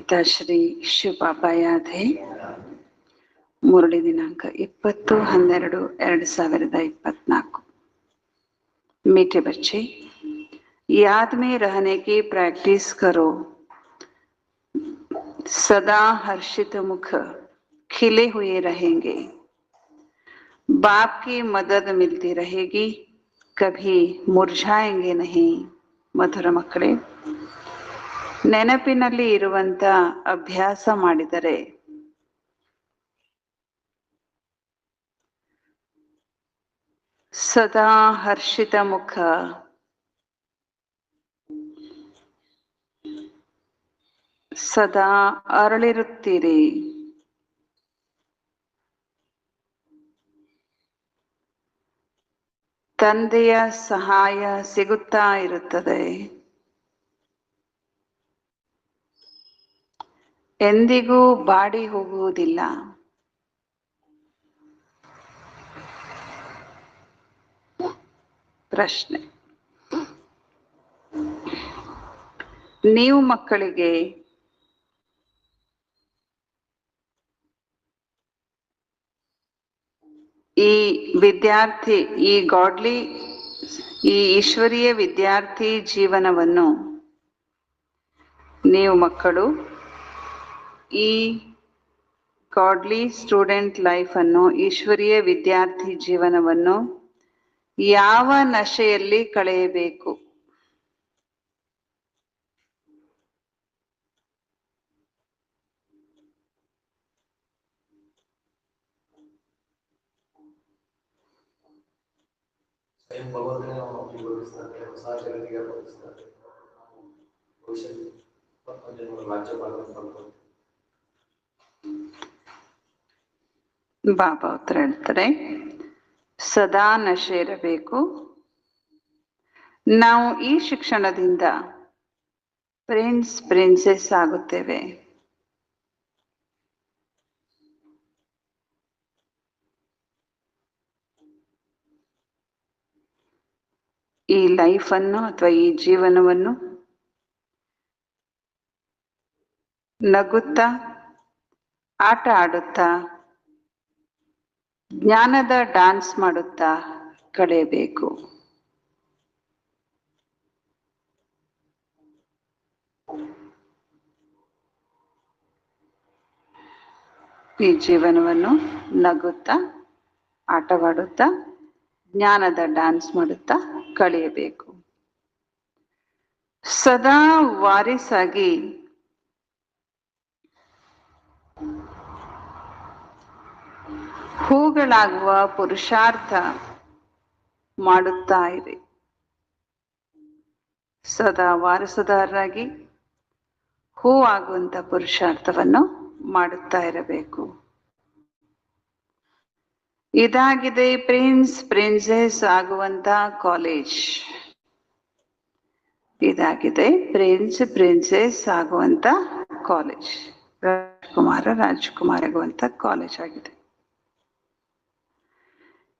पिताश्री शिवबाबा याद है मुरली दिनांक 20/12/2024। मीठे बच्चे, याद में रहने की प्रैक्टिस करो। सदा हर्षित मुख खिले हुए रहेंगे। बाप की मदद मिलती रहेगी, कभी मुरझाएंगे नहीं। ಮಧುರ ಮಕ್ಕಳೇ, ನೆನಪಿನಲ್ಲಿ ಇರುವಂತ ಅಭ್ಯಾಸ ಮಾಡಿದರೆ ಸದಾ ಹರ್ಷಿತ ಮುಖ, ಸದಾ ಅರಳಿರುತ್ತೀರಿ. ತಂದೆಯ ಸಹಾಯ ಸಿಗುತ್ತಾ ಇರುತ್ತದೆ. ಎಂದಿಗೂ ಬಾಡಿ ಹೋಗುವುದಿಲ್ಲ. ಪ್ರಶ್ನೆ: ನೀವು ಮಕ್ಕಳಿಗೆ ಈ ವಿದ್ಯಾರ್ಥಿ, ಈ ಈಶ್ವರೀಯ ವಿದ್ಯಾರ್ಥಿ ಜೀವನವನ್ನು ನೀವು ಮಕ್ಕಳು ಈ ಗಾಡ್ಲಿ ಸ್ಟೂಡೆಂಟ್ ಲೈಫ್ ಅನ್ನು, ಈಶ್ವರೀಯ ವಿದ್ಯಾರ್ಥಿ ಜೀವನವನ್ನು ಯಾವ ನಶೆಯಲ್ಲಿ ಕಳೆಯಬೇಕು? ಬಾಬಾ ಉತ್ತರ ಹೇಳ್ತಾರೆ, ಸದಾ ನಶೆ ಇರಬೇಕು. ನಾವು ಈ ಶಿಕ್ಷಣದಿಂದ ಪ್ರಿನ್ಸೆಸ್ ಆಗುತ್ತೇವೆ. ಈ ಲೈಫ್ ಅನ್ನು ಅಥವಾ ಈ ಜೀವನವನ್ನು ನಗುತ್ತಾ, ಆಟ ಆಡುತ್ತಾ, ಜ್ಞಾನದ ಡ್ಯಾನ್ಸ್ ಮಾಡುತ್ತಾ ಕಳೆಯಬೇಕು. ಈ ಜೀವನವನ್ನು ನಗುತ್ತಾ, ಆಟವಾಡುತ್ತಾ, ಜ್ಞಾನದ ಡ್ಯಾನ್ಸ್ ಮಾಡುತ್ತಾ ಕಳೆಯಬೇಕು. ಸದಾ ವಾರಿಸಾಗಿ ಹೂಗಳಾಗುವ ಪುರುಷಾರ್ಥ ಮಾಡುತ್ತಾ ಇರಿ. ಸದಾ ವಾರಸುದಾರರಾಗಿ ಹೂ ಆಗುವಂತ ಪುರುಷಾರ್ಥವನ್ನು ಮಾಡುತ್ತಾ ಇರಬೇಕು. ಇದಾಗಿದೆ ಪ್ರಿನ್ಸೆಸ್ ಆಗುವಂತ ಕಾಲೇಜ್. ಇದಾಗಿದೆ ಪ್ರಿನ್ಸೆಸ್ ಆಗುವಂತ ಕಾಲೇಜ್. ರಾಜಕುಮಾರ ಆಗುವಂತ ಕಾಲೇಜ್ ಆಗಿದೆ.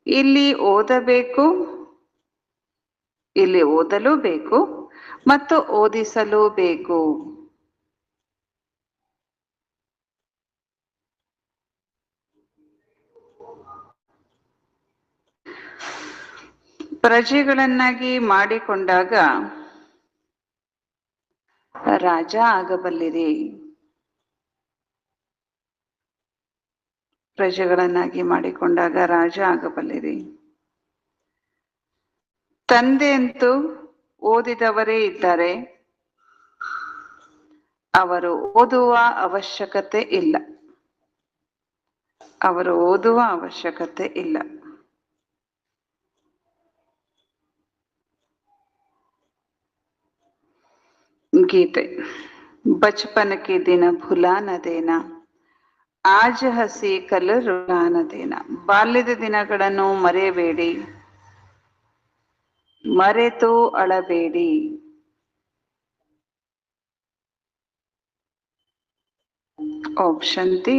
ಇಲ್ಲಿ ಓದಬೇಕು, ಇಲ್ಲಿ ಓದಲು ಬೇಕು ಮತ್ತು ಓದಿಸಲು ಬೇಕು. ಪ್ರಜೆಗಳನ್ನಾಗಿ ಮಾಡಿಕೊಂಡಾಗ ರಾಜ ಆಗಬಲ್ಲಿರಿ. ಪ್ರಜೆಗಳನ್ನಾಗಿ ಮಾಡಿಕೊಂಡಾಗ ರಾಜ ಆಗಬಲ್ಲಿರಿ. ತಂದೆ ಅಂತೂ ಓದಿದವರೇ ಇದ್ದಾರೆ, ಅವರು ಓದುವ ಅವಶ್ಯಕತೆ ಇಲ್ಲ. ಅವರು ಓದುವ ಅವಶ್ಯಕತೆ ಇಲ್ಲ. ಗೀತೆ: ಬಚಪನ್ ಕೆ ದಿನ ಭುಲಾ ನ ದೇನಾ, ಆಜ್ ಹಸಿ ಕಲ್ ರುಲಾ ನ ದೇನಾ. ಬಾಲ್ಯದ ದಿನಗಳನ್ನು ಮರೆಯಬೇಡಿ, ಮರೆತು ಅಳಬೇಡಿ. ಓಂ ಶಾಂತಿ.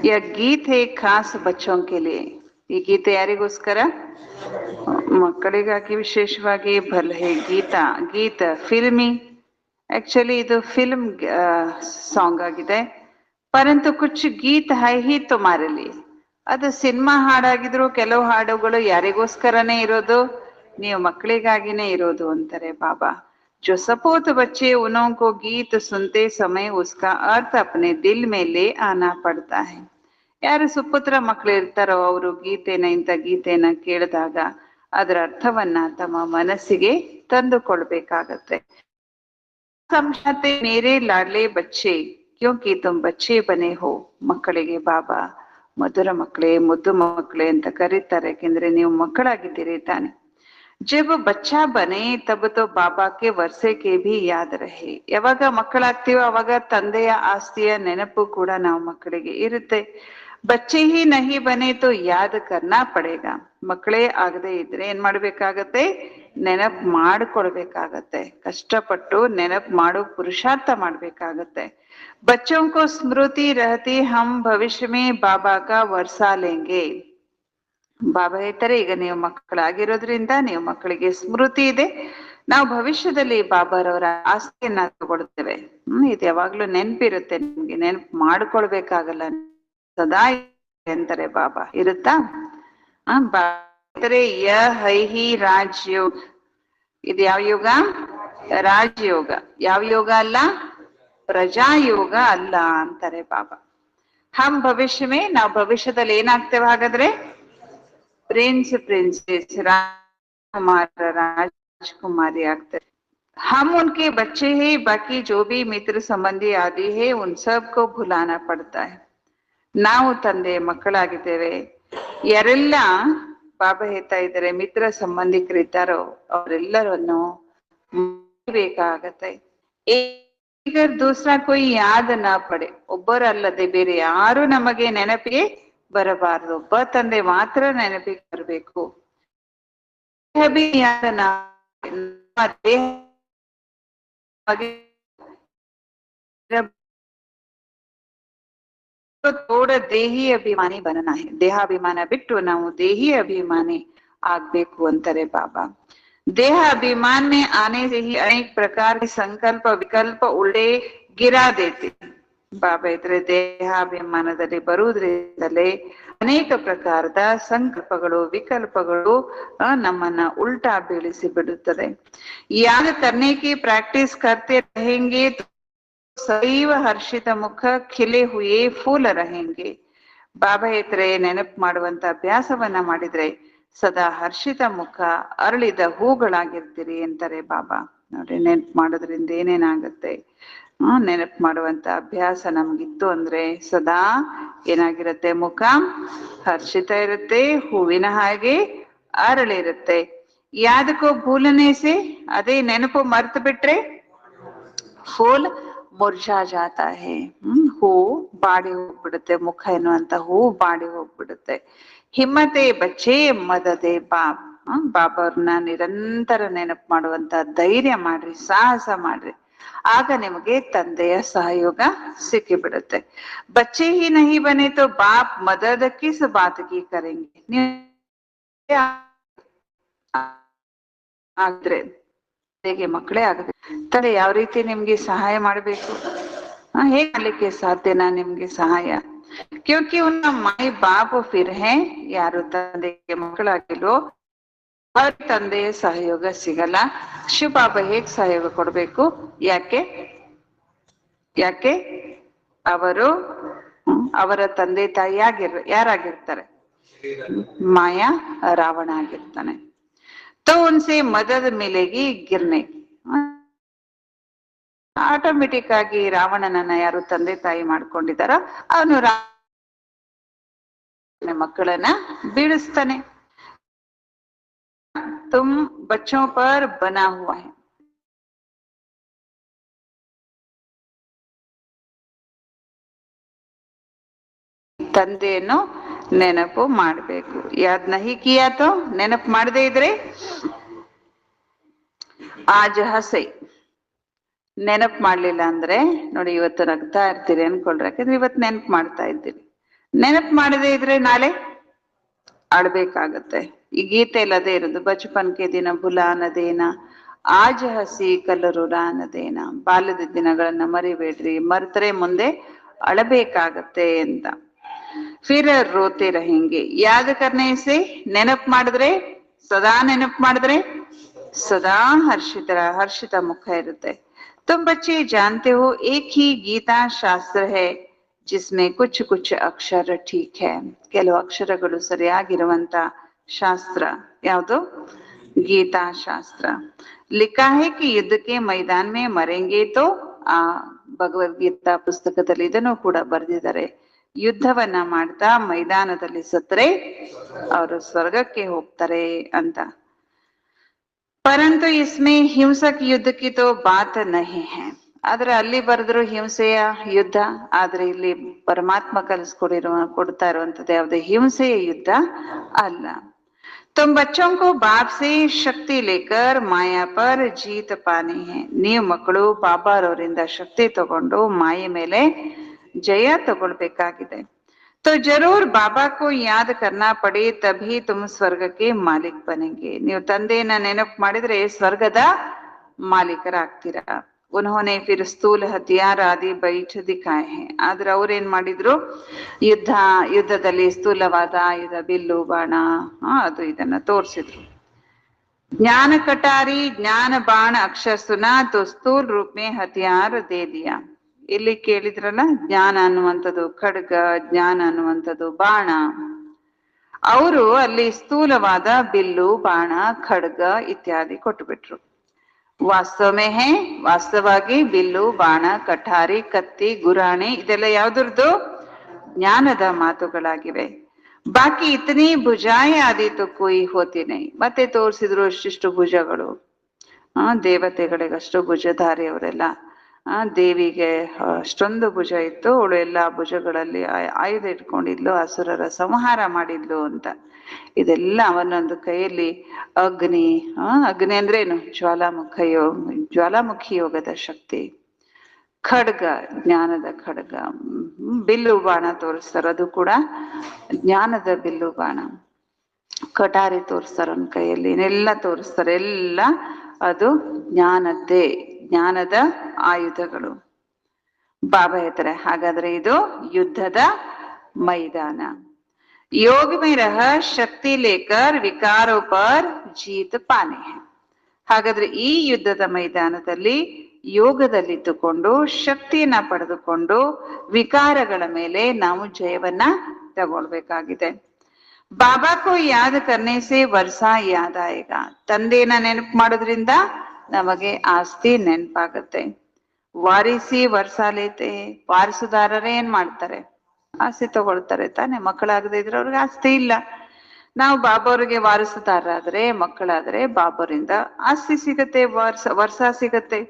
यह गीत है खास बच्चों के लिए. ಈ ಗೀತೆ ಯಾರಿಗೋಸ್ಕರ? ಮಕ್ಕಳಿಗಾಗಿ ವಿಶೇಷವಾಗಿ. ಭಲೆ ಗೀತ ಫಿಲ್ಮಿ ಆಕ್ಚುಲಿ ಇದು ಫಿಲ್ಮ್ ಸಾಂಗ್ ಆಗಿದೆ. ಪರಂತು ಕುಚ್ ಗೀತ್ ಹೈ ಹಿ ತುಮಾರೆ ಲಿಯೆ. ಅದು ಸಿನಿಮಾ ಹಾಡಾಗಿದ್ರು ಕೆಲವು ಹಾಡುಗಳು ಯಾರಿಗೋಸ್ಕರನೇ ಇರೋದು, ನೀವು ಮಕ್ಕಳಿಗಾಗಿನೇ ಇರೋದು ಅಂತಾರೆ ಬಾಬಾ. जो सपूत बच्चे उन्हों को गीत सुनते समय उसका अर्थ अपने दिल में ले आना पड़ता है. ಯಾರು ಸುಪುತ್ರ ಮಕ್ಕಳು ಇರ್ತಾರೋ ಅವರು ಗೀತೆನ ಇಂಥ ಗೀತೆನ ಕೇಳಿದಾಗ ಅದರ ಅರ್ಥವನ್ನ ತಮ್ಮ ಮನಸ್ಸಿಗೆ ತಂದುಕೊಳ್ಬೇಕಾಗತ್ತೆ. ಸಮझाते मेरे लाडले बच्चे क्योंकि तुम बच्चे बने हो. ಮಕ್ಕಳಿಗೆ ಬಾಬಾ ಮಧುರ ಮಕ್ಕಳೇ, ಮುದ್ದು ಮಕ್ಕಳೇ ಅಂತ ಕರೀತಾರೆ, ಯಾಕೆಂದ್ರೆ ನೀವು ಮಕ್ಕಳಾಗಿದ್ದೀರಿ ತಾನೆ. जब बच्चा बने तब तो बाबा के वर्षे के भी याद रहे. ಯಾವಾಗ ಮಕ್ಕಳಾಗ್ತೀವೋ ಅವಾಗ ತಂದೆಯ ಆಸ್ತಿಯ ನೆನಪು ಕೂಡ ನಾವು ಮಕ್ಕಳಿಗೆ ಇರುತ್ತೆ. ಬಚ್ಚೆ ಹಿ ನಹಿ ಬನೆ ತೋ ಯಾದ್ ಕರ್ನಾ ಪಡೇಗ. ಮಕ್ಕಳೇ ಆಗದೆ ಇದ್ರೆ ಏನ್ ಮಾಡ್ಬೇಕಾಗತ್ತೆ, ನೆನಪು ಮಾಡ್ಕೊಳ್ಬೇಕಾಗತ್ತೆ. ಕಷ್ಟಪಟ್ಟು ನೆನಪು ಮಾಡೋ ಪುರುಷಾರ್ಥ ಮಾಡ್ಬೇಕಾಗತ್ತೆ. बच्चों को स्मृति रहती हम भविष्य में बाबा का वर्षा लेंगे. ಬಾಬಾ ಹೇಳ್ತಾರೆ, ಈಗ ನೀವು ಮಕ್ಕಳಾಗಿರೋದ್ರಿಂದ ನೀವು ಮಕ್ಕಳಿಗೆ ಸ್ಮೃತಿ ಇದೆ, ನಾವು ಭವಿಷ್ಯದಲ್ಲಿ ಬಾಬಾರವರ ಆಸ್ತಿಯನ್ನ ತಗೊಳ್ತೇವೆ. ಇದು ಯಾವಾಗ್ಲೂ ನೆನಪಿರುತ್ತೆ ನಿಮ್ಗೆ, ನೆನಪು ಮಾಡ್ಕೊಳ್ಬೇಕಾಗಲ್ಲ, ಸದಾ ಅಂತಾರೆ ಬಾಬಾ. ಇರುತ್ತಾ? ಯ ಹೈ ಹಿ ರಾಜಯೋಗ. ಇದು ಯಾವ ಯೋಗ? ರಾಜಯೋಗ. ಯಾವ ಯೋಗ ಅಲ್ಲ? ಪ್ರಜಾಯೋಗ ಅಲ್ಲ ಅಂತಾರೆ ಬಾಬಾ. ಹಮ್ ಭವಿಷ್ಯವೇ, ನಾವು ಭವಿಷ್ಯದಲ್ಲಿ ಏನಾಗ್ತೇವೆ ಹಾಗಾದ್ರೆ? प्रिंस प्रिंसेस, राजकुमार राजकुमारी ಆಗ್ತಾರೆ. हम उनके बच्चे हैं, बाकी जो भी मित्र संबंधी आदि है उन सबको भुलाना पड़ता है. ನಾವು ತಂದೆ ಮಕ್ಕಳಾಗಿದ್ದೇವೆ. ಯಾರೆಲ್ಲ ಬಾಬಾ ಹೇಳ್ತಾ ಇದ್ದಾರೆ ಮಿತ್ರ ಸಂಬಂಧಿಕರಿದ್ದಾರೋ ಅವರೆಲ್ಲರನ್ನು ಮರೆಯಬೇಕಾಗತ್ತೆ. ಈಗ ದೂಸರಾ ಕೊಯ್ ಯಾದ ನ ಪಡೆ. ಒಬ್ಬರಲ್ಲದೆ ಬೇರೆ ಯಾರು ನಮಗೆ ನೆನಪಿಗೆ ಬರಬಾರದು, ಒಬ್ಬ ತಂದೆ ಮಾತ್ರ ನೆನಪಿಗೆ ಬರಬೇಕು. ತೋಡ ದೇಹಿ ಅಭಿಮಾನಿ ಬನನ. ದೇಹಾಭಿಮಾನ ಬಿಟ್ಟು ನಾವು ದೇಹಿ ಅಭಿಮಾನಿ ಆಗ್ಬೇಕು ಅಂತಾರೆ ಬಾಬಾ. देह अभिमान में आने से ही अनेक प्रकार के संकल्प विकल्प उल्टे गिरा देते. ಬಾಬಾ ಇದ್ರೆ ದೇಹಾಭಿಮಾನದಲ್ಲಿ ಬರುವುದರಿಂದಲೇ ಅನೇಕ ಪ್ರಕಾರದ ಸಂಕಲ್ಪಗಳು ವಿಕಲ್ಪಗಳು ನಮ್ಮನ್ನ ಉಲ್ಟಾ ಬೀಳಿಸಿ ಬಿಡುತ್ತದೆ. ಯಾದ करने की प्रैक्टिस करते रहेंगे तो सदैव हर्षित मुख खिले हुए फूल रहेंगे. ಬಾಬಾ ಇದ್ರೆ ನೆನಪು ಮಾಡುವಂತ ಅಭ್ಯಾಸವನ್ನ ಮಾಡಿದ್ರೆ ಸದಾ ಹರ್ಷಿತ ಮುಖ ಅರಳಿದ ಹೂಗಳಾಗಿರ್ತೀರಿ ಅಂತಾರೆ ಬಾಬಾ. ನೋಡ್ರಿ, ನೆನಪು ಮಾಡೋದ್ರಿಂದ ಏನೇನಾಗುತ್ತೆ. ನೆನಪು ಮಾಡುವಂತ ಅಭ್ಯಾಸ ನಮ್ಗಿತ್ತು ಅಂದ್ರೆ ಸದಾ ಏನಾಗಿರುತ್ತೆ, ಮುಖ ಹರ್ಷಿತ ಇರುತ್ತೆ, ಹೂವಿನ ಹಾಗೆ ಅರಳಿರುತ್ತೆ. ಯಾದಕ್ಕೋ ಭೂಲನೆಸೆ, ಅದೇ ನೆನಪು ಮರ್ತು ಬಿಟ್ರೆ ಫೂಲ್ ಮುರ್ಜಾ ಜಾತಾ ಹೇ. ಹೂ ಬಾಡಿ ಹೋಗ್ಬಿಡುತ್ತೆ, ಮುಖ ಎನ್ನುವಂತ ಹೂ ಬಾಡಿ ಹೋಗ್ಬಿಡುತ್ತೆ. ಹಿಮ್ಮತೆ ಬಚ್ಚೆ ಮದದೆ ಬಾಬ್. ಬಾಬಾವ್ರನ್ನ ನಿರಂತರ ನೆನಪು ಮಾಡುವಂತ ಧೈರ್ಯ ಮಾಡ್ರಿ, ಸಾಹಸ ಮಾಡ್ರಿ, ಆಗ ನಿಮಗೆ ತಂದೆಯ ಸಹಯೋಗ ಸಿಕ್ಕಿಬಿಡುತ್ತೆ. ಬಚ್ಚೆ ಹಿ ನಹಿ ಬನೆ ತೋ ಬಾಪ್ ಮದದ ಕಿಸ್ ಬಾತ್ ಕಿ ಕರೆಂಗೆ. ಆದ್ರೆ ಹೇಗೆ ಮಕ್ಕಳೇ ಆಗದೆ ತಂದೆ ಯಾವ ರೀತಿ ನಿಮ್ಗೆ ಸಹಾಯ ಮಾಡ್ಬೇಕು, ಹೇಗೆ ಮಾಡ್ಲಿಕ್ಕೆ ಸಾಧ್ಯನಾ ನಿಮ್ಗೆ ಸಹಾಯ? ಕ್ಯೂಂಕಿ ಉನ್ನ ಮಾಯಿ ಬಾಪ್ ಫಿರ್ ಹೇ. ಯಾರು ತಂದೆಗೆ ಮಕ್ಕಳಾಗಿಲ್ವೋ ಅವ್ರ ತಂದೆಯ ಸಹಯೋಗ ಸಿಗಲ್ಲ. ಶಿವಬಾಬಾ ಹೇಗ್ ಸಹಯೋಗ ಕೊಡ್ಬೇಕು? ಯಾಕೆ ಅವರು ಅವರ ತಂದೆ ತಾಯಿ ಯಾರಾಗಿರ್ತಾರೆ? ಮಾಯಾ ರಾವಣ ಆಗಿರ್ತಾನೆ. तो उनसे मदद मिलेगी गिरने. ಆಟೋಮೆಟಿಕ್ ಆಗಿ ರಾವಣನನ್ನ ಯಾರು ತಂದೆ ತಾಯಿ ಮಾಡ್ಕೊಂಡಿದಾರೋ ಅವನು ಮಕ್ಕಳನ್ನ ಬೀಳಿಸ್ತಾನೆ. ತುಮ್ ಬಚ್ಚೋ ಪರ್ ಬನಾ ಹುವಾ ಹೈ. ತಂದೆಯನ್ನು ನೆನಪು ಮಾಡ್ಬೇಕು. ಯಾದ್ ನಹಿ ಕಿಯಾ ತೋ, ನೆನಪು ಮಾಡದೇ ಇದ್ರೆ ಆಜ್ ಹಸೈ. ನೆನಪು ಮಾಡ್ಲಿಲ್ಲ ಅಂದ್ರೆ ನೋಡಿ, ಇವತ್ತು ನಗ್ತಾ ಇರ್ತೀರಿ ಅನ್ಕೊಳ್ರಿ, ಯಾಕಂದ್ರೆ ಇವತ್ತು ನೆನಪು ಮಾಡ್ತಾ ಇದ್ದೀರಿ. ನೆನಪು ಮಾಡದೇ ಇದ್ರೆ ನಾಳೆ ಅಳ್ಬೇಕಾಗತ್ತೆ. ಈ ಗೀತೆ ಅದೇ ಇರೋದು, ಬಚಪನ್ ಕೆ ದಿನ ಭುಲಾನದೇನ ಆಜ ಹಸಿ ಕಲ್ಲರು ರಾನದೇನ. ಬಾಲ್ಯದ ದಿನಗಳನ್ನ ಮರಿಬೇಡ್ರಿ, ಮರೆತರೆ ಮುಂದೆ ಅಳಬೇಕಾಗತ್ತೆ ಅಂತ. ಫಿರ್ ರೋತೆ रहेंगे, ಯಾದ್ ಕರ್ನೆ ಸೆ, ನೆನಪು ಮಾಡಿದ್ರೆ, ಸದಾ ನೆನಪು ಮಾಡಿದ್ರೆ ಸದಾ ಹರ್ಷಿತ ಮುಖ ಇರುತ್ತೆ. तुम बच्चे जानते हो एक ही गीता शास्त्र है जिसमें कुछ कुछ अक्षर ठीक है. ಕೆಲವು ಅಕ್ಷರಗಳು ಸರಿಯಾಗಿರುವಂತ ಶಾಸ್ತ್ರ ಯಾವುದು? ಗೀತಾ ಶಾಸ್ತ್ರ. लिखा है कि युद्ध के मैदान में मरेंगे तो, ಆ ಭಗವದ್ಗೀತಾ ಪುಸ್ತಕದಲ್ಲಿ ಇದನ್ನು ಕೂಡ ಬರೆದಿದ್ದಾರೆ. ಯುದ್ಧವನ್ನ ಮಾಡ್ತಾ ಮೈದಾನದಲ್ಲಿ ಸತ್ರೆ ಅವರು ಸ್ವರ್ಗಕ್ಕೆ ಹೋಗ್ತಾರೆ ಅಂತ. परंतु इसमें हिंसक युद्ध की तो बात नहीं है. ಆದ್ರೆ ಅಲ್ಲಿ ಬರೆದ್ರು ಹಿಂಸೆಯ ಯುದ್ಧ, ಆದ್ರೆ ಇಲ್ಲಿ ಪರಮಾತ್ಮ ಕೊಡ್ತಾ ಇರುವಂತದ್ದು ಯಾವುದೇ ಹಿಂಸೆಯ ಯುದ್ಧ ಅಲ್ಲ. तुम बच्चों को बाप से शक्ति लेकर माया पर जीत पानी है. ನೀವು ಮಕ್ಕಳು ಬಾಬಾರವರಿಂದ ಶಕ್ತಿ ತಗೊಂಡು ಮಾಯೆ ಮೇಲೆ ಜಯ ತಗೊಳ್ಬೇಕಾಗಿದೆ. तो जरूर बाबा को याद करना पड़े तभी तुम स्वर्ग के मालिक बनेंगे. ನೀವು ತಂದೆಯನ್ನ ನೆನಪು ಮಾಡಿದ್ರೆ ಸ್ವರ್ಗದ ಮಾಲೀಕರಾಗ್ತೀರಾ. उन्होंने फिर स्थूल हथियार आदि बैठ दिखाए हैं. ಆದ್ರೆ ಅವ್ರೇನ್ ಮಾಡಿದ್ರು, ಯುದ್ಧದಲ್ಲಿ ಸ್ಥೂಲವಾದ ಆಯುಧ, ಬಿಲ್ಲು ಬಾಣ, ಅದು ಇದನ್ನ ತೋರಿಸಿದ್ರು. ज्ञान कटारी ज्ञान बाण अक्षर सुना तो स्थूल रूप में हथियार दे दिया. ಇಲ್ಲಿ ಕೇಳಿದ್ರಲ್ಲ, ಜ್ಞಾನ ಅನ್ನುವಂಥದ್ದು ಖಡ್ಗ, ಜ್ಞಾನ ಅನ್ನುವಂಥದ್ದು ಬಾಣ. ಅವರು ಅಲ್ಲಿ ಸ್ಥೂಲವಾದ ಬಿಲ್ಲು, ಬಾಣ, ಖಡ್ಗ ಇತ್ಯಾದಿ ಕೊಟ್ಟುಬಿಟ್ರು. ವಾಸ್ತವಮೇ ಹೇ, ವಾಸ್ತವವಾಗಿ ಬಿಲ್ಲು, ಬಾಣ, ಕಠಾರಿ, ಕತ್ತಿ, ಗುರಾಣಿ ಇದೆಲ್ಲ ಯಾವ್ದ್ರದ್ದು? ಜ್ಞಾನದ ಮಾತುಗಳಾಗಿವೆ. ಬಾಕಿ ಇತನಿ ಭುಜಾಯ್ ಆದಿ ತೋ ಕೋಯಿ ಹೋತಿ ನೈ. ಮತ್ತೆ ತೋರಿಸಿದ್ರು ಅಷ್ಟಿಷ್ಟು ಭುಜಗಳು, ದೇವತೆಗಳಿಗಷ್ಟು ಭುಜಧಾರಿ ಅವರೆಲ್ಲ. ದೇವಿಗೆ ಅಷ್ಟೊಂದು ಭುಜ ಇತ್ತು, ಅವಳು ಎಲ್ಲಾ ಭುಜಗಳಲ್ಲಿ ಆಯುಧ ಇಟ್ಕೊಂಡಿದ್ಲು, ಅಸುರರ ಸಂಹಾರ ಮಾಡಿದ್ಲು ಅಂತ. ಇದೆಲ್ಲ ಅವನೊಂದು ಕೈಯಲ್ಲಿ ಅಗ್ನಿ, ಅಗ್ನಿ ಅಂದ್ರೆ ಏನು? ಜ್ವಾಲಾಮುಖಿ ಯೋಗದ ಶಕ್ತಿ. ಖಡ್ಗ, ಜ್ಞಾನದ ಖಡ್ಗ. ಬಿಲ್ಲು ಬಾಣ ತೋರಿಸ್ತಾರ, ಅದು ಕೂಡ ಜ್ಞಾನದ ಬಿಲ್ಲು ಬಾಣ. ಕಟಾರಿ ತೋರಿಸ್ತಾರ ಅವನ ಕೈಯಲ್ಲಿ, ಇನ್ನೆಲ್ಲ ತೋರಿಸ್ತಾರೆ, ಎಲ್ಲ ಅದು ಜ್ಞಾನದ್ದೇ, ಜ್ಞಾನದ ಆಯುಧಗಳು. ಬಾಬಾ ಹೇಳ್ತಾರೆ, ಹಾಗಾದ್ರೆ ಇದು ಯುದ್ಧದ ಮೈದಾನ. योग में रह शक्ति लेकर विकारों पर जीत पाने हैं. ಹಾಗಾದ್ರೆ ಈ ಯುದ್ಧದ ಮೈದಾನದಲ್ಲಿ ಯೋಗದಲ್ಲಿದ್ದುಕೊಂಡು ಶಕ್ತಿಯನ್ನ ಪಡೆದುಕೊಂಡು ವಿಕಾರಗಳ ಮೇಲೆ ನಾವು ಜಯವನ್ನ ತಗೊಳ್ಬೇಕಾಗಿದೆ. ಬಾಬಾ ಕೋ ಯಾದ್ ಕರ್ನೆ ಸೆ ವರ್ಷ ಯಾದ್ ಆಯೇಗ. ತಂದೆನ ನೆನಪು ಮಾಡೋದ್ರಿಂದ ನಮಗೆ ಆಸ್ತಿ ನೆನಪಾಗತ್ತೆ. ವಾರಿಸಿ ವರ್ಷ ಲೇತೆ. ವಾರಸುದಾರರೇ ಏನ್ ಮಾಡ್ತಾರೆ? ಆಸ್ತಿ ತಗೊಳ್ತಾರೆ ತಾನೆ. ಮಕ್ಕಳಾಗದೇ ಇದ್ರೆ ಅವ್ರಿಗೆ ಆಸ್ತಿ ಇಲ್ಲ. ನಾವು ಬಾಬಾವ್ರಿಗೆ ವಾರಸುದಾರರಾದ್ರೆ, ಮಕ್ಕಳಾದ್ರೆ ಬಾಬರಿಂದ ಆಸ್ತಿ ಸಿಗತ್ತೆ, ವರ್ಷ ಸಿಗತ್ತೆ.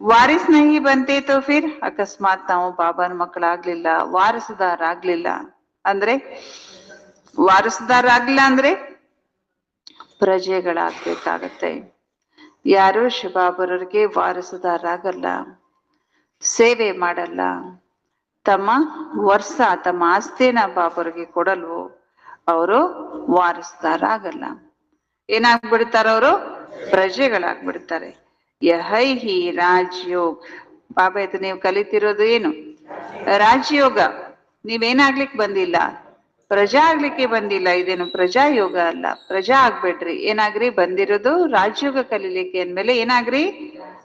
ವಾರಿಸ್ ನಹಿ ಬಂತೆ ತೋ ಫಿರ್, ಅಕಸ್ಮಾತ್ ನಾವು ಬಾಬಾನ ಮಕ್ಕಳಾಗ್ಲಿಲ್ಲ, ವಾರಸುದಾರ ಆಗ್ಲಿಲ್ಲ ಅಂದ್ರೆ, ವಾರಸುದಾರ ಆಗ್ಲಿಲ್ಲ ಅಂದ್ರೆ ಪ್ರಜೆಗಳಾಗ್ಬೇಕಾಗತ್ತೆ. ಯಾರು ಶಿವಬಾಬರವ್ರಿಗೆ ವಾರಸುದಾರಾಗಲ್ಲ, ಸೇವೆ ಮಾಡಲ್ಲ, ತಮ್ಮ ವರ್ಷ ತಮ್ಮ ಆಸ್ತಿನ ಬಾಬರಿಗೆ ಕೊಡಲ್ವೋ ಅವರು ವಾರಸುದಾರ ಆಗಲ್ಲ. ಏನಾಗ್ಬಿಡ್ತಾರ? ಅವರು ಪ್ರಜೆಗಳಾಗ್ಬಿಡ್ತಾರೆ. ಯಹೈ ಹಿ ರಾಜಯೋಗ. ಬಾಬಾ ಇದು ನೀವು ಕಲಿತಿರೋದು ಏನು? ರಾಜಯೋಗ. ನೀವೇನಾಗ್ಲಿಕ್ಕೆ ಬಂದಿಲ್ಲ, ಪ್ರಜಾ ಆಗ್ಲಿಕ್ಕೆ ಬಂದಿಲ್ಲ. ಇದೇನು ಪ್ರಜಾಯೋಗ ಅಲ್ಲ. ಪ್ರಜಾ ಆಗ್ಬೇಡ್ರಿ, ಏನಾಗ್ರಿ? ಬಂದಿರೋದು ರಾಜಯೋಗ ಕಲೀಲಿಕ್ಕೆ ಅಂದ್ಮೇಲೆ ಏನಾಗ್ರಿ?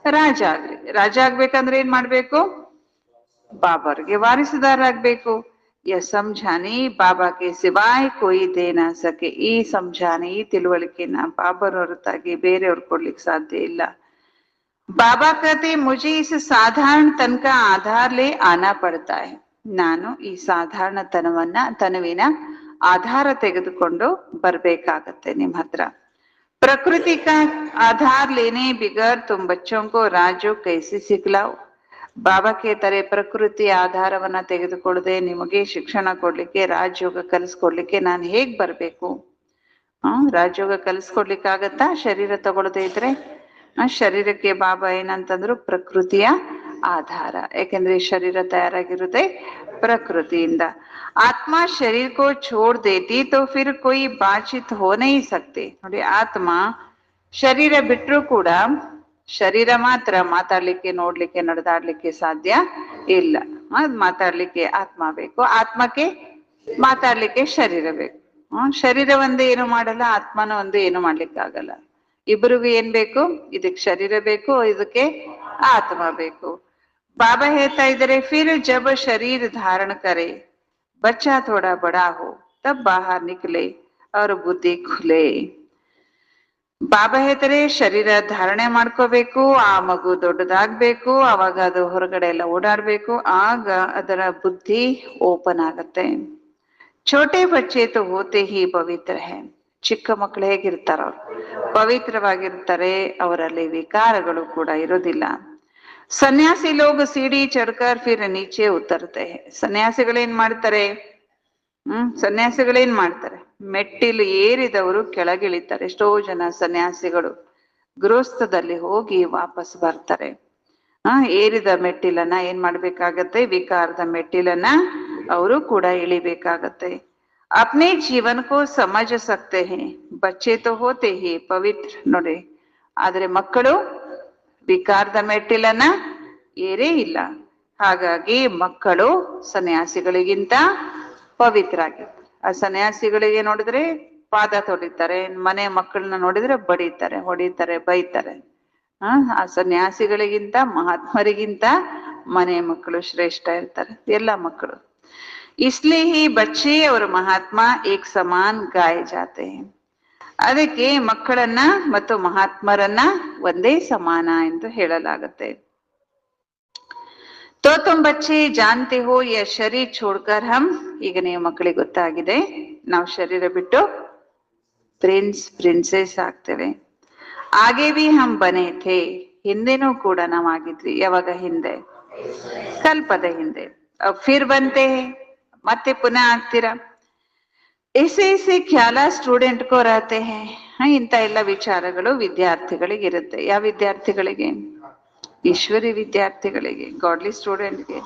ರಾಜ ಆಗ್ರಿ. ರಾಜ ಆಗ್ಬೇಕಂದ್ರೆ ಏನ್ ಮಾಡ್ಬೇಕು? ಬಾಬಾರ್ಗೆ ವಾರಿಸುದಾರ ಆಗ್ಬೇಕು. ಯ ಸಮझाने ಬಾಬಾ ಕೆ ಸಿವಾಯ್ ಕೋಯಿ ದೇ ನಾ ಸಕೆ. ಈ ಸಮझाने, ಈ ತಿಳುವಳಿಕೆನ ಬಾಬಾರ ಹೊರತಾಗಿ ಬೇರೆಯವ್ರು ಕೊಡ್ಲಿಕ್ಕೆ ಸಾಧ್ಯ ಇಲ್ಲ. ಬಾಬಾ ಕತೆ ಮುಜೆ ಇಸ್ ಸಾಧಾರಣ ತನಕ ಆಧಾರ್ ಲೇ ಆನಾ ಪಡ್ತಾ ಹೈ. ನಾನು ಈ ಸಾಧಾರಣ ತನುವಿನ ಆಧಾರ ತೆಗೆದುಕೊಂಡು ಬರ್ಬೇಕಾಗತ್ತೆ ನಿಮ್ ಹತ್ರ. ಪ್ರಕೃತಿ ಕಾ ಆಧಾರ್ ಲೇನೆ ಬಿಗರ್ ತುಮ್ ಬಚ್ಚೋಂ ಕೋ ರಾಜೋ ಕೈಸಿ ಸಿಕ್ಲಾವ್. ಬಾಬಾ ಕೇಳ್ತಾರೆ, ಪ್ರಕೃತಿ ಆಧಾರವನ್ನ ತೆಗೆದುಕೊಳ್ಳದೆ ನಿಮಗೆ ಶಿಕ್ಷಣ ಕೊಡ್ಲಿಕ್ಕೆ, ರಾಜಯೋಗ ಕಲಿಸ್ಕೊಡ್ಲಿಕ್ಕೆ ನಾನು ಹೇಗ್ ಬರ್ಬೇಕು? ರಾಜಯೋಗ ಕಲಿಸ್ಕೊಡ್ಲಿಕ್ಕಾಗತ್ತಾ ಶರೀರ ತಗೊಳ್ಳದೆ ಇದ್ರೆ? ಶರೀರಕ್ಕೆ ಬಾಬಾ ಏನಂತಂದ್ರು? ಪ್ರಕೃತಿಯ ಆಧಾರ. ಯಾಕೆಂದ್ರೆ ಶರೀರ ತಯಾರಾಗಿರುತ್ತೆ ಪ್ರಕೃತಿಯಿಂದ. ಆತ್ಮ ಶರೀರ ಕೋ ಛೋಡ್ ದೇತಿ ತೋ ಫಿರ್ ಕೋಯಿ ಬಾಚಿತ್ ಹೋ ನಹೀ ಸಕ್ತೆ. ನೋಡಿ, ಆತ್ಮ ಶರೀರ ಬಿಟ್ರು ಕೂಡ ಶರೀರ ಮಾತ್ರ ಮಾತಾಡ್ಲಿಕ್ಕೆ, ನೋಡ್ಲಿಕ್ಕೆ, ನಡೆದಾಡ್ಲಿಕ್ಕೆ ಸಾಧ್ಯ ಇಲ್ಲ. ಅದ್ ಮಾತಾಡ್ಲಿಕ್ಕೆ ಆತ್ಮ ಬೇಕು, ಆತ್ಮಕ್ಕೆ ಮಾತಾಡ್ಲಿಕ್ಕೆ ಶರೀರ ಬೇಕು. ಶರೀರ ಒಂದೇ ಏನು ಮಾಡಲ್ಲ, ಆತ್ಮನ ಒಂದು ಏನು ಮಾಡ್ಲಿಕ್ಕೆ ಆಗಲ್ಲ. ಇಬ್ಬರಿಗೂ ಏನ್ ಬೇಕು? ಇದಕ್ಕೆ ಶರೀರ ಬೇಕು, ಇದಕ್ಕೆ ಆತ್ಮ ಬೇಕು. ಬಾಬಾ ಹೇಳ್ತಾ ಇದ್ದಾರೆ, ಫಿರ್ ಜಬ್ ಶರೀರ ಧಾರಣ ಕರೆ ಬಚ್ಚಾ ಥೋಡಾ ಬಡಾ ಹೋ ತಬ್ ಬಾಹರ್ ನಿಕ್ಲೆ ಅವ್ರ ಬುದ್ಧಿ ಖುಲೆ. ಬಾಬಾ ಹೇಳ್ತಾರೆ, ಶರೀರ ಧಾರಣೆ ಮಾಡ್ಕೋಬೇಕು, ಆ ಮಗು ದೊಡ್ಡದಾಗ್ಬೇಕು, ಅವಾಗ ಅದು ಹೊರಗಡೆ ಎಲ್ಲ ಓಡಾಡ್ಬೇಕು, ಆಗ ಅದರ ಬುದ್ಧಿ ಓಪನ್ ಆಗತ್ತೆ. ಛೋಟೆ ಬಚ್ಚೆ ತೋ ಹೋತೆ ಹಿ ಪವಿತ್ರ ಹೇ. ಚಿಕ್ಕ ಮಕ್ಕಳು ಹೇಗಿರ್ತಾರ, ಪವಿತ್ರವಾಗಿರ್ತಾರೆ, ಅವರಲ್ಲಿ ವಿಕಾರಗಳು ಕೂಡ ಇರೋದಿಲ್ಲ. ಸನ್ಯಾಸಿ ಲೋಗ ಸೀಡಿ ಚಡ್ಕರ್ ಫಿರ್ ನೀಚೆ ಉತ್ತರ್ತೆ. ಸನ್ಯಾಸಿಗಳೇನ್ ಮಾಡ್ತಾರೆ? ಸನ್ಯಾಸಿಗಳೇನ್ ಮಾಡ್ತಾರೆ? ಮೆಟ್ಟಿಲು ಏರಿದವರು ಕೆಳಗಿಳಿತಾರೆ. ಎಷ್ಟೋ ಜನ ಸನ್ಯಾಸಿಗಳು ಗೃಹಸ್ಥದಲ್ಲಿ ಹೋಗಿ ವಾಪಸ್ ಬರ್ತಾರೆ. ಏರಿದ ಮೆಟ್ಟಿಲನ್ನ ಏನ್ ಮಾಡ್ಬೇಕಾಗತ್ತೆ? ವಿಕಾರದ ಮೆಟ್ಟಿಲನ್ನ ಅವರು ಕೂಡ ಇಳಿಬೇಕಾಗತ್ತೆ. ಅಪ್ನೇ ಜೀವನ ಕೋ ಸಮಜ ಸಕ್ತೆ ಹೇ, ಬಚ್ಚೆ ತೋ ಹೋತೆ ಹೇ ಪವಿತ್ರ. ನೋಡಿ, ಆದ್ರೆ ಮಕ್ಕಳು ವಿಕಾರದ ಮೆಟ್ಟಿಲನ್ನ ಏರೇ ಇಲ್ಲ. ಹಾಗಾಗಿ ಮಕ್ಕಳು ಸನ್ಯಾಸಿಗಳಿಗಿಂತ ಪವಿತ್ರ ಆಗಿರ್ತಾರೆ. ಆ ಸನ್ಯಾಸಿಗಳಿಗೆ ನೋಡಿದ್ರೆ ಪಾದ ತೊಳಿತಾರೆ, ಮನೆ ಮಕ್ಕಳನ್ನ ನೋಡಿದ್ರೆ ಬಡಿತಾರೆ, ಹೊಡಿತಾರೆ, ಬೈತಾರೆ. ಆ ಸನ್ಯಾಸಿಗಳಿಗಿಂತ, ಮಹಾತ್ಮರಿಗಿಂತ ಮನೆ ಮಕ್ಕಳು ಶ್ರೇಷ್ಠ ಇರ್ತಾರೆ, ಎಲ್ಲ ಮಕ್ಕಳು. ಇಸ್ಲಿಯೇ ಹಿ ಬಚ್ಚೆ ಅವರು ಮಹಾತ್ಮ ಏಕ್ ಸಮಾನ್ ಗಾಯ ಜಾತೆ. ಅದಕ್ಕೆ ಮಕ್ಕಳನ್ನ ಮತ್ತು ಮಹಾತ್ಮರನ್ನ ಒಂದೇ ಸಮಾನ ಎಂದು ಹೇಳಲಾಗುತ್ತೆ. ತೋ ತುಮ್ ಬಚ್ಚೆ ಜಾನ್ತೆ ಹೋ ಯ ಶರೀರ್ ಛೋಡ್ಕರ್ ಹಮ್. ಈಗ ನೀವು ಮಕ್ಕಳಿಗೆ ಗೊತ್ತಾಗಿದೆ, ನಾವು ಶರೀರ ಬಿಟ್ಟು ಪ್ರಿನ್ಸ್ ಪ್ರಿನ್ಸೆಸ್ ಆಗ್ತೇವೆ. ಆಗೆ ಬಿ ಹಮ್ ಬನೆ ಥೇ. ಹಿಂದೆನೂ ಕೂಡ ನಾವು ಆಗಿದ್ವಿ. ಯಾವಾಗ? ಹಿಂದೆ, ಕಲ್ಪದ ಹಿಂದೆ. ಫಿರ್ ಬಂತೆ, ಮತ್ತೆ ಪುನಃ ಆಗ್ತೀರಾ. ऐसे ख्याल स्टूडेंट को रहते हैं. ಇಂಥ ಎಲ್ಲ ವಿಚಾರಗಳು ವಿದ್ಯಾರ್ಥಿಗಳಿಗೆ ಇರುತ್ತೆ. ಯಾವ ವಿದ್ಯಾರ್ಥಿಗಳಿಗೆ? ईश्वरी विद्यार्थिಗಳಿಗೆ, गॉडली स्टूडेंटಗೆ.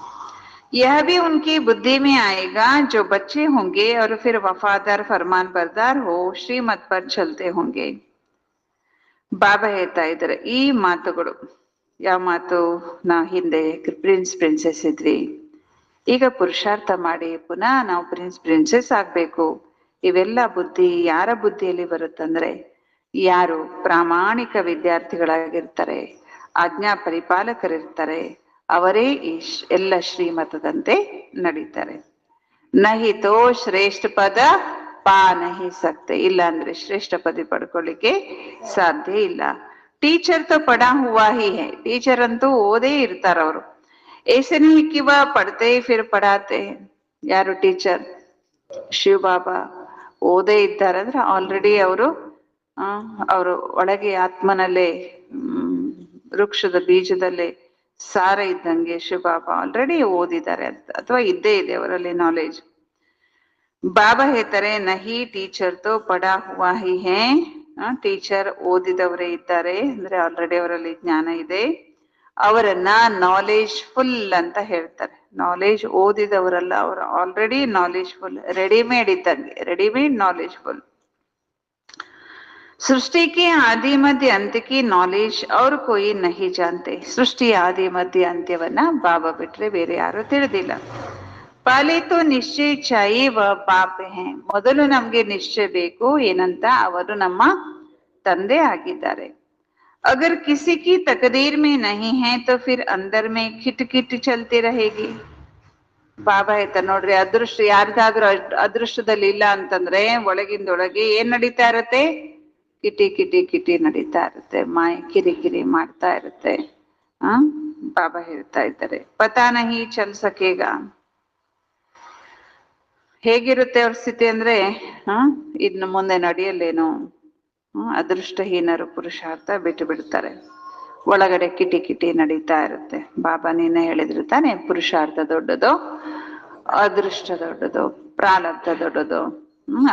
यह भी उनकी बुद्धि में आएगा जो बच्चे होंगे और फिर वफादार फरमान बरदार हो श्रीमत पर चलते होंगे. ಬಾಬಾ ಹೇಳ್ತಾ ಇದ್ದಾರೆ ಈ ಮಾತುಗಳು. ಯಾವ ಮಾತು? ನಾವು ಹಿಂದೆ ಪ್ರಿನ್ಸ್ ಪ್ರಿನ್ಸೆಸ್ ಇದ್ವಿ, ಈಗ ಪುರುಷಾರ್ಥ ಮಾಡಿ ಪುನಃ ನಾವು ಪ್ರಿನ್ಸ್ ಪ್ರಿನ್ಸೆಸ್ ಆಗ್ಬೇಕು. ಇವೆಲ್ಲ ಬುದ್ಧಿ ಯಾರ ಬುದ್ಧಿಯಲ್ಲಿ ಬರುತ್ತಂದ್ರೆ, ಯಾರು ಪ್ರಾಮಾಣಿಕ ವಿದ್ಯಾರ್ಥಿಗಳಾಗಿರ್ತಾರೆ, ಆಜ್ಞಾ ಪರಿಪಾಲಕರಿರ್ತಾರೆ, ಅವರೇ ಈ ಎಲ್ಲ ಶ್ರೀಮತದಂತೆ ನಡೀತಾರೆ. ನಹಿ ತೋ ಶ್ರೇಷ್ಠ ಪದ ಪಾ ನಹಿ ಸಕ್ತೆ. ಇಲ್ಲ ಅಂದ್ರೆ ಶ್ರೇಷ್ಠ ಪದ ಪಡ್ಕೊಳ್ಳಿಕ್ಕೆ ಸಾಧ್ಯ ಇಲ್ಲ. ಟೀಚರ್ ತೋ ಪಡಾ ಹುವಾ ಹಿ ಹೈ. ಟೀಚರ್ ಅಂತೂ ಓದೇ ಇರ್ತಾರ ಅವರು. ऐसे नहीं कि वह पढ़ते फिर पढ़ाते. ಯಾರು ಟೀಚರ್? ಶಿವ ಬಾಬಾ. ಓದೇ ಇದ್ದಾರೆ ಅಂದ್ರೆ ಆಲ್ರೆಡಿ ಅವರು ಒಳಗೆ ಆತ್ಮನಲ್ಲೇ ವೃಕ್ಷದ ಬೀಜದಲ್ಲೇ ಸಾರ ಇದ್ದಂಗೆ ಶಿವ ಬಾಬಾ ಆಲ್ರೆಡಿ ಓದಿದ್ದಾರೆ ಅಂತ, ಅಥವಾ ಇದ್ದೇ ಇದೆ ಅವರಲ್ಲಿ ನಾಲೆಜ್. ಬಾಬಾ ಹೇಳ್ತಾರೆ, ನಹಿ ಟೀಚರ್ ತೋ ಪಡಾ ಹುವಾ ಹಿ ಹೇ. ಟೀಚರ್ ಓದಿದವರೇ ಇದ್ದಾರೆ ಅಂದ್ರೆ ಆಲ್ರೆಡಿ ಅವರಲ್ಲಿ ಜ್ಞಾನ ಇದೆ. ಅವರನ್ನ ನಾಲೆಜ್ ಫುಲ್ ಅಂತ ಹೇಳ್ತಾರೆ. ನಾಲೆಜ್ ಓದಿದವರಲ್ಲ, ಅವರು ಆಲ್ರೆಡಿ ನಾಲೆಜ್ ಫುಲ್, ರೆಡಿಮೇಡ್ ಇದ್ದಂಗೆ, ರೆಡಿಮೇಡ್ ನಾಲೆಜ್ ಫುಲ್. सृष्टि के आदि मध्य अंत की नॉलेज और कोई नहीं जानते. सृष्टिಯ ಆದಿ ಮಧ್ಯ ಅಂತ್ಯವನ್ನ ಬಾಬಾ ಬಿಟ್ರೆ ಬೇರೆ ಯಾರು ತಿಳಿದಿಲ್ಲ. ಪಾಲಿ ತೋ ನಿಶ್ಚಯ ಚಾಯಿ ವ ಬಾಪ್ ಹೇ. ಮೊದಲು ನಮ್ಗೆ ನಿಶ್ಚಯ ಬೇಕು, ಏನಂತ? ಅವರು ನಮ್ಮ ತಂದೆ ಆಗಿದ್ದಾರೆ. अगर किसी की तकदीर में नहीं है तो फिर अंदर में खिटखिट चलती रहेगी. ಬಾಬಾ ಹೇಳ್ತಾರೆ ನೋಡ್ರಿ, ಅದೃಷ್ಟ ಯಾರಿಗಾದ್ರೂ ಅದೃಷ್ಟದಲ್ಲಿ ಇಲ್ಲ ಅಂತಂದ್ರೆ ಒಳಗಿಂದೊಳಗೆ ಏನ್ ನಡೀತಾ ಇರತ್ತೆ? ಕಿಟಿ ಕಿಟಿ ಕಿಟಿ ನಡೀತಾ ಇರುತ್ತೆ, ಮಾಯ ಕಿರಿಕಿರಿ ಮಾಡ್ತಾ ಇರುತ್ತೆ. ಬಾಬಾ ಹೇಳ್ತಾ ಇದ್ದಾರೆ, ಪತಾ ನಹಿ ಚಲ್ ಸಕೇಗ. ಹೇಗಿರುತ್ತೆ ಅವ್ರ ಸ್ಥಿತಿ ಅಂದ್ರೆ, ಇನ್ನು ಮುಂದೆ ನಡೆಯಲ್ಲೇನು? ಅದೃಷ್ಟಹೀನರು ಪುರುಷಾರ್ಥ ಬಿಟ್ಟು ಬಿಡ್ತಾರೆ. ಒಳಗಡೆ ಕಿಟಿ ಕಿಟಿ ನಡೀತಾ ಇರುತ್ತೆ. ಬಾಬಾ ನೀನೇ ಹೇಳಿದ್ರು ತಾನೆ, ಪುರುಷಾರ್ಥ ದೊಡ್ಡದು, ಅದೃಷ್ಟ ದೊಡ್ಡದು, ಪ್ರಾರಬ್ಧ ದೊಡ್ಡದು.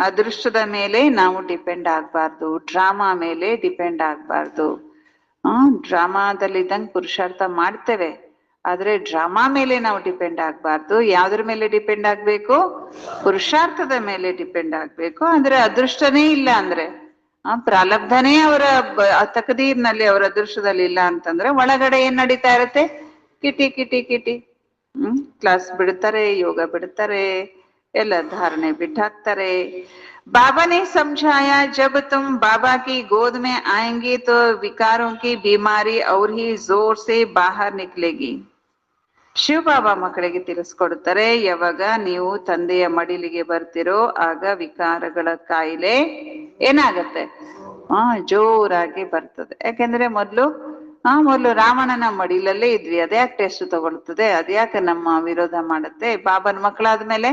ಅದೃಷ್ಟದ ಮೇಲೆ ನಾವು ಡಿಪೆಂಡ್ ಆಗ್ಬಾರ್ದು, ಡ್ರಾಮಾ ಮೇಲೆ ಡಿಪೆಂಡ್ ಆಗ್ಬಾರ್ದು. ಡ್ರಾಮಾದಲ್ಲಿದ್ದಂಗೆ ಪುರುಷಾರ್ಥ ಮಾಡ್ತೇವೆ, ಆದ್ರೆ ಡ್ರಾಮಾ ಮೇಲೆ ನಾವು ಡಿಪೆಂಡ್ ಆಗ್ಬಾರ್ದು. ಯಾವ್ದ್ರ ಮೇಲೆ ಡಿಪೆಂಡ್ ಆಗ್ಬೇಕು? ಪುರುಷಾರ್ಥದ ಮೇಲೆ ಡಿಪೆಂಡ್ ಆಗ್ಬೇಕು. ಅಂದ್ರೆ ಅದೃಷ್ಟನೇ ಇಲ್ಲ ಅಂದ್ರೆ ಪ್ರಾರಬ್ಧನೇ ಅವರ ತಕದೀರ್ನಲ್ಲಿ ಅವರ ಅದೃಷ್ಟದಲ್ಲಿ ಇಲ್ಲ ಅಂತಂದ್ರೆ ಒಳಗಡೆ ಏನ್ ನಡೀತಾ ಇರತ್ತೆ? ಕಿಟಿ ಕಿಟಿ ಕಿಟಿ. ಕ್ಲಾಸ್ ಬಿಡ್ತಾರೆ, ಯೋಗ ಬಿಡ್ತಾರೆ, ಎಲ್ಲ ಧಾರಣೆ ಬಿಟ್ಟಾಕ್ತಾರೆ. बाबा ने समझाया जब तुम बाबा की गोद में आएंगे तो विकारों की बीमारी और ही जोर से बाहर निकलेगी. ಶಿವಬಾಬಾ ಮಕ್ಕಳಿಗೆ ತಿಳಿಸ್ಕೊಡ್ತಾರೆ, ಯಾವಾಗ ನೀವು ತಂದೆಯ ಮಡಿಲಿಗೆ ಬರ್ತಿರೋ ಆಗ ವಿಕಾರಗಳ ಕಾಯಿಲೆ ಏನಾಗತ್ತೆ? ಜೋರಾಗಿ ಬರ್ತದೆ. ಯಾಕೆಂದ್ರೆ ಮೊದ್ಲು ರಾವಣನ ಮಡಿಲಲ್ಲೇ ಇದ್ವಿ, ಅದ್ಯಾಕೆ ಟೆಸ್ಟ್ ತಗೊಳ್ತದೆ, ಅದ್ಯಾಕೆ ನಮ್ಮ ವಿರೋಧ ಮಾಡುತ್ತೆ? ಬಾಬನ ಮಕ್ಕಳಾದ್ಮೇಲೆ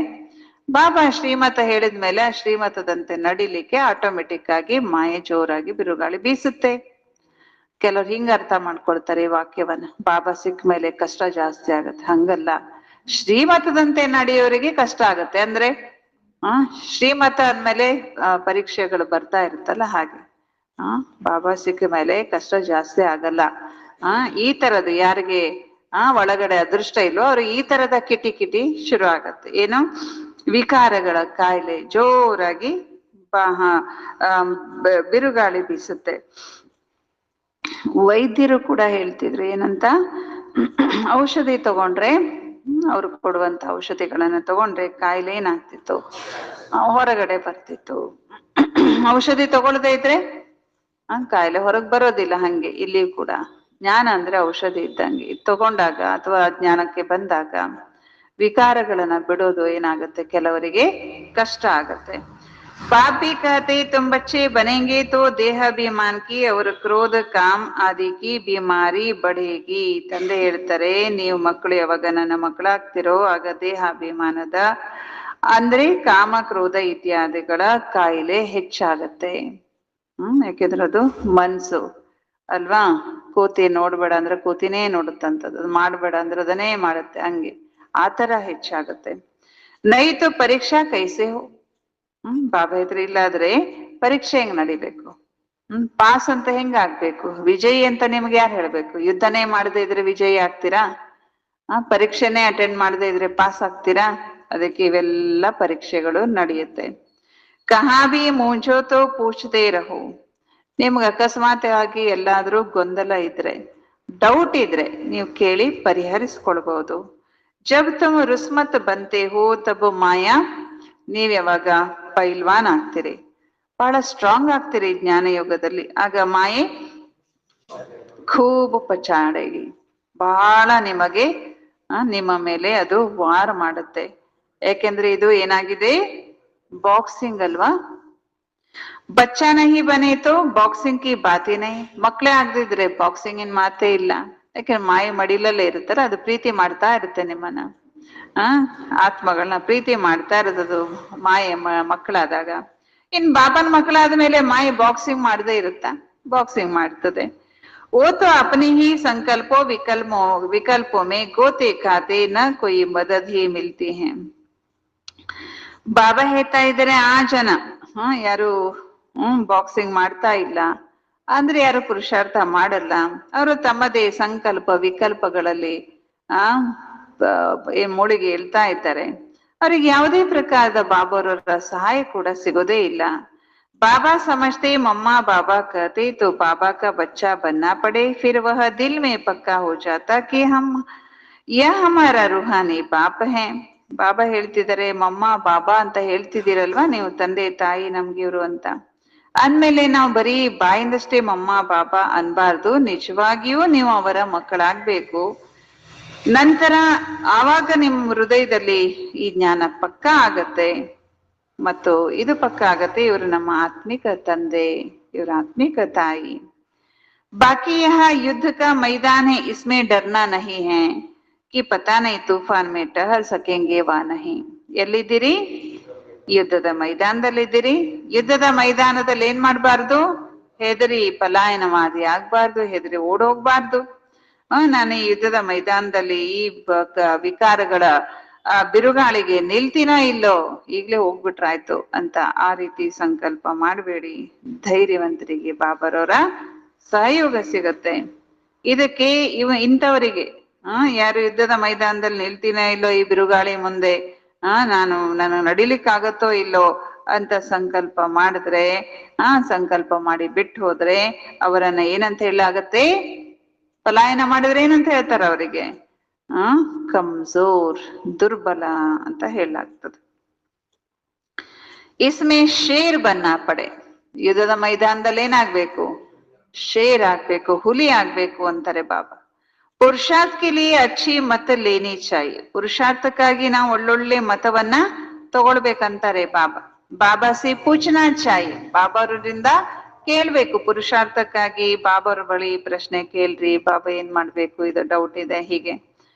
ಬಾಬಾ ಶ್ರೀಮತ ಹೇಳಿದ್ಮೇಲೆ ಆ ಶ್ರೀಮತದಂತೆ ನಡಿಲಿಕ್ಕೆ ಆಟೋಮೆಟಿಕ್ ಆಗಿ ಮಾಯೆ ಜೋರಾಗಿ ಬಿರುಗಾಳಿ ಬೀಸುತ್ತೆ. ಕೆಲವ್ರು ಹಿಂಗ ಅರ್ಥ ಮಾಡ್ಕೊಳ್ತಾರೆ ಈ ವಾಕ್ಯವನ್ನ, ಬಾಬಾ ಸಿಕ್ಕ ಮೇಲೆ ಕಷ್ಟ ಜಾಸ್ತಿ ಆಗತ್ತೆ. ಹಂಗಲ್ಲ, ಶ್ರೀಮತದಂತೆ ನಡೆಯೋರಿಗೆ ಕಷ್ಟ ಆಗತ್ತೆ. ಅಂದ್ರೆ ಶ್ರೀಮತ ಅಂದ್ಮೇಲೆ ಪರೀಕ್ಷೆಗಳು ಬರ್ತಾ ಇರುತ್ತಲ್ಲ, ಹಾಗೆ ಬಾಬಾ ಸಿಕ್ಕ ಮೇಲೆ ಕಷ್ಟ ಜಾಸ್ತಿ ಆಗಲ್ಲ. ಈ ತರದ್ದು ಯಾರಿಗೆ ಒಳಗಡೆ ಅದೃಷ್ಟ ಇಲ್ವೋ ಅವ್ರು ಈ ತರದ ಕಿಟಿ ಕಿಟಿ ಶುರು ಆಗತ್ತೆ. ಏನು? ವಿಕಾರಗಳ ಕಾಯಿಲೆ ಜೋರಾಗಿ ಬಿರುಗಾಳಿ ಬೀಸುತ್ತೆ. ವೈದ್ಯರು ಕೂಡ ಹೇಳ್ತಿದ್ರು ಏನಂತ, ಔಷಧಿ ತಗೊಂಡ್ರೆ, ಅವ್ರು ಕೊಡುವಂತ ಔಷಧಿಗಳನ್ನ ತಗೊಂಡ್ರೆ ಕಾಯಿಲೆ ಏನಾಗ್ತಿತ್ತು? ಹೊರಗಡೆ ಬರ್ತಿತ್ತು. ಔಷಧಿ ತಗೊಳ್ದೇ ಇದ್ರೆ ಕಾಯಿಲೆ ಹೊರಗೆ ಬರೋದಿಲ್ಲ. ಹಂಗೆ ಇಲ್ಲಿ ಕೂಡ ಜ್ಞಾನ ಅಂದ್ರೆ ಔಷಧಿ ಇದ್ದಂಗೆ. ತಗೊಂಡಾಗ ಅಥವಾ ಜ್ಞಾನಕ್ಕೆ ಬಂದಾಗ ವಿಕಾರಗಳನ್ನ ಬಿಡೋದು ಏನಾಗುತ್ತೆ? ಕೆಲವರಿಗೆ ಕಷ್ಟ ಆಗತ್ತೆ. बाप भी कहते तुम बच्चे बनेंगे तो ದೇಹಾಭಿಮಾನ್ ಕಿ और ಕ್ರೋಧ ಕಾಮ್ ಆದಿ ಕಿ ಬಿಮಾರಿ ಬಢೇಗಿ. ತಂದೆ ಹೇಳ್ತಾರೆ, ನೀವು ಮಕ್ಕಳು ಯಾವಾಗ ನನ್ನ ಮಕ್ಕಳಾಗ್ತಿರೋ ಆಗ ದೇಹಾಭಿಮಾನದ ಅಂದ್ರೆ ಕಾಮ ಕ್ರೋಧ ಇತ್ಯಾದಿಗಳ ಕಾಯಿಲೆ ಹೆಚ್ಚಾಗತ್ತೆ. ಯಾಕೆಂದ್ರೆ ಅದು ಮನ್ಸು ಅಲ್ವಾ? ಕೋತಿ ನೋಡ್ಬೇಡ ಅಂದ್ರೆ ಕೋತಿನೇ ನೋಡುತ್ತಂತದ್ದು, ಮಾಡ್ಬೇಡ ಅಂದ್ರೆ ಅದನ್ನೇ ಮಾಡುತ್ತೆ. ಹಂಗೆ ಆತರ ಹೆಚ್ಚಾಗತ್ತೆ. ನೈತು ಪರೀಕ್ಷಾ ಕೈಸೆ ಹೋ. ಬಾಬಾ ಇದ್ರೆ ಇಲ್ಲಾದ್ರೆ ಪರೀಕ್ಷೆ ಹೆಂಗ್ ನಡಿಬೇಕು? ಪಾಸ್ ಅಂತ ಹೆಂಗ್ ಆಗ್ಬೇಕು? ವಿಜಯಿ ಅಂತ ನಿಮ್ಗೆ ಯಾರು ಹೇಳ್ಬೇಕು? ಯುದ್ಧನೇ ಮಾಡದೇ ಇದ್ರೆ ವಿಜಯಿ ಆಗ್ತೀರಾ? ಪರೀಕ್ಷೆನೇ ಅಟೆಂಡ್ ಮಾಡದೇ ಇದ್ರೆ ಪಾಸ್ ಆಗ್ತೀರಾ? ಅದಕ್ಕೆ ಇವೆಲ್ಲ ಪರೀಕ್ಷೆಗಳು ನಡೆಯುತ್ತೆ. ಕಹಾ ಭಿ ಮೂಂಜೋ ತೋ ಪೂಛ್ತೆ ರಹೋ. ನಿಮ್ಗೆ ಅಕಸ್ಮಾತ್ ಆಗಿ ಎಲ್ಲಾದ್ರೂ ಗೊಂದಲ ಇದ್ರೆ, ಡೌಟ್ ಇದ್ರೆ ನೀವು ಕೇಳಿ ಪರಿಹರಿಸ್ಕೊಳ್ಬಹುದು. ಜಬ್ ತುಮ್ ರುಸ್ಮತ್ ಬಂತೆ ಹೋ ತಬ್ ಮಾಯಾ. ನೀವ್ ಯಾವಾಗ ಪೈಲ್ವಾನ್ ಆಗ್ತೀರಿ, ಬಹಳ ಸ್ಟ್ರಾಂಗ್ ಆಗ್ತೀರಿ ಜ್ಞಾನ ಯೋಗದಲ್ಲಿ, ಆಗ ಮಾಯೆ ಖೂಬ್ ಪಚಾಡೆಗಿ, ಬಹಳ ನಿಮಗೆ ನಿಮ್ಮ ಮೇಲೆ ಅದು ವಾರ್ ಮಾಡುತ್ತೆ. ಯಾಕೆಂದ್ರೆ ಇದು ಏನಾಗಿದೆ? ಬಾಕ್ಸಿಂಗ್ ಅಲ್ವಾ? ಬಚ್ಚಾ ನಹಿ ಬನೆ ತೋ ಬಾಕ್ಸಿಂಗ್ ಕಿ ಬಾತಿ ನಹಿ. ಮಕ್ಳೇ ಆಗದಿದ್ರೆ ಬಾಕ್ಸಿಂಗ್ ಇನ್ ಮಾತೇ ಇಲ್ಲ. ಯಾಕೆಂದ್ರೆ ಮಾಯೆ ಮಡಿಲಲ್ಲೇ ಇರುತ್ತಲ್ಲ, ಅದು ಪ್ರೀತಿ ಮಾಡ್ತಾ ಇರುತ್ತೆ ನಿಮ್ಮನ್ನ. ಆತ್ಮಗಳನ್ನ ಪ್ರೀತಿ ಮಾಡ್ತಾ ಇರೋದು ಮಾಯೆ ಮಕ್ಕಳಾದಾಗ. ಇನ್ ಬಾಬನ್ ಮಕ್ಕಳಾದ್ಮೇಲೆ ಮಾಯೆ ಬಾಕ್ಸಿಂಗ್ ಮಾಡದೇ ಇರುತ್ತಾ? ಬಾಕ್ಸಿಂಗ್ ಮಾಡ್ತದೆ. ಓ ತೋ ಅಪನಿ ಹಿ ಸಂಕಲ್ಪೋ ವಿಕಲ್ಪೋ ಮೇ ಗೋತೆ ಖಾತೆ ನ ಕೊಯಿ ಮದದ್ ಹಿ ಮಿಲ್ತಿ ಹೈ. ಬಾಬಾ ಹೇಳ್ತಾ ಇದ್ದಾರೆ, ಆ ಜನ ಯಾರು ಬಾಕ್ಸಿಂಗ್ ಮಾಡ್ತಾ ಇಲ್ಲ ಅಂದ್ರೆ ಯಾರು ಪುರುಷಾರ್ಥ ಮಾಡಲ್ಲ, ಅವರು ತಮ್ಮದೇ ಸಂಕಲ್ಪ ವಿಕಲ್ಪಗಳಲ್ಲಿ ಮುಳುಗಿ ಹೇಳ್ತಾ ಇದ್ದಾರೆ. ಅವ್ರಿಗೆ ಯಾವುದೇ ಪ್ರಕಾರದ ಬಾಬಾರವರ ಸಹಾಯ ಕೂಡ ಸಿಗೋದೇ ಇಲ್ಲ. ಬಾಬಾ ಸಮझते मम्मा बाबा कहते तो बाबा का बच्चा बनना पड़े, फिर वह दिल में पक्का हो जाता कि हम यह हमारा रूहानी बाप है. ಬಾಬಾ ಹೇಳ್ತಿದ್ದಾರೆ, ಮಮ್ಮ ಬಾಬಾ ಅಂತ ಹೇಳ್ತಿದ್ದೀರಲ್ವಾ ನೀವು, ತಂದೆ ತಾಯಿ ನಮ್ಗೆ ಇವ್ರು ಅಂತ ಅಂದ್ಮೇಲೆ ನಾವು ಬರೀ ಬಾಯಿಂದಷ್ಟೇ ಮಮ್ಮ ಬಾಬಾ ಅನ್ಬಾರ್ದು, ನಿಜವಾಗಿಯೂ ನೀವು ಅವರ ಮಕ್ಕಳಾಗ್ಬೇಕು. ನಂತರ ಆವಾಗ ನಿಮ್ ಹೃದಯದಲ್ಲಿ ಈ ಜ್ಞಾನ ಪಕ್ಕಾ ಆಗತ್ತೆ, ಮತ್ತು ಇದು ಪಕ್ಕಾ ಆಗತ್ತೆ, ಇವರು ನಮ್ಮ ಆತ್ಮಿಕ ತಂದೆ, ಇವ್ರ ಆತ್ಮಿಕ ತಾಯಿ. ಬಾಕಿ ಯಹ ಯುದ್ಧ ಕಾ ಮೈದಾನ್ ಹೈ, ಇಸ್ಮೇ ಡರ್ನಾ ನಹಿ ಹೈ कि पता नहीं तूफान में टहल सकेंगे वा नहीं. ಎಲ್ಲಿದ್ದೀರಿ? ಯುದ್ಧದ ಮೈದಾನದಲ್ಲಿದ್ದೀರಿ. ಯುದ್ಧದ ಮೈದಾನದಲ್ಲಿ ಏನ್ ಮಾಡ್ಬಾರ್ದು? ಹೆದರಿ ಪಲಾಯನವಾದಿ ಆಗ್ಬಾರ್ದು, ಹೆದರಿ ಓಡೋಗ್ಬಾರ್ದು. ನಾನು ಈ ಯುದ್ಧದ ಮೈದಾನದಲ್ಲಿ ಈ ವಿಕಾರಗಳ ಬಿರುಗಾಳಿಗೆ ನಿಲ್ತೀನೋ ಇಲ್ಲೋ, ಈಗ್ಲೇ ಹೋಗ್ಬಿಟ್ರಾಯ್ತು ಅಂತ ಆ ರೀತಿ ಸಂಕಲ್ಪ ಮಾಡಬೇಡಿ. ಧೈರ್ಯವಂತರಿಗೆ ಬಾಬಾರವರ ಸಹಯೋಗ ಸಿಗತ್ತೆ. ಇದಕ್ಕೆ ಇಂಥವರಿಗೆ ಯಾರು ಯುದ್ಧದ ಮೈದಾನದಲ್ಲಿ ನಿಲ್ತೀನೋ ಇಲ್ಲೋ, ಈ ಬಿರುಗಾಳಿ ಮುಂದೆ ನಾನು ನಡಿಲಿಕ್ಕಾಗತ್ತೋ ಇಲ್ಲೋ ಅಂತ ಸಂಕಲ್ಪ ಮಾಡಿದ್ರೆ, ಸಂಕಲ್ಪ ಮಾಡಿ ಬಿಟ್ಟು ಹೋದ್ರೆ ಅವರನ್ನ ಏನಂತ ಹೇಳಾಗತ್ತೆ? ಪಲಾಯನ ಮಾಡಿದ್ರೆ ಏನಂತ ಹೇಳ್ತಾರ ಅವರಿಗೆ? ಕಮ್ಜೋರ್, ದುರ್ಬಲ ಅಂತ ಹೇಳಲಾಗ್ತದೆ. ಇಸ್ಮೇ ಶೇರ್ ಬನ್ನ ಪಡೆ, ಯುದ್ಧದ ಮೈದಾನದಲ್ಲಿ ಏನಾಗ್ಬೇಕು? ಶೇರ್ ಆಗ್ಬೇಕು, ಹುಲಿ ಆಗ್ಬೇಕು ಅಂತಾರೆ ಬಾಬಾ. ಪುರುಷಾರ್ಥ ಕೆ ಲಿಯೆ ಅಚ್ಚಿ ಮತ ಲೇನಿ ಚಾಹಿಯೆ, ಪುರುಷಾರ್ಥಕ್ಕಾಗಿ ನಾವು ಒಳ್ಳೊಳ್ಳೆ ಮತವನ್ನ ತಗೊಳ್ಬೇಕಂತಾರೆ ಬಾಬಾ. ಬಾಬಾ ಸೆ ಪೂಛನಾ ಚಾಹಿಯೆ, ಬಾಬಾ ಅವರಿಂದ ಕೇಳ್ಬೇಕು. ಪುರುಷಾರ್ಥಕ್ಕಾಗಿ ಬಾಬಾ ಅವ್ರ ಬಳಿ ಪ್ರಶ್ನೆ ಕೇಳ್ರಿ, ಬಾಬಾ ಏನ್ ಮಾಡ್ಬೇಕು, ಇದು ಡೌಟ್ ಇದೆ, ಹೀಗೆ.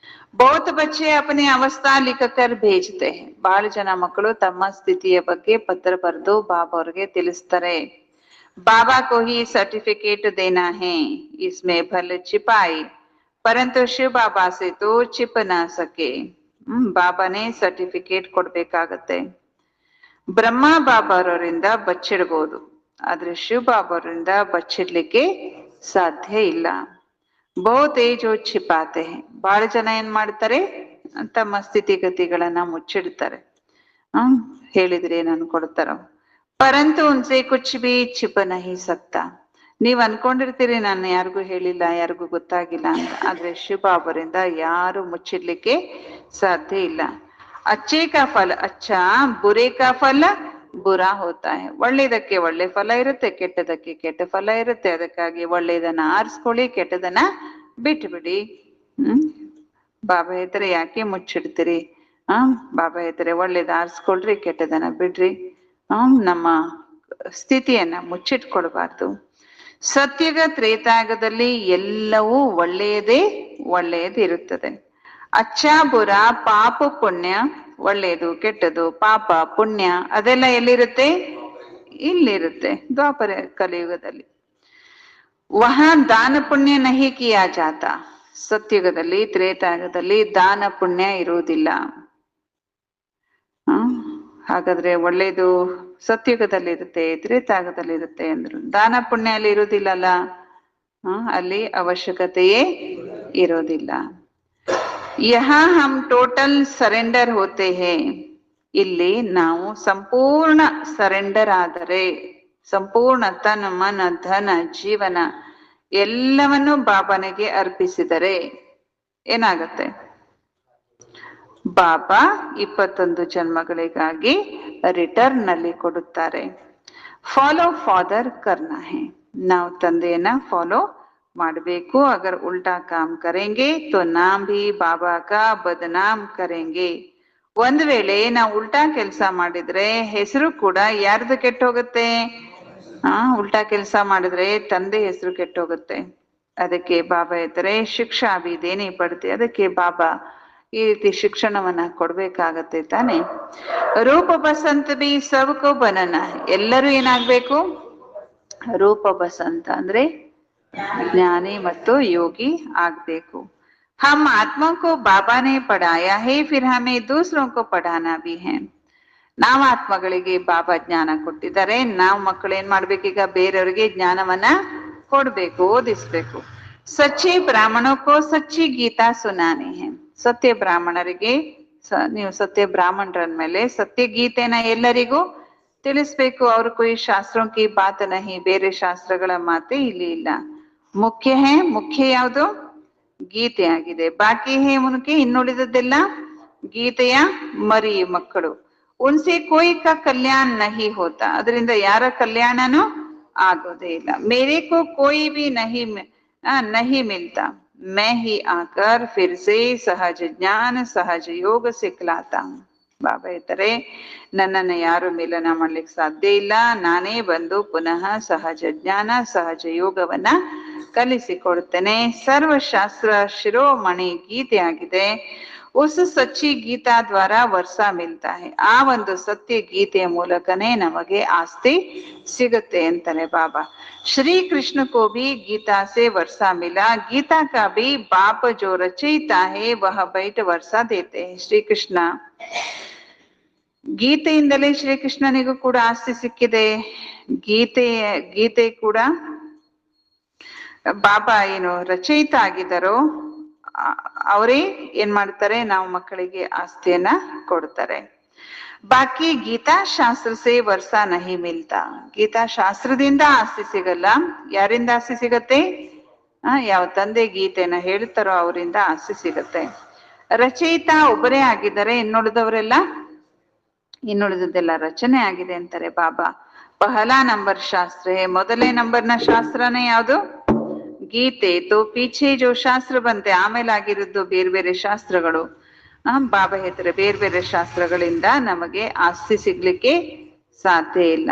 ಬಹುತ್ ಬಚ್ಚೆ ಅಪನೆ ಅವಸ್ಥಾ ಲಿಖಕರ್ ಭೇಜ್ತೆ ಹೈ, ಬಹಳ ಜನ ಮಕ್ಕಳು ತಮ್ಮ ಸ್ಥಿತಿಯ ಬಗ್ಗೆ ಪತ್ರ ಬರೆದು ಬಾಬಾ ಅವ್ರಿಗೆ ತಿಳಿಸ್ತಾರೆ. ಬಾಬಾ ಕೋ ಹಿ ಸರ್ಟಿಫಿಕೇಟ್ ದೇನಾ ಹೈ, ಇಸ್ಮೇ ಭಲೆ ಚಿಪಾಯಿ, ಪರಂತು ಶಿವ ಬಾಬಾ ಸೆ ತೋ ಚಿಪ್ ನಾ ಸಕೆ. ಬಾಬಾನೇ ಸರ್ಟಿಫಿಕೇಟ್ ಕೊಡ್ಬೇಕಾಗತ್ತೆ. ಬ್ರಹ್ಮ ಬಾಬಾ ಅವರಿಂದ ಬಚ್ಚಿಡ್ಬೋದು, ಆದ್ರೆ ಶಿವ ಬಾಬಾ ಅವರಿಂದ ಬಚ್ಚಿಡ್ಲಿಕ್ಕೆ ಸಾಧ್ಯ ಇಲ್ಲ. ಬಹುತೇ ಜೋ ಛಿಪಾತೆ ಹೈ, ಬಹಳ ಜನ ಏನ್ ಮಾಡ್ತಾರೆ? ತಮ್ಮ ಸ್ಥಿತಿಗತಿಗಳನ್ನ ಮುಚ್ಚಿಡ್ತಾರೆ. ಹೇಳಿದ್ರೆ ಏನ್ ಅನ್ಕೊಡ್ತಾರ? ಪರಂತು ಉನ್ಸೆ ಕುಚ್ ಬಿ ಛಿಪ ನಹಿ ಸಕ್ತಾ, ನೀವ್ ಅನ್ಕೊಂಡಿರ್ತೀರಿ ನಾನು ಯಾರಿಗೂ ಹೇಳಿಲ್ಲ, ಯಾರಿಗೂ ಗೊತ್ತಾಗಿಲ್ಲ ಅಂತ, ಆದ್ರೆ ಶಿವ ಬಾಬರಿಂದ ಯಾರು ಮುಚ್ಚಿಡ್ಲಿಕ್ಕೆ ಸಾಧ್ಯ ಇಲ್ಲ. ಅಚ್ಚೆ ಕಾ ಫಲ ಅಚ್ಚಾ, ಬುರೆ ಕಾ ಫಲ ಬುರಾ ಹೋತಾ ಹೈ, ಒಳ್ಳೇದಕ್ಕೆ ಒಳ್ಳೆ ಫಲ ಇರುತ್ತೆ, ಕೆಟ್ಟದಕ್ಕೆ ಕೆಟ್ಟ ಫಲ ಇರುತ್ತೆ. ಅದಕ್ಕಾಗಿ ಒಳ್ಳೇದನ್ನ ಆರಿಸ್ಕೊಳ್ಳಿ, ಕೆಟ್ಟದನ್ನ ಬಿಟ್ಟು ಬಿಡಿ. ಬಾಬಾ ಹೇಳ್ತಾರೆ ಯಾಕೆ ಮುಚ್ಚಿಡ್ತೀರಿ? ಬಾಬಾ ಹೇಳ್ತಾರೆ ಒಳ್ಳೇದ ಆರಿಸ್ಕೊಳ್ರಿ, ಕೆಟ್ಟದನ್ನ ಬಿಡ್ರಿ. ನಮ್ಮ ಸ್ಥಿತಿಯನ್ನ ಮುಚ್ಚಿಟ್ಕೊಳ್ಬಾರ್ದು. ಸತ್ಯಗ ತ್ರೇತಾಯುಗದಲ್ಲಿ ಎಲ್ಲವೂ ಒಳ್ಳೆಯದಿರುತ್ತದೆ. ಅಚ್ಚಾ ಬುರ, ಪಾಪ ಪುಣ್ಯ, ಒಳ್ಳೆಯದು ಕೆಟ್ಟದು, ಪಾಪ ಪುಣ್ಯ ಅದೆಲ್ಲ ಎಲ್ಲಿರುತ್ತೆ? ಇಲ್ಲಿರುತ್ತೆ, ದ್ವಾಪರ ಕಲಿಯುಗದಲ್ಲಿ. ವಹಾ ದಾನ ಪುಣ್ಯ ನಹಿ ಕಿಯಾ ಜಾತಾ, ಸತ್ಯುಗದಲ್ಲಿ ತ್ರೇತಾಯುಗದಲ್ಲಿ ದಾನ ಪುಣ್ಯ ಇರುವುದಿಲ್ಲ. ಹಾಗಾದ್ರೆ ಒಳ್ಳೇದು ಸತ್ಯುಗದಲ್ಲಿ ಇರುತ್ತೆ, ತ್ರೇತಾಯುಗದಲ್ಲಿ ಇರುತ್ತೆ ಅಂದ್ರು, ದಾನ ಪುಣ್ಯ ಅಲ್ಲಿ ಇರುವುದಿಲ್ಲಲ್ಲ. ಅಲ್ಲಿ ಅವಶ್ಯಕತೆಯೇ ಇರೋದಿಲ್ಲ. ಯಹಾ ಹಮ್ ಟೋಟಲ್ ಸರೆಂಡರ್ ಹೋತೆ ಹೇ, ಇಲ್ಲಿ ನಾವು ಸಂಪೂರ್ಣ ಸರೆಂಡರ್ ಆದರೆ, ಸಂಪೂರ್ಣ ತನ್ ಮನ ಧನ ಜೀವನ ಎಲ್ಲವನ್ನು ಬಾಬನಿಗೆ ಅರ್ಪಿಸಿದರೆ ಏನಾಗತ್ತೆ? ಬಾಬಾ 21 ಜನ್ಮಗಳಿಗಾಗಿ ರಿಟರ್ನ್ ನಲ್ಲಿ ಕೊಡುತ್ತಾರೆ. ಫಾಲೋ ಫಾದರ್ ಕರ್ನಾ ಹೇ, ನಾವು ತಂದೆಯನ್ನ ಫಾಲೋ ಮಾಡಬೇಕು. ಅಗರ್ ಉಲ್ಟಾ ಕಾಮ್ ಕರೆಂಗೆ ತೋ ನಾಮ್ ಭಿ ಬಾಬಾ ಕಾ ಬದನಾಮ್ ಕರೆಂಗೆ. ಒಂದ್ ವೇಳೆ ನಾವು ಉಲ್ಟಾ ಕೆಲಸ ಮಾಡಿದ್ರೆ ಹೆಸರು ಕೂಡ ಯಾರ್ದು ಕೆಟ್ಟೋಗುತ್ತೆ? ಉಲ್ಟಾ ಕೆಲಸ ಮಾಡಿದ್ರೆ ತಂದೆ ಹೆಸರು ಕೆಟ್ಟೋಗುತ್ತೆ. ಅದಕ್ಕೆ ಬಾಬಾ ಹೇಳ್ತಾರೆ ಶಿಕ್ಷಾ ಭಿ ದೇನಿ ಪಡ್ತೆ, ಅದಕ್ಕೆ ಬಾಬಾ ಈ ರೀತಿ ಶಿಕ್ಷಣವನ್ನ ಕೊಡ್ಬೇಕಾಗತ್ತೆ ತಾನೆ. ರೂಪ ಬಸಂತ ಬಿ ಸಬ್ಕೋ ಬನನ, ಎಲ್ಲರೂ ಏನಾಗ್ಬೇಕು? ರೂಪ ಬಸಂತ ಅಂದ್ರೆ ಜ್ಞಾನಿ ಮತ್ತು ಯೋಗಿ ಆಗ್ಬೇಕು. ಹಮ್ ಆತ್ಮ ಕೋ ಬಾಬಾ ನೇ ಪಢಾಯಾ ಹೇ, ಫಿರ್ ಹಮೇ ದೂಸರೋಂ ಕೋ ಪಢಾನಾ ಭಿ ಹೈ. ನಾವು ಆತ್ಮಗಳಿಗೆ ಬಾಬಾ ಜ್ಞಾನ ಕೊಟ್ಟಿದ್ದಾರೆ, ನಾವು ಮಕ್ಕಳು ಏನ್ ಮಾಡ್ಬೇಕೀಗ? ಬೇರೆಯವರಿಗೆ ಜ್ಞಾನವನ್ನ ಕೊಡ್ಬೇಕು, ಓದಿಸ್ಬೇಕು. ಸಚ್ಚಿ ಬ್ರಾಹ್ಮಣಕ್ಕೋ ಸಚ್ಚಿ ಗೀತಾ ಸುನಾನಿ ಹೈ, ಸತ್ಯ ಬ್ರಾಹ್ಮಣರಿಗೆ ನೀವು ಸತ್ಯ ಬ್ರಾಹ್ಮಣರನ್ಮೇಲೆ ಸತ್ಯ ಗೀತೆನ ಎಲ್ಲರಿಗೂ ತಿಳಿಸ್ಬೇಕು. ಅವ್ರ ಕೊಯ್ ಶಾಸ್ತ್ರೋಂ ಕಿ ಬಾತ್ ನಹಿ, ಬೇರೆ ಶಾಸ್ತ್ರಗಳ ಮಾತೆ ಇಲ್ಲಿ ಇಲ್ಲ. ಮುಖ್ಯ ಯಾವುದು? ಗೀತೆ ಆಗಿದೆ. ಬಾಕಿ ಹೇ ಉನ್ಕೆ, ಇನ್ನುಳಿದದ್ದೆಲ್ಲ ಗೀತೆಯ ಮರಿ ಮಕ್ಕಳು. ಉನ್ಸೆ ಕೋಯಿ ಕಾ ಕಲ್ಯಾಣ ನಹಿ ಹೋತಾ, ಅದರಿಂದ ಯಾರ ಕಲ್ಯಾಣನೂ ಆಗೋದೇ ಇಲ್ಲ. ಮೇರೆ ಕೋ ಕೋಯಿ ಭಿ ನಹಿ ಮಿಲ್ತಾ, ಮೈ ಹಿ ಆಕರ್ ಫಿರ್ ಸೆ ಸಹಜ ಜ್ಞಾನ ಸಹಜ ಯೋಗ ಸಿಕ್ಲಾತಾ. ಬಾಬಾ ಹೇಳ್ತಾರೆ ನನ್ನನ್ನು ಯಾರು ಮಿಲನ ಮಾಡ್ಲಿಕ್ಕೆ ಸಾಧ್ಯ ಇಲ್ಲ, ನಾನೇ ಬಂದು ಪುನಃ ಸಹಜ ಜ್ಞಾನ ಸಹಜ ಯೋಗವನ್ನ ಕಲಿಸಿಕೊಡ್ತೇನೆ. ಸರ್ವಶಾಸ್ತ್ರ ಶಿರೋಮಣಿ ಗೀತೆ ಆಗಿದೆ. ಉಸ್ ಸಚ್ಚಿ ಗೀತಾ ದ್ವಾರ ವರ್ಷ ಮಿಲ್ತಾ ಹೈ, ಆ ಒಂದು ಸತ್ಯ ಗೀತೆಯ ಮೂಲಕನೇ ನಮಗೆ ಆಸ್ತಿ ಸಿಗುತ್ತೆ ಅಂತಾನೆ ಬಾಬಾ. ಶ್ರೀ ಕೃಷ್ಣ ಕೋ ಭಿ ಗೀತಾ ಸೆ ವರ್ಷ ಮಿಲಾ, ಗೀತಾ ಕಾ ಭಿ ಬಾಪ ಜೋ ರಚಯಿತಾ ಹೈ ವಹ ಬೈಟ್ ವರ್ಷ ದೇತೆ ಹೈ. ಶ್ರೀಕೃಷ್ಣ ಗೀತೆಯಿಂದಲೇ ಶ್ರೀಕೃಷ್ಣನಿಗೂ ಕೂಡ ಆಸ್ತಿ ಸಿಕ್ಕಿದೆ. ಗೀತೆ ಕೂಡ ಬಾಬಾ ಏನು ರಚಯಿತ ಆಗಿದ್ದಾರೋ ಅವರೇ ಏನ್ ಮಾಡ್ತಾರೆ? ನಾವು ಮಕ್ಕಳಿಗೆ ಆಸ್ತಿಯನ್ನ ಕೊಡ್ತಾರೆ. ಬಾಕಿ ಗೀತಾ ಶಾಸ್ತ್ರ ಸೇ ವರ್ಷ ನಹಿ ಮಿಲ್ತಾ. ಗೀತಾ ಶಾಸ್ತ್ರದಿಂದ ಆಸ್ತಿ ಸಿಗಲ್ಲ. ಯಾರಿಂದ ಆಸ್ತಿ ಸಿಗತ್ತೆ? ಯಾವ ತಂದೆ ಗೀತೆನ ಹೇಳ್ತಾರೋ ಅವರಿಂದ ಆಸ್ತಿ ಸಿಗತ್ತೆ. ರಚಯಿತ ಒಬ್ಬರೇ ಆಗಿದ್ದಾರೆ, ಇನ್ನುಳಿದದ್ದೆಲ್ಲ ರಚನೆ ಆಗಿದೆ ಅಂತಾರೆ ಬಾಬಾ. ಪಹಲಾ ನಂಬರ್ ಶಾಸ್ತ್ರ ಮೊದಲೇ ನಂಬರ್ನ ಶಾಸ್ತ್ರನೇ ಯಾವುದು? ಗೀತೆ. ತೋ ಪೀಛೆ ಜೋ ಶಾಸ್ತ್ರ ಬಂತೆ, ಆಮೇಲೆ ಆಗಿರೋದು ಬೇರೆ ಬೇರೆ ಶಾಸ್ತ್ರಗಳು. ಬಾಬಾ ಹೇಳ್ತಾರೆ ಬೇರೆ ಬೇರೆ ಶಾಸ್ತ್ರಗಳಿಂದ ನಮಗೆ ಆಸ್ತಿ ಸಿಗ್ಲಿಕ್ಕೆ ಸಾಧ್ಯ ಇಲ್ಲ.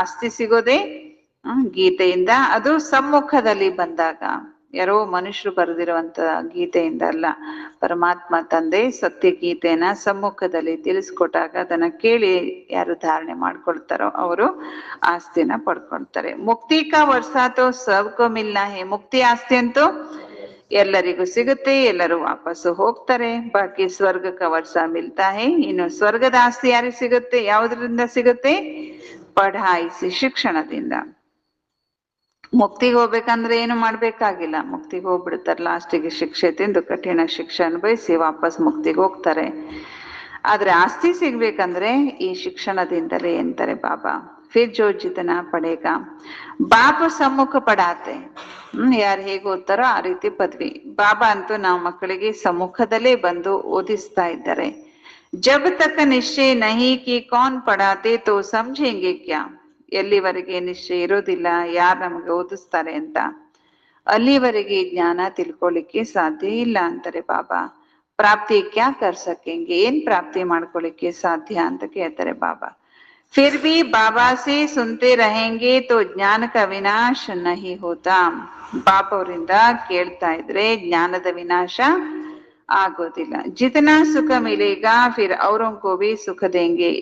ಆಸ್ತಿ ಸಿಗೋದೇ ಗೀತೆಯಿಂದ. ಅದು ಸಮ್ಮುಖದಲ್ಲಿ ಬಂದಾಗ, ಯಾರೋ ಮನುಷ್ಯರು ಬರೆದಿರುವಂತ ಗೀತೆಯಿಂದ ಅಲ್ಲ. ಪರಮಾತ್ಮ ತಂದೆ ಸತ್ಯ ಗೀತೆನ ಸಮ್ಮುಖದಲ್ಲಿ ತಿಳಿಸ್ಕೊಟ್ಟಾಗ ಅದನ್ನ ಕೇಳಿ ಯಾರು ಧಾರಣೆ ಮಾಡ್ಕೊಳ್ತಾರೋ ಅವರು ಆಸ್ತಿನ ಪಡ್ಕೊಳ್ತಾರೆ. ಮುಕ್ತಿ ಕಾ ವರ್ಷ ತೋ ಸಬ್ಕೋ ಮಿಲ್ನಾ ಹೇ. ಮುಕ್ತಿ ಆಸ್ತಿ ಅಂತೂ ಎಲ್ಲರಿಗೂ ಸಿಗುತ್ತೆ, ಎಲ್ಲರೂ ವಾಪಸ್ಸು ಹೋಗ್ತಾರೆ. ಬಾಕಿ ಸ್ವರ್ಗ ಕ ವರ್ಷ ಮಿಲ್ತಾ ಹೇ. ಇನ್ನು ಸ್ವರ್ಗದ ಆಸ್ತಿ ಯಾರಿಗೆ ಸಿಗುತ್ತೆ? ಯಾವುದರಿಂದ ಸಿಗುತ್ತೆ? ಪಢಾಯಿಸಿ, ಶಿಕ್ಷಣದಿಂದ. ಮುಕ್ತಿಗೆ ಹೋಗ್ಬೇಕಂದ್ರೆ ಏನು ಮಾಡ್ಬೇಕಾಗಿಲ್ಲ, ಮುಕ್ತಿಗೆ ಹೋಗ್ಬಿಡ್ತಾರೆ. ಲಾಸ್ಟಿಗೆ ಶಿಕ್ಷೆ ತಿಂದು ಕಠಿಣ ಶಿಕ್ಷೆ ಅನುಭವಿಸಿ ವಾಪಸ್ ಮುಕ್ತಿಗೆ ಹೋಗ್ತಾರೆ. ಆದ್ರೆ ಆಸ್ತಿ ಸಿಗ್ಬೇಕಂದ್ರೆ ಈ ಶಿಕ್ಷಣದಿಂದಲೇ ಅಂತಾರೆ ಬಾಬಾ. ಫಿರ್ ಜೋ ಜಿತನಾ ಪಡೇಗ. ಬಾಪ ಸಮ್ಮುಖ ಪಡಾತೆ. ಯಾರು ಹೇಗೆ ಓದ್ತಾರೋ ಆ ರೀತಿ ಪದವಿ. ಬಾಬಾ ಅಂತೂ ನಾವು ಮಕ್ಕಳಿಗೆ ಸಮ್ಮುಖದಲ್ಲೇ ಬಂದು ಓದಿಸ್ತಾ ಇದ್ದಾರೆ. ಜಬ್ ತಕ ನಿಶ್ಚಯ ನಹಿ ಕಿ ಕೌನ್ ಪಡಾತೆ ತೋ ಸಮझेंगे ಕ್ಯಾ. ಎಲ್ಲಿವರೆಗೆ ನಿಶ್ಚಯ ಇರೋದಿಲ್ಲ ಯಾರು ನಮ್ಗೆ ಓದಿಸ್ತಾರೆ ಅಂತ, ಅಲ್ಲಿವರೆಗೆ ಜ್ಞಾನ ತಿಳ್ಕೊಳ್ಳಿಕ್ಕೆ ಸಾಧ್ಯ ಇಲ್ಲ ಅಂತಾರೆ ಬಾಬಾ. ಪ್ರಾಪ್ತಿ ಕ್ಯಾ ಕರ್ ಸಕೆಂಗೆ. ಏನ್ ಪ್ರಾಪ್ತಿ ಮಾಡ್ಕೊಳ್ಳಿಕ್ಕೆ ಸಾಧ್ಯ ಅಂತ ಕೇಳ್ತಾರೆ ಬಾಬಾ. ಫಿರ್ ಭಿ ಬಾಬಾ ಸೇ ಸುನ್ತೆ रहेंगे तो ಜ್ಞಾನ ಕ ವಿನಾಶ ನಹಿ ಹೋತಾ. ಬಾಬಾ ಅವರಿಂದ ಕೇಳ್ತಾ ಇದ್ರೆ ಜ್ಞಾನದ ವಿನಾಶ ಆಗೋದಿಲ್ಲ. ಜಿತನಾ ಸುಖ ಮಿಲೇಗಾ ಫಿರ್ ಔರೋಂ ಕೋ ಭಿ ಸುಖ ದೇಂಗೆ.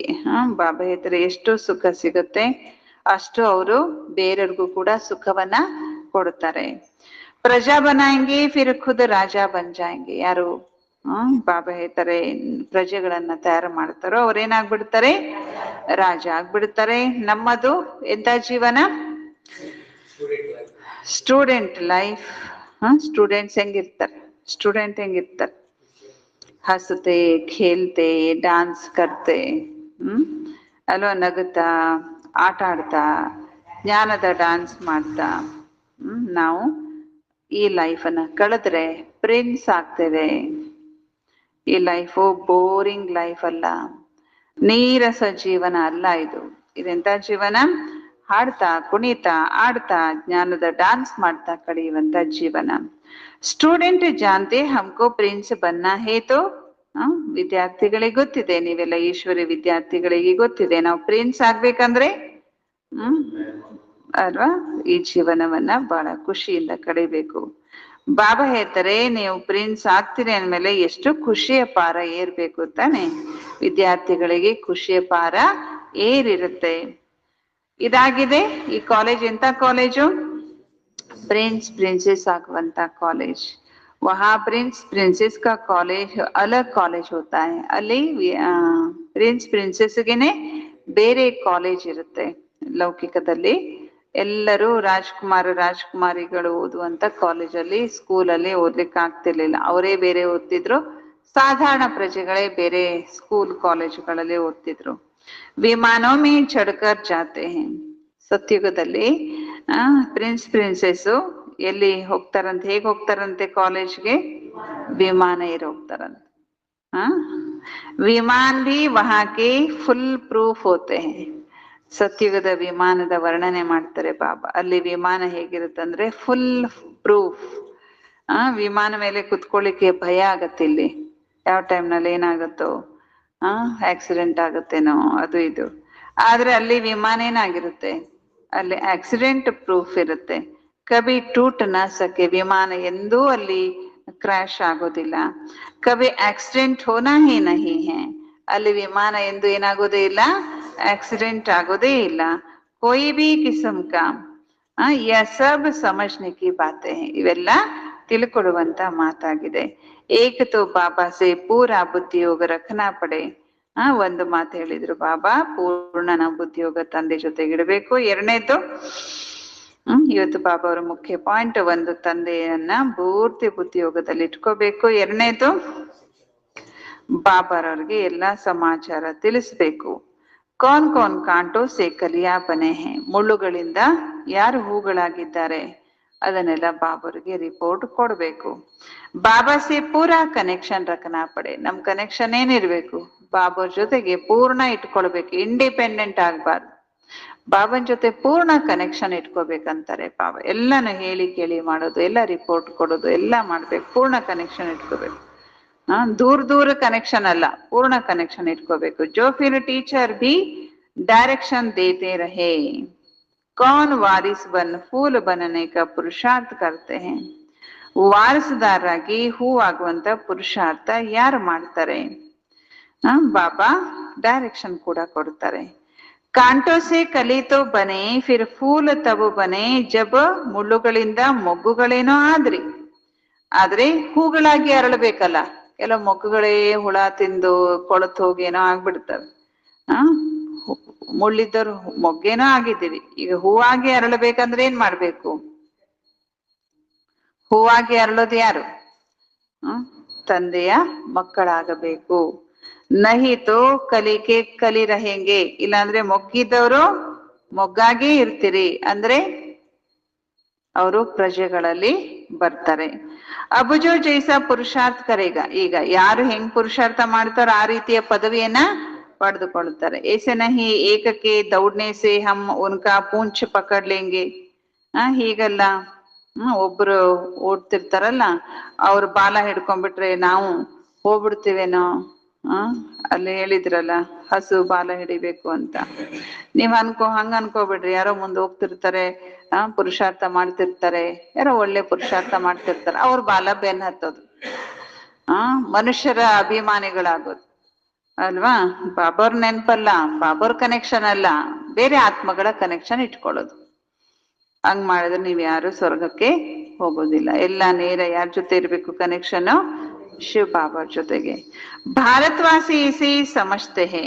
ಬಾಬಾ ಹೇಳ್ತಾರೆ ಎಷ್ಟು ಸುಖ ಸಿಗುತ್ತೆ ಅಷ್ಟು ಅವರು ಬೇರೆಯವ್ರಿಗೂ ಕೂಡ ಸುಖವನ್ನ ಕೊಡ್ತಾರೆ. ಪ್ರಜಾ ಬನಾಯಂಗೆ ಫಿರ್ ಖುದ್ ರಾಜ ಬನ್ ಜಾಯಂಗೆ. ಯಾರು ಬಾಬಾ ಹೇಳ್ತಾರೆ ಪ್ರಜೆಗಳನ್ನ ತಯಾರು ಮಾಡ್ತಾರೋ ಅವ್ರೇನಾಗ್ಬಿಡ್ತಾರೆ? ರಾಜ ಆಗ್ಬಿಡ್ತಾರೆ. ನಮ್ಮದು ಎಂತ ಜೀವನ? Student life. ಸ್ಟೂಡೆಂಟ್ ಹೆಂಗಿರ್ತಾರೆ? ಹಸತೆ, ಖೇಲ್ತೆ, ಡಾನ್ಸ್ ಕರ್ತೆ, ಅಲ್ವಾ, ನಗುತ್ತಾ, ಆಟ ಆಡ್ತಾ, ಜ್ಞಾನದ ಡಾನ್ಸ್ ಮಾಡ್ತಾ ನಾವು ಈ ಲೈಫನ್ನ ಕಳೆದ್ರೆ ಪ್ರಿನ್ಸ್ ಆಗ್ತೇವೆ. ಈ ಲೈಫು ಬೋರಿಂಗ್ ಲೈಫ್ ಅಲ್ಲ, ನೀರಸ ಜೀವನ ಅಲ್ಲ ಇದು. ಇದೆಂತ ಜೀವನ? ಹಾಡ್ತಾ, ಕುಣಿತಾ, ಆಡ್ತಾ, ಜ್ಞಾನದ ಡಾನ್ಸ್ ಮಾಡ್ತಾ ಕಳೆಯುವಂತ ಜೀವನ. ಸ್ಟೂಡೆಂಟ್ ಜಾನ್ತೆ ಹಮ್ಕೋ ಪ್ರಿನ್ಸ್ ಬನ್ನ ಹೇತೋ. ವಿದ್ಯಾರ್ಥಿಗಳಿಗೆ ಗೊತ್ತಿದೆ, ನೀವೆಲ್ಲ ಈಶ್ವರಿ ವಿದ್ಯಾರ್ಥಿಗಳಿಗೆ ಗೊತ್ತಿದೆ ನಾವು ಪ್ರಿನ್ಸ್ ಆಗ್ಬೇಕಂದ್ರೆ ಅಲ್ವಾ ಈ ಜೀವನವನ್ನ ಬಹಳ ಖುಷಿಯಿಂದ ಕಳಿಬೇಕು. ಬಾಬಾ ಹೇಳ್ತಾರೆ ನೀವು ಪ್ರಿನ್ಸ್ ಆಗ್ತೀರಿ ಅಂದ್ಮೇಲೆ ಎಷ್ಟು ಖುಷಿಯ ಪಾರ ಏರ್ಬೇಕು ತಾನೆ. ವಿದ್ಯಾರ್ಥಿಗಳಿಗೆ ಖುಷಿಯ ಪಾರ ಏರಿರುತ್ತೆ. ಇದಾಗಿದೆ ಈ ಕಾಲೇಜ್. ಎಂತ ಕಾಲೇಜು? ಪ್ರಿನ್ಸೆಸ್ ಆಗುವಂತ ಕಾಲೇಜ್. ವಹಾ ಪ್ರಿನ್ಸೆಸ್ ಕಾ ಕಾಲೇಜ್ ಅಲಗ್ ಕಾಲೇಜ್ ಹೋತಾ ಹೈ. ಅಲ್ಲಿ ಪ್ರಿನ್ಸೆಸ್ಗೆನೆ ಬೇರೆ ಕಾಲೇಜ್ ಇರುತ್ತೆ. ಲೌಕಿಕದಲ್ಲಿ ಎಲ್ಲರೂ ರಾಜ್ಕುಮಾರಿಗಳು ಓದುವಂತ ಕಾಲೇಜಲ್ಲಿ, ಸ್ಕೂಲಲ್ಲಿ ಓದ್ಲಿಕ್ಕೆ ಆಗ್ತಿರ್ಲಿಲ್ಲ. ಅವರೇ ಬೇರೆ ಓದ್ತಿದ್ರು, ಸಾಧಾರಣ ಪ್ರಜೆಗಳೇ ಬೇರೆ ಸ್ಕೂಲ್ ಕಾಲೇಜುಗಳಲ್ಲಿ ಓದ್ತಿದ್ರು. ವಿಮಾನೋ ಮೇ ಚಡ್ಕರ್ ಜಾತೆ ಹೈ. ಸತ್ಯುಗದಲ್ಲಿ ಪ್ರಿನ್ಸೆಸ್ ಎಲ್ಲಿ ಹೋಗ್ತಾರಂತೆ? ಹೇಗೆ ಹೋಗ್ತಾರಂತೆ ಕಾಲೇಜ್ಗೆ? ವಿಮಾನ ಏರಿ ಹೋಗ್ತಾರಂತೆ. ವಿಮಾನ್ ಭಿ ವಹಾಕೆ ಫುಲ್ ಪ್ರೂಫ್ ಹೋತೆ ಹೈ. ಸತ್ಯುಗದ ವಿಮಾನದ ವರ್ಣನೆ ಮಾಡ್ತಾರೆ ಬಾಬಾ. ಅಲ್ಲಿ ವಿಮಾನ ಹೇಗಿರುತ್ತಂದ್ರೆ ಫುಲ್ ಪ್ರೂಫ್. ವಿಮಾನ ಮೇಲೆ ಕುತ್ಕೊಳ್ಳಿಕ್ಕೆ ಭಯ ಆಗತ್ತೆ. ಇಲ್ಲಿ ಯಾವ ಟೈಮ್ನಲ್ಲಿ ಏನಾಗುತ್ತೋ, ಆಕ್ಸಿಡೆಂಟ್ ಆಗುತ್ತೇನೋ, ಅದು ಇದು. ಆದ್ರೆ ಅಲ್ಲಿ ವಿಮಾನ ಏನಾಗಿರುತ್ತೆ? ಅಲ್ಲಿ ಆಕ್ಸಿಡೆಂಟ್ ಪ್ರೂಫ್ ಇರುತ್ತೆ. ಕಬಿ ಟೂಟ್ ನ ಸಕೆ. ವಿಮಾನ ಎಂದೂ ಅಲ್ಲಿ ಕ್ರ್ಯಾಶ್ ಆಗೋದಿಲ್ಲ. ಕಬಿ ಆಕ್ಸಿಡೆಂಟ್ ಹೋನಾ ಹಿ ನಹಿ ಹೈ. ಅಲ್ಲಿ ವಿಮಾನ ಎಂದು ಏನಾಗೋದೇ ಇಲ್ಲ, ಆಕ್ಸಿಡೆಂಟ್ ಆಗೋದೇ ಇಲ್ಲ. ಕೋಯಿ ಭಿ ಕಿಸ್ಮ್ ಕಾ ಯಾ ಸಬ್ ಸಮಜ್ನೆ ಕಿ ಬಾತೆ. ಇವೆಲ್ಲ ತಿಳ್ಕೊಡುವಂತ ಮಾತಾಗಿದೆ. ಏಕ ತೋ ಬಾಬಾ ಸೇ ಪೂರಾ ಬುದ್ಧಿಯೋಗ ರಖನಾ ಪಡೆ. ಒಂದು ಮಾತು ಹೇಳಿದ್ರು ಬಾಬಾ, ಪೂರ್ಣ ನಾವು ಬುದ್ಧಿಯೋಗ ತಂದೆ ಜೊತೆಗಿಡಬೇಕು. ಎರಡನೇದು ಇವತ್ತು ಬಾಬಾ ಅವರ ಮುಖ್ಯ ಪಾಯಿಂಟ್, ಒಂದು ತಂದೆಯನ್ನ ಪೂರ್ತಿ ಬುದ್ಧಿಯೋಗದಲ್ಲಿ ಇಟ್ಕೋಬೇಕು. ಎರಡನೇದು ಬಾಬಾರವ್ರಿಗೆ ಎಲ್ಲಾ ಸಮಾಚಾರ ತಿಳಿಸ್ಬೇಕು. ಕೌನ್ ಕೌನ್ ಕಾಂಟೋ ಸೆ ಕಲಿಯಾ ಬನೆ ಹೇ, ಮುಳ್ಳುಗಳಿಂದ ಯಾರು ಹೂಗಳಾಗಿದ್ದಾರೆ ಅದನ್ನೆಲ್ಲ ಬಾಬರಿಗೆ ರಿಪೋರ್ಟ್ ಕೊಡ್ಬೇಕು. ಬಾಬಾ ಸೆ ಪೂರಾ ಕನೆಕ್ಷನ್ ರಖನಾ ಪಡೆ, ನಮ್ ಕನೆಕ್ಷನ್ ಏನಿರ್ಬೇಕು ಬಾಬರ್ ಜೊತೆಗೆ ಪೂರ್ಣ ಇಟ್ಕೊಳ್ಬೇಕು, ಇಂಡಿಪೆಂಡೆಂಟ್ ಆಗ್ಬಾರ್ದು. ಬಾಬನ್ ಜೊತೆ ಪೂರ್ಣ ಕನೆಕ್ಷನ್ ಇಟ್ಕೋಬೇಕಂತಾರೆ ಬಾಬಾ. ಎಲ್ಲಾನು ಹೇಳಿ ಕೇಳಿ ಮಾಡೋದು, ಎಲ್ಲ ರಿಪೋರ್ಟ್ ಕೊಡೋದು, ಎಲ್ಲ ಮಾಡ್ಬೇಕು, ಪೂರ್ಣ ಕನೆಕ್ಷನ್ ಇಟ್ಕೋಬೇಕು. ದೂರ ದೂರ ಕನೆಕ್ಷನ್ ಅಲ್ಲ, ಪೂರ್ಣ ಕನೆಕ್ಷನ್ ಇಟ್ಕೋಬೇಕು. ಜೋ ಫಿರ್ teacher B direction ದೇತೆ ರಹೇ, Kaun Waris ಬನ್ ಫೂಲ್ ಬನನೆ ಕಾ ಪುರುಷಾರ್ಥ ಕರ್ತೆ ಹೇ, ವಾರಸುದಾರರಾಗಿ ಹೂ ಆಗುವಂತ ಪುರುಷಾರ್ಥ ಯಾರು ಮಾಡ್ತಾರೆ? ಬಾಬಾ ಡೈರೆಕ್ಷನ್ ಕೂಡ ಕೊಡ್ತಾರೆ. ಕಾಂಟೋ ಸೆ ಕಲಿ ತೋ ಬನೆ ಫಿರ್ ಫೂಲ್ ತಬು ಬನೆ ಜಬ್, ಮುಳ್ಳುಗಳಿಂದ ಮೊಗ್ಗುಗಳೇನೋ ಆದ್ರೆ ಹೂಗಳಾಗಿ ಅರಳಬೇಕಲ್ಲ. ಕೆಲವು ಮೊಗ್ಗುಗಳೇ ಹುಳ ತಿಂದು ಕೊಳತು ಹೋಗಿ ಏನೋ ಆಗ್ಬಿಡ್ತವೆ. ಮುಳ್ಳಿದ್ದವ್ರು ಮೊಗ್ಗೇನೋ ಆಗಿದ್ದೀವಿ, ಈಗ ಹೂವಾಗಿ ಅರಳಬೇಕಂದ್ರೆ ಏನ್ ಮಾಡ್ಬೇಕು? ಹೂವಾಗಿ ಅರಳೋದು ಯಾರು? ತಂದೆಯ ಮಕ್ಕಳಾಗಬೇಕು. ನಹಿತೋ ಕಲಿಕೆ ಕಲಿ ರಹೆಂಗೆ, ಇಲ್ಲಾಂದ್ರೆ ಮೊಗ್ಗಿದ್ದವರು ಮೊಗ್ಗಾಗೇ ಇರ್ತೀರಿ ಅಂದ್ರೆ ಅವರು ಪ್ರಜೆಗಳಲ್ಲಿ ಬರ್ತಾರೆ. ಅಬುಜೋ ಜೈಸ ಪುರುಷಾರ್ಥ ಕರೆಗ, ಈಗ ಯಾರು ಹೆಂಗ್ ಪುರುಷಾರ್ಥ ಮಾಡ್ತಾರೋ ಆ ರೀತಿಯ ಪದವಿಯನ್ನ ಪಡೆದುಕೊಳ್ತಾರೆ. ಏಸೆ ನಹಿ ಏಕಕ್ಕೆ ದೌಡ್ನೆ ಸೆ ಹಮ್ ಉನ್ಕಾ ಪೂಂಚ್ ಪಕಡ್ ಲೇಂಗೆ, ಹೀಗಲ್ಲ. ಒಬ್ರು ಓಡ್ತಿರ್ತಾರಲ್ಲ, ಅವ್ರ ಬಾಲ ಹಿಡ್ಕೊಂಡ್ಬಿಟ್ರೆ ನಾವು ಹೋಗ್ಬಿಡ್ತೀವೇನೋ. ಅಲ್ಲಿ ಹೇಳಿದ್ರಲ್ಲ ಹಸು ಬಾಲ ಹಿಡಿಬೇಕು ಅಂತ. ನೀವ್ ಹಂಗ ಅನ್ಕೋಬಿಡ್ರಿ. ಯಾರೋ ಮುಂದೆ ಹೋಗ್ತಿರ್ತಾರೆ, ಪುರುಷಾರ್ಥ ಮಾಡ್ತಿರ್ತಾರೆ, ಯಾರೋ ಒಳ್ಳೆ ಪುರುಷಾರ್ಥ ಮಾಡ್ತಿರ್ತಾರೆ, ಅವ್ರ ಬಾಲ ಬೆನ್ ಹತ್ತೋದು, ಮನುಷ್ಯರ ಅಭಿಮಾನಿಗಳಾಗೋದು ಅಲ್ವಾ? ಬಾಬರ್ ನೆನ್ಪಲ್ಲ, ಬಾಬರ್ ಕನೆಕ್ಷನ್ ಅಲ್ಲ, ಬೇರೆ ಆತ್ಮಗಳ ಕನೆಕ್ಷನ್ ಇಟ್ಕೊಳ್ಳೋದು. ಹಂಗ್ ಮಾಡಿದ್ರೆ ನೀವ್ ಯಾರು ಸ್ವರ್ಗಕ್ಕೆ ಹೋಗೋದಿಲ್ಲ. ಎಲ್ಲ ನೇರ ಯಾರ ಜೊತೆ ಇರ್ಬೇಕು ಕನೆಕ್ಷನ್? ಶಿವ ಬಾಬಾ ಜೊತೆಗೆ. ಭಾರತವಾಸಿ ಇಸಿ ಸಮಜ್ತೆ ಹೇ,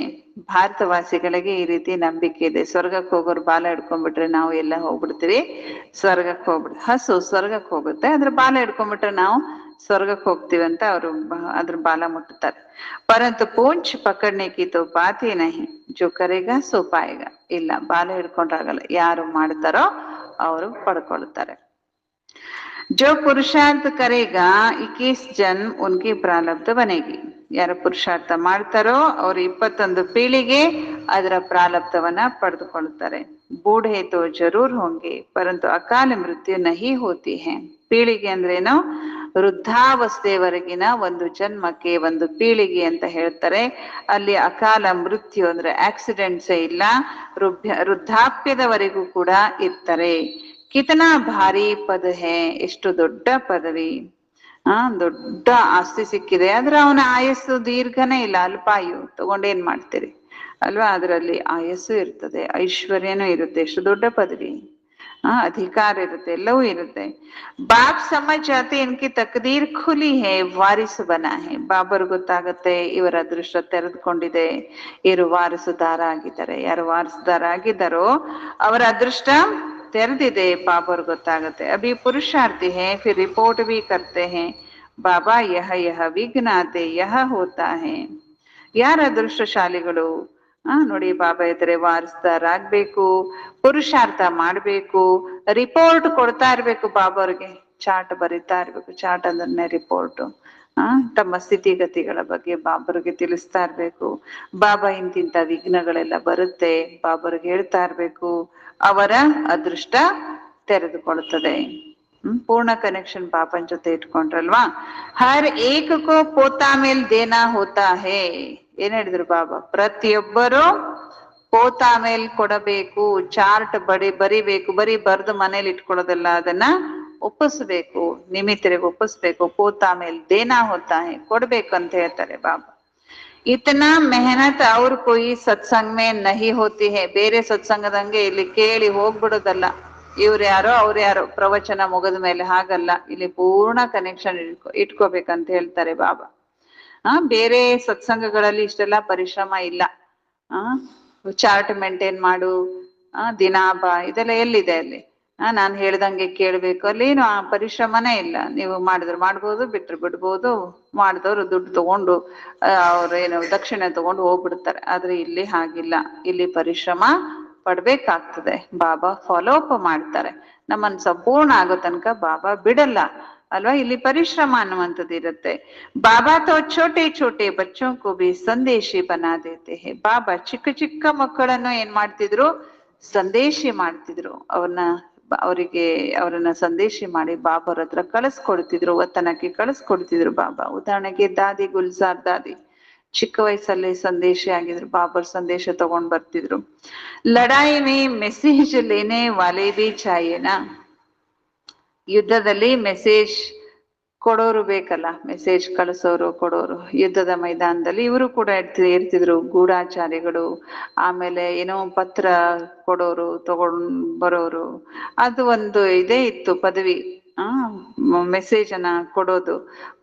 ಭಾರತವಾಸಿಗಳಿಗೆ ಈ ರೀತಿ ನಂಬಿಕೆ ಇದೆ. ಸ್ವರ್ಗಕ್ಕೆ ಹೋಗೋರು ಬಾಲ ಹಿಡ್ಕೊಂಡ್ಬಿಟ್ರೆ ನಾವು ಎಲ್ಲ ಹೋಗ್ಬಿಡ್ತೀವಿ, ಸ್ವರ್ಗಕ್ಕೆ ಹೋಗ್ಬಿಡ್ತೀವಿ. ಹಸು ಸ್ವರ್ಗಕ್ಕೆ ಹೋಗುತ್ತೆ, ಅದ್ರ ಬಾಲ ಹಿಡ್ಕೊಂಡ್ಬಿಟ್ರೆ ನಾವು ಸ್ವರ್ಗಕ್ಕೆ ಹೋಗ್ತೀವಿ ಅಂತ ಅವರು ಅದ್ರ ಬಾಲ ಮುಟ್ಟುತ್ತಾರೆ. ಪರಂತು ಪೂಂಚ್ ಪಕಡ್ನೆ ಕಿ ತೋ ಬಾತೇ ನಹಿ, ಜೋ ಕರೆಗಾ ಸೋ ಪಾಯೇಗಾ. ಇಲ್ಲ, ಬಾಲ ಹಿಡ್ಕೊಂಡ್ರಾಗಲ್ಲ, ಯಾರು ಮಾಡ್ತಾರೋ ಅವರು ಪಡ್ಕೊಳ್ತಾರೆ. जो पुरुषार्थ करेगा 21 जन्म उनकी प्रारब्ध बनेगी, ಯಾರು ಪುರುಷಾರ್ಥ ಮಾಡ್ತಾರೋ ಅವ್ರು 21 ಪೀಳಿಗೆ ಅದರ ಪ್ರಾರಬ್ಧವನ್ನ ಪಡೆದುಕೊಳ್ತಾರೆ. ಬೂಢೆ ತೋ ಜರೂರ್ ಹೋಂಗೆ ಪರಂತು ಅಕಾಲ ಮೃತ್ಯು ನಹಿ ಹೋತಿ ಹೇ. ಪೀಳಿಗೆ ಅಂದ್ರೇನು? ವೃದ್ಧಾವಸ್ಥೆವರೆಗಿನ ಒಂದು ಜನ್ಮಕ್ಕೆ ಒಂದು ಪೀಳಿಗೆ ಅಂತ ಹೇಳ್ತಾರೆ. ಅಲ್ಲಿ ಅಕಾಲ ಮೃತ್ಯು ಅಂದ್ರೆ ಆಕ್ಸಿಡೆಂಟ್ಸೇ ಇಲ್ಲ, ವೃದ್ಧಾಪ್ಯದವರೆಗೂ ಕೂಡ ಇರ್ತಾರೆ. ಕಿತನಾ ಭಾರಿ ಪದ ಹೇ, ಎಷ್ಟು ದೊಡ್ಡ ಪದವಿ. ದೊಡ್ಡ ಆಸ್ತಿ ಸಿಕ್ಕಿದೆ, ಆದ್ರೆ ಅವನ ಆಯಸ್ಸು ದೀರ್ಘನೇ ಇಲ್ಲ, ಅಲ್ಪಾಯು. ತಗೊಂಡೇನ್ ಮಾಡ್ತೀರಿ ಅಲ್ವಾ? ಅದರಲ್ಲಿ ಆಯಸ್ಸು ಇರ್ತದೆ, ಐಶ್ವರ್ಯನೂ ಇರುತ್ತೆ, ಎಷ್ಟು ದೊಡ್ಡ ಪದವಿ. ಅಧಿಕಾರ ಇರುತ್ತೆ, ಎಲ್ಲವೂ ಇರುತ್ತೆ. ಬಾಪ್ ಸಮಜ್ ಜಾತೆ ಇನ್ಕಿ ತಕದೀರ್ ಖುಲಿ ಹೇ, ವಾರಿಸು ಬನಾ ಹೇ. ಬಾಬರ್ ಗೊತ್ತಾಗತ್ತೆ ಇವರ ಅದೃಷ್ಟ ತೆರೆದುಕೊಂಡಿದೆ, ಇವರು ವಾರಸುದಾರ ಆಗಿದ್ದಾರೆ. ಯಾರು ವಾರಸುದಾರ ಆಗಿದ್ದಾರೋ ಅವರ ಅದೃಷ್ಟ ತೆರೆದಿದೆ, ಬಾಬರ್ ಗೊತ್ತಾಗತ್ತೆ. ಅಭಿ ಪುರುಷಾರ್ಥಿ ಹೇ ಫಿರ್ ರಿಪೋರ್ಟ್ ಭಿ ಕರ್ತೆ ಹೇ, ಬಾಬಾ ಯಹ ಯಹ ವಿಘ್ನಾತೆ ಯಹ ಹೋತಾ ಹೇ. ಯಾರ ಅದೃಷ್ಟಶಾಲಿಗಳು? ನೋಡಿ, ಬಾಬಾ ಇದ್ರೆ ವಾರಸುದಾರಾಗ್ಬೇಕು, ಪುರುಷಾರ್ಥ ಮಾಡ್ಬೇಕು, ರಿಪೋರ್ಟ್ ಕೊಡ್ತಾ ಇರ್ಬೇಕು ಬಾಬಾವ್ರಿಗೆ. ಚಾಟ್ ಬರಿತಾ ಇರ್ಬೇಕು, ಚಾಟ್ ಅಂದ್ರೆ ರಿಪೋರ್ಟ್. ತಮ್ಮ ಸ್ಥಿತಿಗತಿಗಳ ಬಗ್ಗೆ ಬಾಬರ್ಗೆ ತಿಳಿಸ್ತಾ ಇರ್ಬೇಕು. ಬಾಬಾ ಇಂತಿಂತ ವಿಘ್ನಗಳೆಲ್ಲ ಬರುತ್ತೆ, ಬಾಬರ್ಗೆ ಹೇಳ್ತಾ ಇರ್ಬೇಕು. ಅವರ ಅದೃಷ್ಟ ತೆರೆದುಕೊಳ್ಳುತ್ತದೆ. ಪೂರ್ಣ ಕನೆಕ್ಷನ್ ಬಾಬನ್ ಜೊತೆ ಇಟ್ಕೊಂಡ್ರಲ್ವಾ? ಹರ್ ಏಕಕೋ ಪೋತಾ ಮೇಲ್ ದೇನಾ ಹೋತಾ ಹೇ. ಏನ್ ಹೇಳಿದ್ರು ಬಾಬಾ? ಪ್ರತಿಯೊಬ್ಬರು ಪೋತಾ ಮೇಲ್ ಕೊಡಬೇಕು, ಚಾರ್ಟ್ ಬರಿಬೇಕು. ಬರೀ ಬರ್ದು ಮನೇಲಿ ಇಟ್ಕೊಳ್ಳೋದಲ್ಲ, ಅದನ್ನ ಒಪ್ಪಿಸ್ಬೇಕು, ನಿಮಿತ್ತರಿಗೆ ಒಪ್ಪಿಸ್ಬೇಕು. ಪೋತಾ ಮೇಲ್ ದೇನಾ ಹೋತಾ ಹೇ, ಕೊಡ್ಬೇಕು ಅಂತ ಹೇಳ್ತಾರೆ ಬಾಬಾ. ಇತನಾ ಮೆಹನತ್ ಅವ್ರ ಕೊಯಿ ಸತ್ಸಂಗ ಮೇ ನಹಿ ಹೋತಿ ಹೇ. ಬೇರೆ ಸತ್ಸಂಗದಂಗೆ ಇಲ್ಲಿ ಕೇಳಿ ಹೋಗ್ಬಿಡೋದಲ್ಲ, ಇವ್ರು ಯಾರೋ ಅವ್ರು ಯಾರೋ ಪ್ರವಚನ ಮುಗಿದ ಮೇಲೆ, ಹಾಗಲ್ಲ. ಇಲ್ಲಿ ಪೂರ್ಣ ಕನೆಕ್ಷನ್ ಇಟ್ಕೋಬೇಕಂತ ಹೇಳ್ತಾರೆ ಬಾಬಾ. ಬೇರೆ ಸತ್ಸಂಗಗಳಲ್ಲಿ ಇಷ್ಟೆಲ್ಲ ಪರಿಶ್ರಮ ಇಲ್ಲ. ಚಾರ್ಟ್ ಮೇಂಟೈನ್ ಮಾಡು, ದಿನಾಭ, ಇದೆಲ್ಲ ಎಲ್ಲಿದೆ ಅಲ್ಲಿ? ನಾನ್ ಹೇಳ್ದಂಗೆ ಕೇಳ್ಬೇಕು, ಅಲ್ಲೇನು ಆ ಪರಿಶ್ರಮನೇ ಇಲ್ಲ. ನೀವು ಮಾಡಿದ್ರೆ ಮಾಡ್ಬೋದು, ಬಿಟ್ರೆ ಬಿಡ್ಬೋದು. ಮಾಡಿದವ್ರು ದುಡ್ಡು ತಗೊಂಡು ಅವ್ರೇನು ದಕ್ಷಿಣೆ ತಗೊಂಡು ಹೋಗ್ಬಿಡ್ತಾರೆ. ಆದ್ರೆ ಇಲ್ಲಿ ಹಾಗಿಲ್ಲ, ಇಲ್ಲಿ ಪರಿಶ್ರಮ ಪಡ್ಬೇಕಾಗ್ತದೆ. ಬಾಬಾ ಫಾಲೋ ಅಪ್ ಮಾಡ್ತಾರೆ. ನಮ್ಮನ್ ಸಂಪೂರ್ಣ ಆಗೋ ತನಕ ಬಾಬಾ ಬಿಡಲ್ಲ ಅಲ್ವಾ. ಇಲ್ಲಿ ಪರಿಶ್ರಮ ಅನ್ನುವಂಥದ್ದು ಇರುತ್ತೆ. ಬಾಬಾ ತೋ ಛೋಟೆ ಛೋಟೆ ಬಚ್ಚೋಂ ಕೋ ಭಿ ಸಂದೇಶಿ ಬನಾ ದೇತೆ ಹೈ. ಬಾಬಾ ಚಿಕ್ಕ ಚಿಕ್ಕ ಮಕ್ಕಳನ್ನು ಏನ್ ಮಾಡ್ತಿದ್ರು, ಸಂದೇಶಿ ಮಾಡ್ತಿದ್ರು. ಅವರನ್ನ ಸಂದೇಶಿ ಮಾಡಿ ಬಾಬಾರ ಹತ್ರ ಕಳಿಸ್ಕೊಡ್ತಿದ್ರು, ವತನಕ್ಕೆ ಕಳಿಸ್ಕೊಡ್ತಿದ್ರು ಬಾಬಾ. ಉದಾಹರಣೆಗೆ ದಾದಿ ಗುಲ್ಜಾರ್ ದಾದಿ ಚಿಕ್ಕ ವಯಸ್ಸಲ್ಲಿ ಸಂದೇಶಿ ಆಗಿದ್ರು, ಬಾಬರ್ ಸಂದೇಶ ತಗೊಂಡ್ ಬರ್ತಿದ್ರು. ಲಡಾಯಿ ಮೇ ಮೆಸೇಜ್ ಲೇನೆ ವಾಲೆ ಭಿ ಚಾಹಿಯೇನಾ. ಯುದ್ಧದಲ್ಲಿ ಮೆಸೇಜ್ ಕೊಡೋರು ಬೇಕಲ್ಲ, ಮೆಸೇಜ್ ಕಳಿಸೋರು ಕೊಡೋರು. ಯುದ್ಧದ ಮೈದಾನದಲ್ಲಿ ಇವರು ಕೂಡ ಇರ್ತಿದ್ರು, ಗೂಢಾಚಾರಿಗಳು. ಆಮೇಲೆ ಏನೋ ಪತ್ರ ಕೊಡೋರು, ತಗೊಂಡ್ ಬರೋರು. ಅದು ಒಂದು ಇದೇ ಇತ್ತು ಪದವಿ. ಮೆಸೇಜ್ ಅನ್ನ ಕೊಡೋದು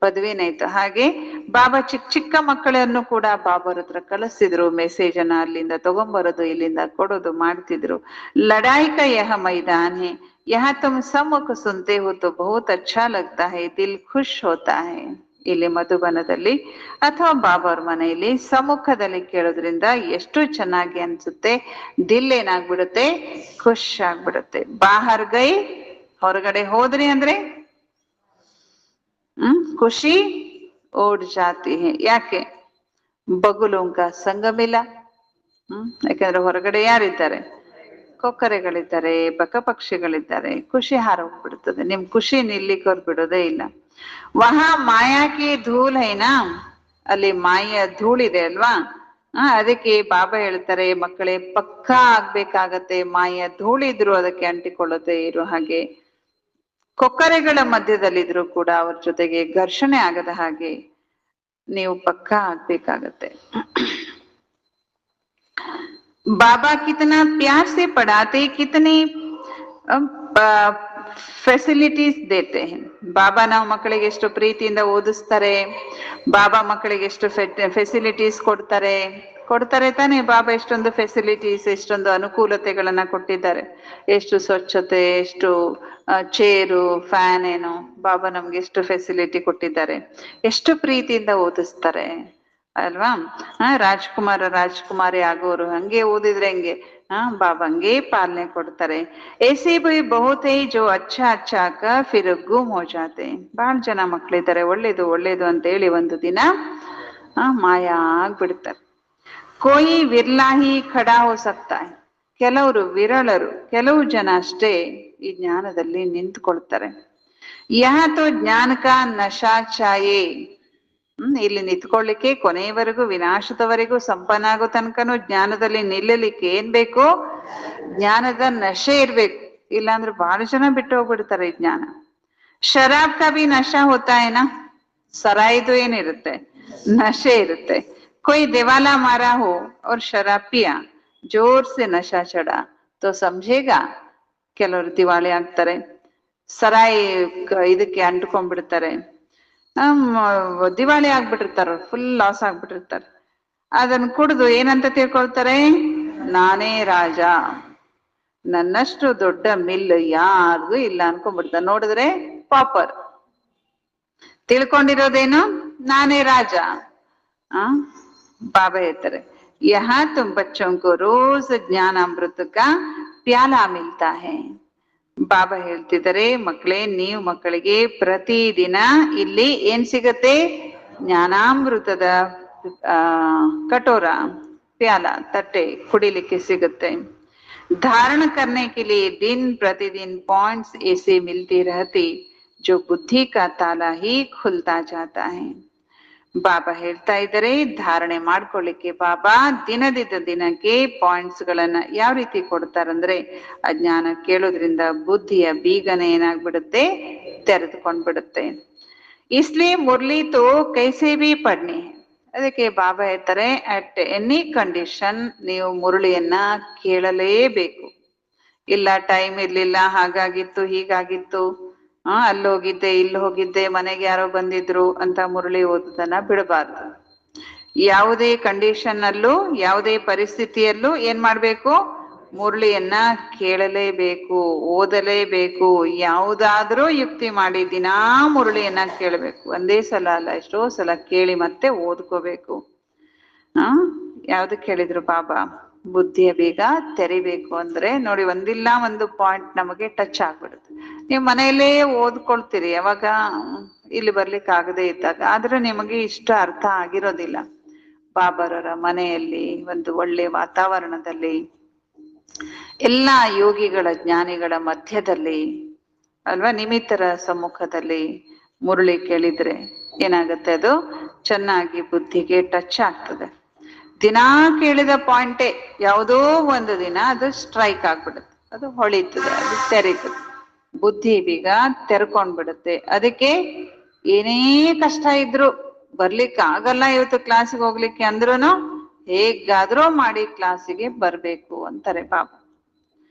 ಪದವಿನೇ ಇತ್ತು. ಹಾಗೆ ಬಾಬಾ ಚಿಕ್ಕ ಚಿಕ್ಕ ಮಕ್ಕಳನ್ನು ಕೂಡ ಬಾಬಾರ ಹತ್ರ ಕಳಿಸ್ತಿದ್ರು. ಮೆಸೇಜ್ ಅನ್ನ ಅಲ್ಲಿಂದ ತಗೊಂಬರೋದು, ಇಲ್ಲಿಂದ ಕೊಡೋದು ಮಾಡ್ತಿದ್ರು. ಲಡಾಯಿ ಕಾ ಯಹ ಮೈದಾನ್ ಹೈ, यहाँ तुम सम्मुख सुनते हो तो बहुत अच्छा लगता है, दिल खुश होता है. ಇಲ್ಲಿ ಮಧುಬನದಲ್ಲಿ ಅಥವಾ ಬಾಬಾರ್ ಮನೆಯಲ್ಲಿ ಸಮ್ಮುಖದಲ್ಲಿ ಕೇಳೋದ್ರಿಂದ ಎಷ್ಟು ಚೆನ್ನಾಗಿ ಅನ್ಸುತ್ತೆ. ದಿಲ್ ಏನಾಗ್ಬಿಡುತ್ತೆ, ಖುಷ್ ಆಗ್ಬಿಡುತ್ತೆ. ಬಾಹರ್ ಗೈ, ಹೊರಗಡೆ ಹೋದ್ರಿ ಅಂದ್ರೆ ಖುಷಿ ಓಡ್ ಜಾತಿ ಹೈ. ಯಾಕೆ? ಬಗುಲೋಂಕ ಸಂಗಮಿಲ್ಲ. ಯಾಕಂದ್ರೆ ಹೊರಗಡೆ ಯಾರಿದ್ದಾರೆ? ಕೊಕ್ಕರೆಗಳಿದ್ದಾರೆ, ಬಕಪಕ್ಷಿಗಳಿದ್ದಾರೆ. ಖುಷಿ ಹಾರೋಗ್ಬಿಡ್ತದೆ. ನಿಮ್ ಖುಷಿ ನಿಲ್ಲಿಕ್ ಬಿಡೋದೇ ಇಲ್ಲ. ವಹಾ ಮಾಯಾಕಿ ಧೂಲ್ ಹೈನಾ, ಅಲ್ಲಿ ಮಾಯ ಧೂಳಿದೆ ಅಲ್ವಾ. ಅದಕ್ಕೆ ಬಾಬಾ ಹೇಳ್ತಾರೆ, ಮಕ್ಕಳೇ ಪಕ್ಕಾ ಆಗ್ಬೇಕಾಗತ್ತೆ. ಮಾಯ ಧೂಳಿದ್ರು ಅದಕ್ಕೆ ಅಂಟಿಕೊಳ್ಳದೆ ಇರೋ ಹಾಗೆ. ಕೊಕ್ಕರೆಗಳ ಮಧ್ಯದಲ್ಲಿದ್ರು ಕೂಡ ಅವ್ರ ಜೊತೆಗೆ ಘರ್ಷಣೆ ಆಗದ ಹಾಗೆ ನೀವು ಪಕ್ಕಾ ಆಗ್ಬೇಕಾಗತ್ತೆ. बाबा कितना प्यार से पढ़ाते, कितने ಫೆಸಿಲಿಟೀಸ್ ದೇತೆ ಹೈ. ಬಾಬಾ ನಾವು ಮಕ್ಕಳಿಗೆ ಎಷ್ಟು ಪ್ರೀತಿಯಿಂದ ಓದಿಸ್ತಾರೆ. ಬಾಬಾ ಮಕ್ಕಳಿಗೆ ಎಷ್ಟು ಫೆಸಿಲಿಟೀಸ್ ಕೊಡ್ತಾರೆ ತಾನೇ. ಬಾಬಾ ಎಷ್ಟೊಂದು ಫೆಸಿಲಿಟೀಸ್, ಎಷ್ಟೊಂದು ಅನುಕೂಲತೆಗಳನ್ನ ಕೊಟ್ಟಿದ್ದಾರೆ. ಎಷ್ಟು ಸ್ವಚ್ಛತೆ, ಎಷ್ಟು ಚೇರು, ಫ್ಯಾನ್, ಏನು ಬಾಬಾ ನಮ್ಗೆ ಎಷ್ಟು ಫೆಸಿಲಿಟಿ ಕೊಟ್ಟಿದ್ದಾರೆ. ಎಷ್ಟು ಪ್ರೀತಿಯಿಂದ ಓದಿಸ್ತಾರೆ ಅಲ್ವಾ. ರಾಜ್ಕುಮಾರಿ ಆಗೋರು ಹಂಗೆ ಓದಿದ್ರೆ ಹೆಂಗೆ, ಬಾಬಾ ಹಂಗೆ ಪಾಲನೆ ಕೊಡ್ತಾರೆ. ऐसे भी बहुत है जो अच्छा अच्छा का फिर गुम हो जाते. ಬಹಳ ಜನ ಮಕ್ಳಿದ್ದಾರೆ, ಒಳ್ಳೇದು ಒಳ್ಳೇದು ಅಂತ ಹೇಳಿ ಒಂದು ದಿನ ಮಾಯ ಆಗ್ಬಿಡ್ತಾರೆ. ಕೋಯಿ ವಿರ್ಲಾ ಹಿ ಖಡಾ ಹೋ ಸಕ್ತಾ ಹೈ. ಕೆಲವರು ವಿರಳರು, ಕೆಲವು ಜನ ಅಷ್ಟೇ ಈ ಜ್ಞಾನದಲ್ಲಿ ನಿಂತ್ಕೊಳ್ತಾರೆ. ಯಹ ತೋ ಜ್ಞಾನ ಕಾ ನಶಾ ಚಾಯೇ. ಇಲ್ಲಿ ನಿಂತ್ಕೊಳ್ಳಿಕ್ಕೆ ಕೊನೆಯವರೆಗೂ, ವಿನಾಶದವರೆಗೂ, ಸಂಪನ್ನಾಗೋ ತನಕನೂ ಜ್ಞಾನದಲ್ಲಿ ನಿಲ್ಲಲಿಕ್ಕೆ ಏನ್ ಬೇಕು? ಜ್ಞಾನದ ನಶೆ ಇರ್ಬೇಕು. ಇಲ್ಲಾಂದ್ರೆ ಬಹಳ ಜನ ಬಿಟ್ಟು ಹೋಗ್ಬಿಡ್ತಾರೆ ಈ ಜ್ಞಾನ. ಶರಾಬ್ ಕಾ ಭಿ ನಶಾ ಹೋತಾ ಏನಾ. ಸರಾಯಿದು ಏನಿರುತ್ತೆ, ನಶೆ ಇರುತ್ತೆ. ಕೊಯ್ ದೇವಾಲಾ ಮಾರಾ ಹೋ ಅವ್ರ ಶರಾಬ್ ಪಿಯಾ, ಜೋರ್ ಸೆ ನಶಾ ಚಡ ತೋ ಸಮझेगा. ಕೆಲವರು ದಿವಾಳಿ ಆಗ್ತಾರೆ, ಸರಾಯಿ ಇದಕ್ಕೆ ಅಂಟ್ಕೊಂಡ್ಬಿಡ್ತಾರೆ, ದಿವಾಳಿ ಆಗ್ಬಿಟ್ಟಿರ್ತಾರ, ಫುಲ್ ಲಾಸ್ ಆಗ್ಬಿಟ್ಟಿರ್ತಾರೆ. ಅದನ್ನ ಕುಡಿದು ಏನಂತ ತಿಳ್ಕೊಳ್ತಾರೆ, ನಾನೇ ರಾಜ, ನನ್ನಷ್ಟು ದೊಡ್ಡ ಮಿಲ್ ಯಾರಿಗೂ ಇಲ್ಲ ಅನ್ಕೊಂಡ್ಬಿಡ್ತಾರೆ. ನೋಡಿದ್ರೆ ಪಾಪರ್, ತಿಳ್ಕೊಂಡಿರೋದೇನು ನಾನೇ ರಾಜ. ಬಾಬಾ ಹೇಳ್ತಾರೆ, ಯಹಾ ತುಮ್ ಬಚ್ಚೋಂ ಕೋ ರೋಜ್ ಜ್ಞಾನಾಮೃತ ಕಾ ಪ್ಯಾಲಾ ಮಿಲ್ತಾ ಹೈ. ಬಾಬಾ ಹೇಳ್ತಿದ್ದಾರೆ, ಮಕ್ಕಳೇ ನೀವು ಮಕ್ಕಳಿಗೆ ಪ್ರತಿದಿನ ಇಲ್ಲಿ ಏನ್ ಸಿಗತ್ತೆ? ಜ್ಞಾನಾಮೃತದ ಕಟೋರ, ಪ್ಯಾಲ, ತಟ್ಟೆ ಕುಡಿಲಿಕ್ಕೆ ಸಿಗುತ್ತೆ. धारण करने के लिए दिन प्रतिदिन पॉइंट्स ऐसे मिलती रहती जो बुद्धि का ताला ही खुलता जाता है. ಬಾಬಾ ಹೇಳ್ತಾ ಇದ್ದಾರೆ, ಧಾರಣೆ ಮಾಡ್ಕೊಳ್ಳಿಕ್ಕೆ ಬಾಬಾ ದಿನದಿಂದ ದಿನಕ್ಕೆ ಪಾಯಿಂಟ್ಸ್ ಗಳನ್ನ ಯಾವ ರೀತಿ ಕೊಡ್ತಾರಂದ್ರೆ, ಅಜ್ಞಾನ ಕೇಳೋದ್ರಿಂದ ಬುದ್ಧಿಯ ಬೀಗನೆ ಏನಾಗ್ಬಿಡುತ್ತೆ, ತೆರೆದುಕೊಂಡ್ಬಿಡುತ್ತೆ. ಇಸ್ಲಿಯೇ ಮುರ್ಲಿ ತೋ ಕೈಸೆ ಭಿ ಪಡ್ನಿ. ಅದಕ್ಕೆ ಬಾಬಾ ಹೇಳ್ತಾರೆ, ಅಟ್ ಎನಿ ಕಂಡೀಷನ್ ನೀವು ಮುರಳಿಯನ್ನ ಕೇಳಲೇಬೇಕು. ಇಲ್ಲ ಟೈಮ್ ಇರ್ಲಿಲ್ಲ, ಹಾಗಾಗಿತ್ತು ಹೀಗಾಗಿತ್ತು, ಅಲ್ಲಿ ಹೋಗಿದ್ದೆ ಇಲ್ಲಿ ಹೋಗಿದ್ದೆ, ಮನೆಗೆ ಯಾರೋ ಬಂದಿದ್ರು ಅಂತ ಮುರಳಿ ಓದೋದನ್ನ ಬಿಡಬಾರ್ದು. ಯಾವುದೇ ಕಂಡೀಷನ್ ಅಲ್ಲೂ, ಯಾವುದೇ ಪರಿಸ್ಥಿತಿಯಲ್ಲೂ ಏನ್ ಮಾಡ್ಬೇಕು? ಮುರಳಿಯನ್ನ ಕೇಳಲೇಬೇಕು, ಓದಲೇಬೇಕು. ಯಾವುದಾದ್ರೂ ಯುಕ್ತಿ ಮಾಡಿ ದಿನಾ ಮುರಳಿಯನ್ನ ಕೇಳಬೇಕು. ಒಂದೇ ಸಲ ಅಲ್ಲ, ಎಷ್ಟೋ ಸಲ ಕೇಳಿ ಮತ್ತೆ ಓದ್ಕೋಬೇಕು. ಯಾವ್ದಕ್ ಹೇಳಿದ್ರು ಬಾಬಾ? ಬುದ್ಧಿಯ ಬೀಗ ತೆರಿಬೇಕು ಅಂದ್ರೆ ನೋಡಿ, ಒಂದಿಲ್ಲ ಒಂದು ಪಾಯಿಂಟ್ ನಮಗೆ ಟಚ್ ಆಗ್ಬಿಡುತ್ತೆ. ನೀವು ಮನೆಯಲ್ಲೇ ಓದ್ಕೊಳ್ತೀರಿ, ಯಾವಾಗ ಇಲ್ಲಿ ಬರ್ಲಿಕ್ಕೆ ಆಗದೆ ಇದ್ದಾಗ. ಆದ್ರೆ ನಿಮಗೆ ಇಷ್ಟ ಅರ್ಥ ಆಗಿರೋದಿಲ್ಲ. ಬಾಬಾರವರ ಮನೆಯಲ್ಲಿ ಒಂದು ಒಳ್ಳೆ ವಾತಾವರಣದಲ್ಲಿ, ಎಲ್ಲಾ ಯೋಗಿಗಳ ಜ್ಞಾನಿಗಳ ಮಧ್ಯದಲ್ಲಿ ಅಲ್ವಾ, ನಿಮಿತ್ತರ ಸಮ್ಮುಖದಲ್ಲಿ ಮುರಳಿ ಕೇಳಿದ್ರೆ ಏನಾಗುತ್ತೆ? ಅದು ಚೆನ್ನಾಗಿ ಬುದ್ಧಿಗೆ ಟಚ್ ಆಗ್ತದೆ. ದಿನಾ ಕೇಳಿದ ಪಾಯಿಂಟೇ ಯಾವುದೋ ಒಂದು ದಿನ ಅದು ಸ್ಟ್ರೈಕ್ ಆಗ್ಬಿಡುತ್ತೆ, ಅದು ಹೊಳಿತದೆ, ಅದು ತೆರೀತದೆ, ಬುದ್ಧಿ ಬೀಗ ತೆರ್ಕೊಂಡ್ಬಿಡುತ್ತೆ. ಅದಕ್ಕೆ ಏನೇ ಕಷ್ಟ ಇದ್ರು ಬರ್ಲಿಕ್ಕೆ ಆಗಲ್ಲ ಇವತ್ತು ಕ್ಲಾಸಿಗೆ ಹೋಗ್ಲಿಕ್ಕೆ ಅಂದ್ರೂ ಹೇಗಾದ್ರೂ ಮಾಡಿ ಕ್ಲಾಸಿಗೆ ಬರ್ಬೇಕು ಅಂತಾರೆ ಬಾಬಾ.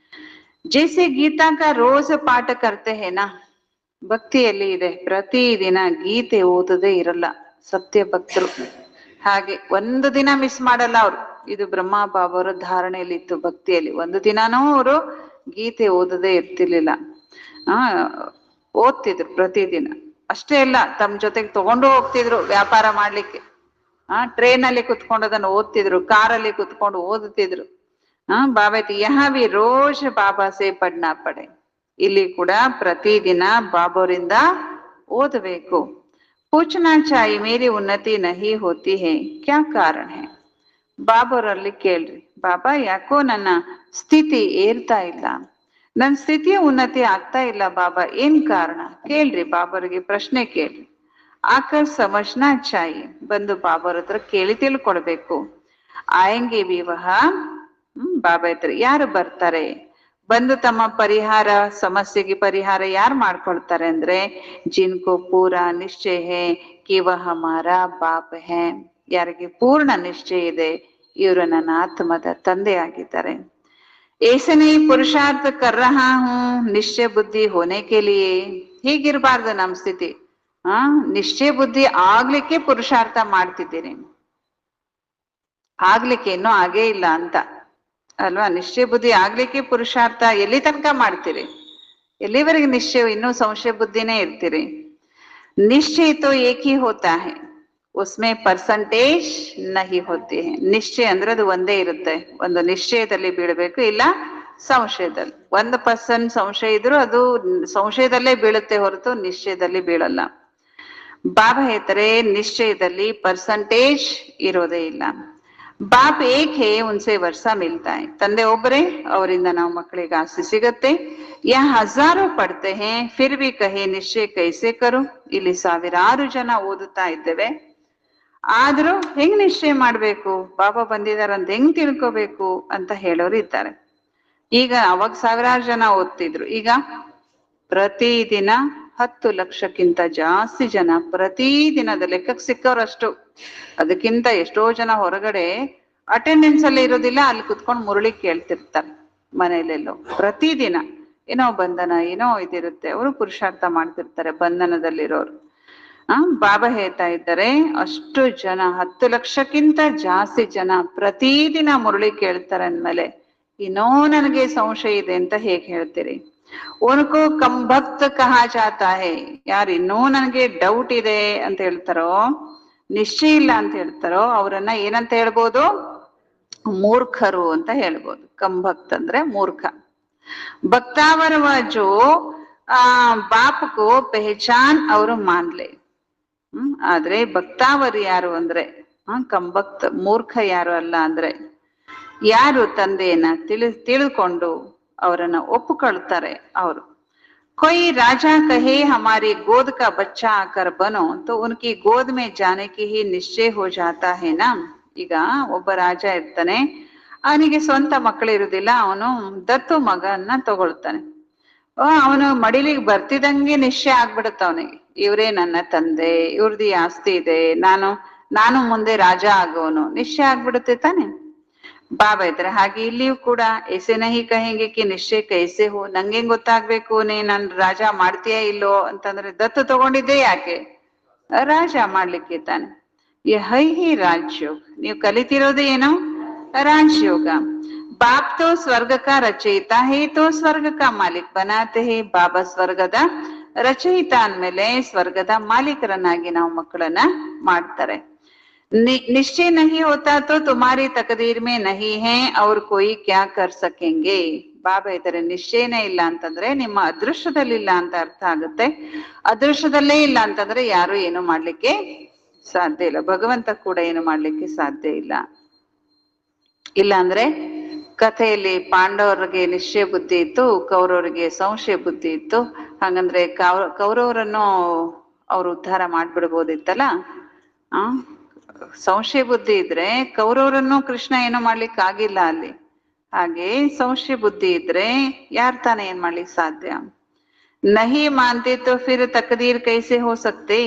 ಜೈಸೆ ಗೀತಾ ಕಾ ರೋಜ್ ಪಾಠ ಕರ್ತೆ ಹೇನಾ, ಭಕ್ತಿಯಲ್ಲಿ ಇದೆ ಪ್ರತಿದಿನ ಗೀತೆ ಓದದೇ ಇರಲ್ಲ ಸತ್ಯ ಭಕ್ತರು. ಹಾಗೆ ಒಂದು ದಿನ ಮಿಸ್ ಮಾಡಲ್ಲ ಅವ್ರು. ಇದು ಬ್ರಹ್ಮ ಬಾಬಾವರ ಧಾರಣೆಯಲ್ಲಿ ಇತ್ತು. ಭಕ್ತಿಯಲ್ಲಿ ಒಂದು ದಿನಾನೂ ಅವರು ಗೀತೆ ಓದದೇ ಇರ್ತಿರ್ಲಿಲ್ಲ. ಓದ್ತಿದ್ರು ಪ್ರತಿದಿನ. ಅಷ್ಟೇ ಅಲ್ಲ, ತಮ್ಮ ಜೊತೆಗೆ ತಗೊಂಡು ಹೋಗ್ತಿದ್ರು ವ್ಯಾಪಾರ ಮಾಡ್ಲಿಕ್ಕೆ. ಟ್ರೈನಲ್ಲಿ ಕುತ್ಕೊಂಡು ಅದನ್ನು ಓದ್ತಿದ್ರು, ಕಾರಲ್ಲಿ ಕುತ್ಕೊಂಡು ಓದುತ್ತಿದ್ರು. ಬಾಬಾ ಯಹಾ ಭಿ ರೋಜ್ ಬಾಬಾ ಸೇ ಪಡ್ನಾ ಪಡೆ. ಇಲ್ಲಿ ಕೂಡ ಪ್ರತಿದಿನ ಬಾಬೋರಿಂದ ಓದಬೇಕು. ಪೂಛನಾ ಚಾಯಿ ಮೇರಿ ಉನ್ನತಿ ನಹಿ ಹೋತಿ ಹೇ, ಕ್ಯಾ ಕಾರಣ ಹೇ? ಬಾಬೋರಲ್ಲಿ ಕೇಳ್ರಿ, ಬಾಬಾ ಯಾಕೋ ನನ್ನ ಸ್ಥಿತಿ ಏರ್ತಾ ಇಲ್ಲ, ನನ್ನ ಸ್ಥಿತಿಯ ಉನ್ನತಿ ಆಗ್ತಾ ಇಲ್ಲ ಬಾಬಾ, ಏನ್ ಕಾರಣ? ಕೇಳ್ರಿ, ಬಾಬರಿಗೆ ಪ್ರಶ್ನೆ ಕೇಳ್ರಿ. ಆಕರ್ ಸಮಜ್ನಾ ಚಾಯಿ, ಬಂದು ಬಾಬರ ಹತ್ರ ಕೇಳಿ ತಿಳ್ಕೊಳ್ಬೇಕು. ಆಯಂಗೆ ವಿವಾಹ, ಬಾಬಾ ಹತ್ರ ಯಾರು ಬರ್ತಾರೆ? ಬಂದು ತಮ್ಮ ಪರಿಹಾರ, ಸಮಸ್ಯೆಗೆ ಪರಿಹಾರ ಯಾರು ಮಾಡ್ಕೊಳ್ತಾರೆ ಅಂದ್ರೆ, ಜಿನ್ಕೋ ಪೂರಾ ನಿಶ್ಚಯ ಹೇ ಕಿ ವಹ ಹಮಾರಾ ಬಾಪ್ ಹೇ, ಯಾರಿಗೆ ಪೂರ್ಣ ನಿಶ್ಚಯ ಇದೆ ಇವರು ನನ್ನ ಆತ್ಮದ ತಂದೆ ಆಗಿದ್ದಾರೆ. ऐसे नहीं पुरुषार्थ कर रहा हूं निश्चय बुद्धि होने के लिए. ಹೀಗಿರ್ಬಾರ್ದು ನಮ್ ಸ್ಥಿತಿ. ನಿಶ್ಚಯ ಬುದ್ಧಿ ಆಗ್ಲಿಕ್ಕೆ ಪುರುಷಾರ್ಥ ಮಾಡ್ತಿದ್ದೀನಿ, ಆಗ್ಲಿಕ್ಕೆ ಇನ್ನೂ ಆಗೇ ಇಲ್ಲ ಅಂತ ಅಲ್ವಾ? ನಿಶ್ಚಯ ಬುದ್ಧಿ ಆಗ್ಲಿಕ್ಕೆ ಪುರುಷಾರ್ಥ ಎಲ್ಲಿ ತನಕ ಮಾಡ್ತೀರಿ? ಎಲ್ಲಿವರೆಗೆ ನಿಶ್ಚಯ? ಇನ್ನೂ ಸಂಶಯ ಬುದ್ಧಿನೇ ಇರ್ತೀರಿ. ನಿಶ್ಚಯ ತೋ ಏಕ್ ಹಿ ಹೋತಾ ಹೈ, ಉಸ್ಮೆ ಪರ್ಸಂಟೇಜ್ ನಹಿ ಹೋತಿ ಹೈ. ನಿಶ್ಚಯ ಅಂದ್ರೆ ಅದು ಒಂದೇ ಇರುತ್ತೆ. ಒಂದು ನಿಶ್ಚಯದಲ್ಲಿ ಬೀಳ್ಬೇಕು, ಇಲ್ಲ ಸಂಶಯದಲ್ಲಿ. 1% ಸಂಶಯ ಇದ್ರು ಅದು ಸಂಶಯದಲ್ಲೇ ಬೀಳುತ್ತೆ ಹೊರತು ನಿಶ್ಚಯದಲ್ಲಿ ಬೀಳಲ್ಲ. ಬಾಬಾ ಹೇಳ್ತಾರೆ ನಿಶ್ಚಯದಲ್ಲಿ ಪರ್ಸಂಟೇಜ್ ಇರೋದೇ ಇಲ್ಲ. ಬಾಪ್ ಏಕ್ ಹೇ ಉನ್ಸೆ ವರ್ಷ ಮಿಲ್ತಾ ಹೈ, ತಂದೆ ಒಬ್ಬರೇ, ಅವರಿಂದ ನಾವು ಮಕ್ಕಳಿಗೆ ಆಸ್ತಿ ಸಿಗತ್ತೆ. ಯಾ ಹಜಾರೋ ಪಡ್ತೆ ಹೇ ಫಿರ್ ಭಿ ಕಹೆ ನಿಶ್ಚಯ ಕೈಸೆ ಕರು. ಇಲ್ಲಿ ಸಾವಿರಾರು ಜನ ಓದುತ್ತಾ ಇದ್ದೇವೆ, ಆದ್ರೂ ಹೆಂಗ್ ನಿಶ್ಚಯ ಮಾಡ್ಬೇಕು, ಬಾಬಾ ಬಂದಿದಾರಂತ ಹೆಂಗ್ ತಿಳ್ಕೋಬೇಕು ಅಂತ ಹೇಳೋರು ಇದ್ದಾರೆ. ಈಗ ಅವಾಗ ಸಾವಿರಾರು ಜನ ಓದ್ತಿದ್ರು, ಈಗ ಪ್ರತಿದಿನ 10 ಲಕ್ಷಕ್ಕಿಂತ ಜಾಸ್ತಿ ಜನ ಪ್ರತಿದಿನದ ಲೆಕ್ಕಕ್ಕೆ ಸಿಕ್ಕವ್ರಷ್ಟು. ಅದಕ್ಕಿಂತ ಎಷ್ಟೋ ಜನ ಹೊರಗಡೆ ಅಟೆಂಡೆನ್ಸ್ ಅಲ್ಲೇ ಇರೋದಿಲ್ಲ, ಅಲ್ಲಿ ಕುತ್ಕೊಂಡು ಮುರಳಿ ಕೇಳ್ತಿರ್ತಾರೆ ಮನೇಲೆಲ್ಲೋ. ಪ್ರತಿದಿನ ಏನೋ ಬಂಧನ, ಏನೋ ಇದಿರುತ್ತೆ, ಅವರು ಪುರುಷಾರ್ಥ ಮಾಡ್ತಿರ್ತಾರೆ ಬಂಧನದಲ್ಲಿರೋರು. ಬಾಬಾ ಹೇಳ್ತಾ ಇದ್ದಾರೆ ಅಷ್ಟು ಜನ, 10 ಲಕ್ಷಕ್ಕಿಂತ ಜಾಸ್ತಿ ಜನ ಪ್ರತಿದಿನ ಮುರಳಿ ಕೇಳ್ತಾರೆ ಅಂದ್ಮೇಲೆ ಇನ್ನೂ ನನಗೆ ಸಂಶಯ ಇದೆ ಅಂತ ಹೇಗೆ ಹೇಳ್ತೀರಿ? ಉನ್ಕೋ ಕಮ್ ಭಕ್ತ ಕಹಾ ಜಾತಾ ಹೈ. ಯಾರು ಇನ್ನೂ ನನಗೆ ಡೌಟ್ ಇದೆ ಅಂತ ಹೇಳ್ತಾರೋ, ನಿಶ್ಚಯ ಇಲ್ಲ ಅಂತ ಹೇಳ್ತಾರೋ, ಅವರನ್ನ ಏನಂತ ಹೇಳ್ಬೋದು? ಮೂರ್ಖರು ಅಂತ ಹೇಳ್ಬೋದು. ಕಮ್ ಭಕ್ತ ಅಂದ್ರೆ ಮೂರ್ಖ. ಭಕ್ತಾವರವ ಜೋ ಬಾಪ್ ಕೋ ಪೆಹಚಾನ್ ಅವರು ಮಾನ್ಲೆ. ಆದ್ರೆ ಭಕ್ತಾವರ್ ಯಾರು ಅಂದ್ರೆ, ಕಂಭಕ್ತ ಮೂರ್ಖ ಯಾರು ಅಲ್ಲ ಅಂದ್ರೆ, ಯಾರು ತಂದೆಯನ್ನ ತಿಳಿದುಕೊಂಡು ಅವರನ್ನ ಒಪ್ಪಿಕೊಳ್ತಾರೆ ಅವರು. कोई राजा कहे हमारी गोद का बच्चा आकर बनो तो उनकी गोद में जाने की ही निश्चय हो जाता है ना. ಈಗ ಒಬ್ಬ ರಾಜ ಇರ್ತಾನೆ, ಅವನಿಗೆ ಸ್ವಂತ ಮಕ್ಕಳು ಇರುದಿಲ್ಲ, ಅವನು ದತ್ತು ಮಗನ್ನ ತಗೊಳ್ತಾನೆ. ಅವನು ಮಡಿಲಿಗೆ ಬರ್ತಿದಂಗೆ ನಿಶ್ಚಯ ಆಗ್ಬಿಡುತ್ತ ಅವನಿಗೆ, ಇವ್ರೇ ನನ್ನ ತಂದೆ, ಇವ್ರದ್ದು ಆಸ್ತಿ ಇದೆ, ನಾನು ಮುಂದೆ ರಾಜ ಆಗೋನು ನಿಶ್ಚಯ ಆಗ್ಬಿಡುತ್ತೆ ತಾನೆ. ಬಾಬಾ ಇದ್ರೆ ಹಾಗೆ ಇಲ್ಲಿಯೂ ಕೂಡ ಎಸೆ ನಹಿ ಕಹೆಂಗೆ ಕಿ ನಿಶ್ಚಯ ಕೈಸೆ ಹೋ, ನಂಗೇನ್ ಗೊತ್ತಾಗ್ಬೇಕು ನೀ ನನ್ ರಾಜ ಮಾಡ್ತೀಯಾ ಇಲ್ಲೋ ಅಂತಂದ್ರೆ, ದತ್ತು ತಗೊಂಡಿದ್ದೆ ಯಾಕೆ? ರಾಜ ಮಾಡ್ಲಿಕ್ಕೆ ತಾನೆ. ಈ ಹೈ ಹಿ ರಾಜಯೋಗ, ನೀವು ಕಲಿತಿರೋದು ಏನು? ರಾಜಯೋಗ. बाप तो स्वर्ग का रचयिता है तो स्वर्ग का मालिक बनाते हैं. ಬಾಬಾ ಸ್ವರ್ಗದ ರಚಯಿತ ಅಂದ್ಮೇಲೆ ಸ್ವರ್ಗದ ಮಾಲೀಕರನ್ನಾಗಿ ನಾವು ಮಕ್ಕಳನ್ನ ಮಾಡ್ತಾರೆ. निश्चय नहीं होता तो तुम्हारी तकदीर में नहीं है और कोई क्या कर सकेंगे. ಬಾಬಾ ಇದ್ದಾರೆ ನಿಶ್ಚಯನೇ ಇಲ್ಲ ಅಂತಂದ್ರೆ ನಿಮ್ಮ ಅದೃಷ್ಟದಲ್ಲಿ ಇಲ್ಲ ಅಂತ ಅರ್ಥ ಆಗುತ್ತೆ. ಅದೃಷ್ಟದಲ್ಲೇ ಇಲ್ಲ ಅಂತಂದ್ರೆ ಯಾರು ಏನು ಮಾಡ್ಲಿಕ್ಕೆ ಸಾಧ್ಯ ಇಲ್ಲ. ಭಗವಂತ ಕೂಡ ಏನು ಮಾಡ್ಲಿಕ್ಕೆ ಸಾಧ್ಯ ಇಲ್ಲ. ಇಲ್ಲ ಅಂದ್ರೆ ಕಥೆಯಲ್ಲಿ ಪಾಂಡವರಿಗೆ ನಿಶ್ಚಯ ಬುದ್ಧಿ ಇತ್ತು, ಕೌರವರಿಗೆ ಸಂಶಯ ಬುದ್ಧಿ ಇತ್ತು. ಹಾಗಂದ್ರೆ ಕೌರವರನ್ನು ಅವ್ರು ಉದ್ಧಾರ ಮಾಡ್ಬಿಡ್ಬೋದಿತ್ತಲ್ಲ. ಸಂಶಯ ಬುದ್ಧಿ ಇದ್ರೆ ಕೌರವರನ್ನು ಕೃಷ್ಣ ಏನು ಮಾಡ್ಲಿಕ್ಕೆ ಆಗಿಲ್ಲ ಅಲ್ಲಿ. ಹಾಗೆ ಸಂಶಯ ಬುದ್ಧಿ ಇದ್ರೆ ಯಾರ್ ತಾನೇ ಏನ್ ಮಾಡ್ಲಿಕ್ಕೆ ಸಾಧ್ಯ. नहीं मानते तो फिर तकदीर कैसे हो सकते,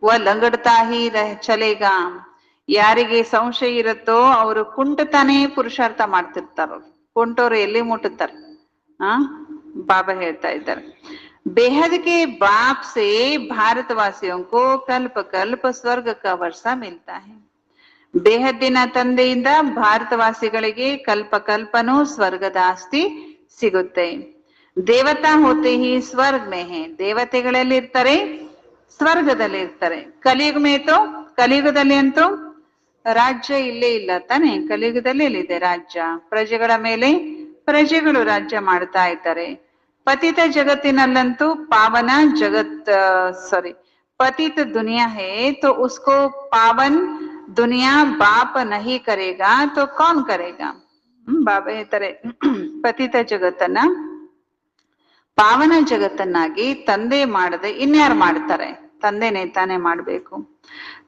वह लंगड़ता ही चलेगा. ಯಾರಿಗೆ ಸಂಶಯ ಇರುತ್ತೋ ಅವರು ಕುಂಟತಾನೆ ಪುರುಷಾರ್ಥ ಮಾಡ್ತಿರ್ತಾರ. ಕುಂಟೋರು ಎಲ್ಲಿ ಮುಟ್ಟುತ್ತಾರೆ. ಬಾಬಾ ಹೇಳ್ತಾ ಇದ್ದಾರೆ, बेहद के बाप से भारतवासियों को कल्प कल्प स्वर्ग का वर्षा मिलता है. ಬೇಹದ್ದಿನ ತಂದೆಯಿಂದ ಭಾರತವಾಸಿಗಳಿಗೆ ಕಲ್ಪ ಕಲ್ಪನೂ ಸ್ವರ್ಗದ ಆಸ್ತಿ ಸಿಗುತ್ತೆ. ದೇವತಾ ಹೋತೆ ಹಿ ಸ್ವರ್ಗ ಮೇ ಹೇ, ದೇವತೆಗಳಲ್ಲಿ ಇರ್ತಾರೆ, ಸ್ವರ್ಗದಲ್ಲಿ ಇರ್ತಾರೆ. ಕಲಿಯುಗದಲ್ಲಿ ಅಂತೂ ರಾಜ್ಯ ಇಲ್ಲೇ ಇಲ್ಲ ತಾನೆ. ಕಲಿಯುಗದಲ್ಲಿ ಎಲ್ಲಿದೆ ರಾಜ್ಯ. ಪ್ರಜೆಗಳ ಮೇಲೆ ಪ್ರಜೆಗಳು ರಾಜ್ಯ ಮಾಡ್ತಾ ಇದ್ದಾರೆ. ಪತಿತ ಜಗತ್ತಿನಲ್ಲಂತೂ ಪಾವನ ಜಗತ್ पतित दुनिया है तो उसको पावन दुनिया बाप नहीं करेगा तो कौन करेगा. ಬಾಬಾ ಹೇಳ್ತಾರೆ, ಪತಿತ ಜಗತ್ತನ್ನ ಪಾವನ ಜಗತ್ತನ್ನಾಗಿ ತಂದೆ ಮಾಡದೆ ಇನ್ಯಾರು ಮಾಡ್ತಾರೆ. ತಂದೆನೇ ತಾನೇ ಮಾಡ್ಬೇಕು.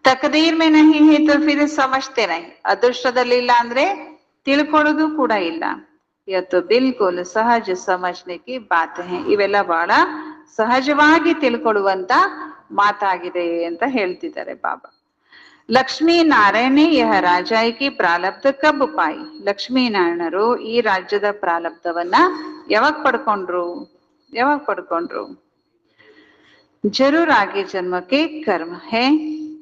ತಕದೀರ್ ಮೇ ನಹಿ ಹೇ ತೋ ಫಿರ್ ಸಮಜ್ತೆ ನಹಿ, ಅದೃಷ್ಟದಲ್ಲಿ ಇಲ್ಲ ಅಂದ್ರೆ ತಿಳ್ಕೊಳ್ಳೋದು ಕೂಡ ಇಲ್ಲ. ಇವತ್ತು ಬಿಲ್ಕುಲ್ ಸಹಜ ಸಮಜ್ನೆ ಕಿ ಬಾತ್ ಹೇ. ಇವೆಲ್ಲ ಬಹಳ ಸಹಜವಾಗಿ ತಿಳ್ಕೊಳ್ಳುವಂತ ಮಾತಾಗಿದೆ ಅಂತ ಹೇಳ್ತಿದ್ದಾರೆ ಬಾಬಾ. ಲಕ್ಷ್ಮೀ ನಾರಾಯಣೇ ಯಹ ರಾಜಾಯಿಕಿ ಪ್ರಾರಬ್ಧ ಕಬ್ ಪಾಯಿ. ಲಕ್ಷ್ಮೀನಾರಾಯಣರು ಈ ರಾಜ್ಯದ ಪ್ರಾರಬ್ಧವನ್ನ ಯಾವಾಗ ಪಡ್ಕೊಂಡ್ರು. ಜರೂರ್ ಆಗೆ ಜನ್ಮಕ್ಕೆ ಕರ್ಮ ಹೇ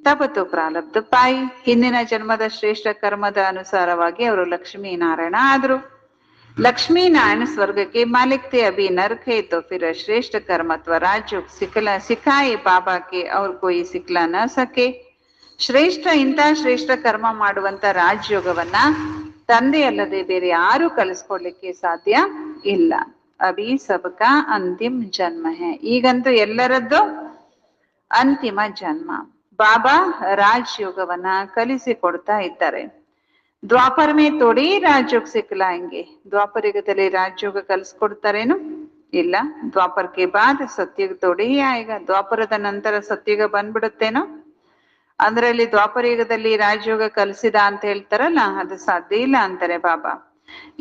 ತಬ ತೋ ಪ್ರಾರಬ್ಧ ಪಾಯಿ. ಹಿಂದಿನ ಜನ್ಮದ ಶ್ರೇಷ್ಠ ಕರ್ಮದ ಅನುಸಾರವಾಗಿ ಅವರು ಲಕ್ಷ್ಮೀನಾರಾಯಣ ಆದ್ರು. लक्ष्मी नारायण स्वर्ग के मालिक थे, अभी नरक है तो फिर श्रेष्ठ कर्म अथवा राजयोग सिखाए बाबा के और कोई सिखला न सके. ಶ್ರೇಷ್ಠ ಇಂಥ ಶ್ರೇಷ್ಠ ಕರ್ಮ ಮಾಡುವಂತ ರಾಜಯೋಗವನ್ನ ತಂದೆ ಅಲ್ಲದೆ ಬೇರೆ ಯಾರು ಕಲಿಸ್ಕೊಡ್ಲಿಕ್ಕೆ ಸಾಧ್ಯ ಇಲ್ಲ. ಅಭಿ ಸಬ್ಕಾ ಅಂತಿಮ ಜನ್ಮ ಹೇ, ಈಗಂತೂ ಎಲ್ಲರದ್ದು ಅಂತಿಮ ಜನ್ಮ. ಬಾಬಾ ರಾಜಯೋಗವನ್ನ ಕಲಿಸಿಕೊಡ್ತಾ ಇದ್ದಾರೆ. ದ್ವಾಪರ ಮೇ ತೋಡಿ ರಾಜಯೋಗ ಸಿಕ್ಲಾಯಂಗೆ. ದ್ವಾಪರಯುಗದಲ್ಲಿ ರಾಜಯೋಗ ಕಲಿಸ್ಕೊಡ್ತಾರೇನು ಇಲ್ಲ. ದ್ವಾಪರಕ್ಕೆ ಬಾದ್ ಸತ್ಯುಗ ತೋಡಿ ಆಯ್ಗ. ದ್ವಾಪರದ ನಂತರ ಸತ್ಯುಗ ಬಂದ್ಬಿಡುತ್ತೇನೋ. ಅಂದ್ರೆ ಅಲ್ಲಿ ದ್ವಾಪರಯುಗದಲ್ಲಿ ರಾಜಯೋಗ ಕಲಿಸಿದ ಅಂತ ಹೇಳ್ತಾರಲ್ಲ, ಅದು ಸಾಧ್ಯ ಇಲ್ಲ ಅಂತಾರೆ ಬಾಬಾ.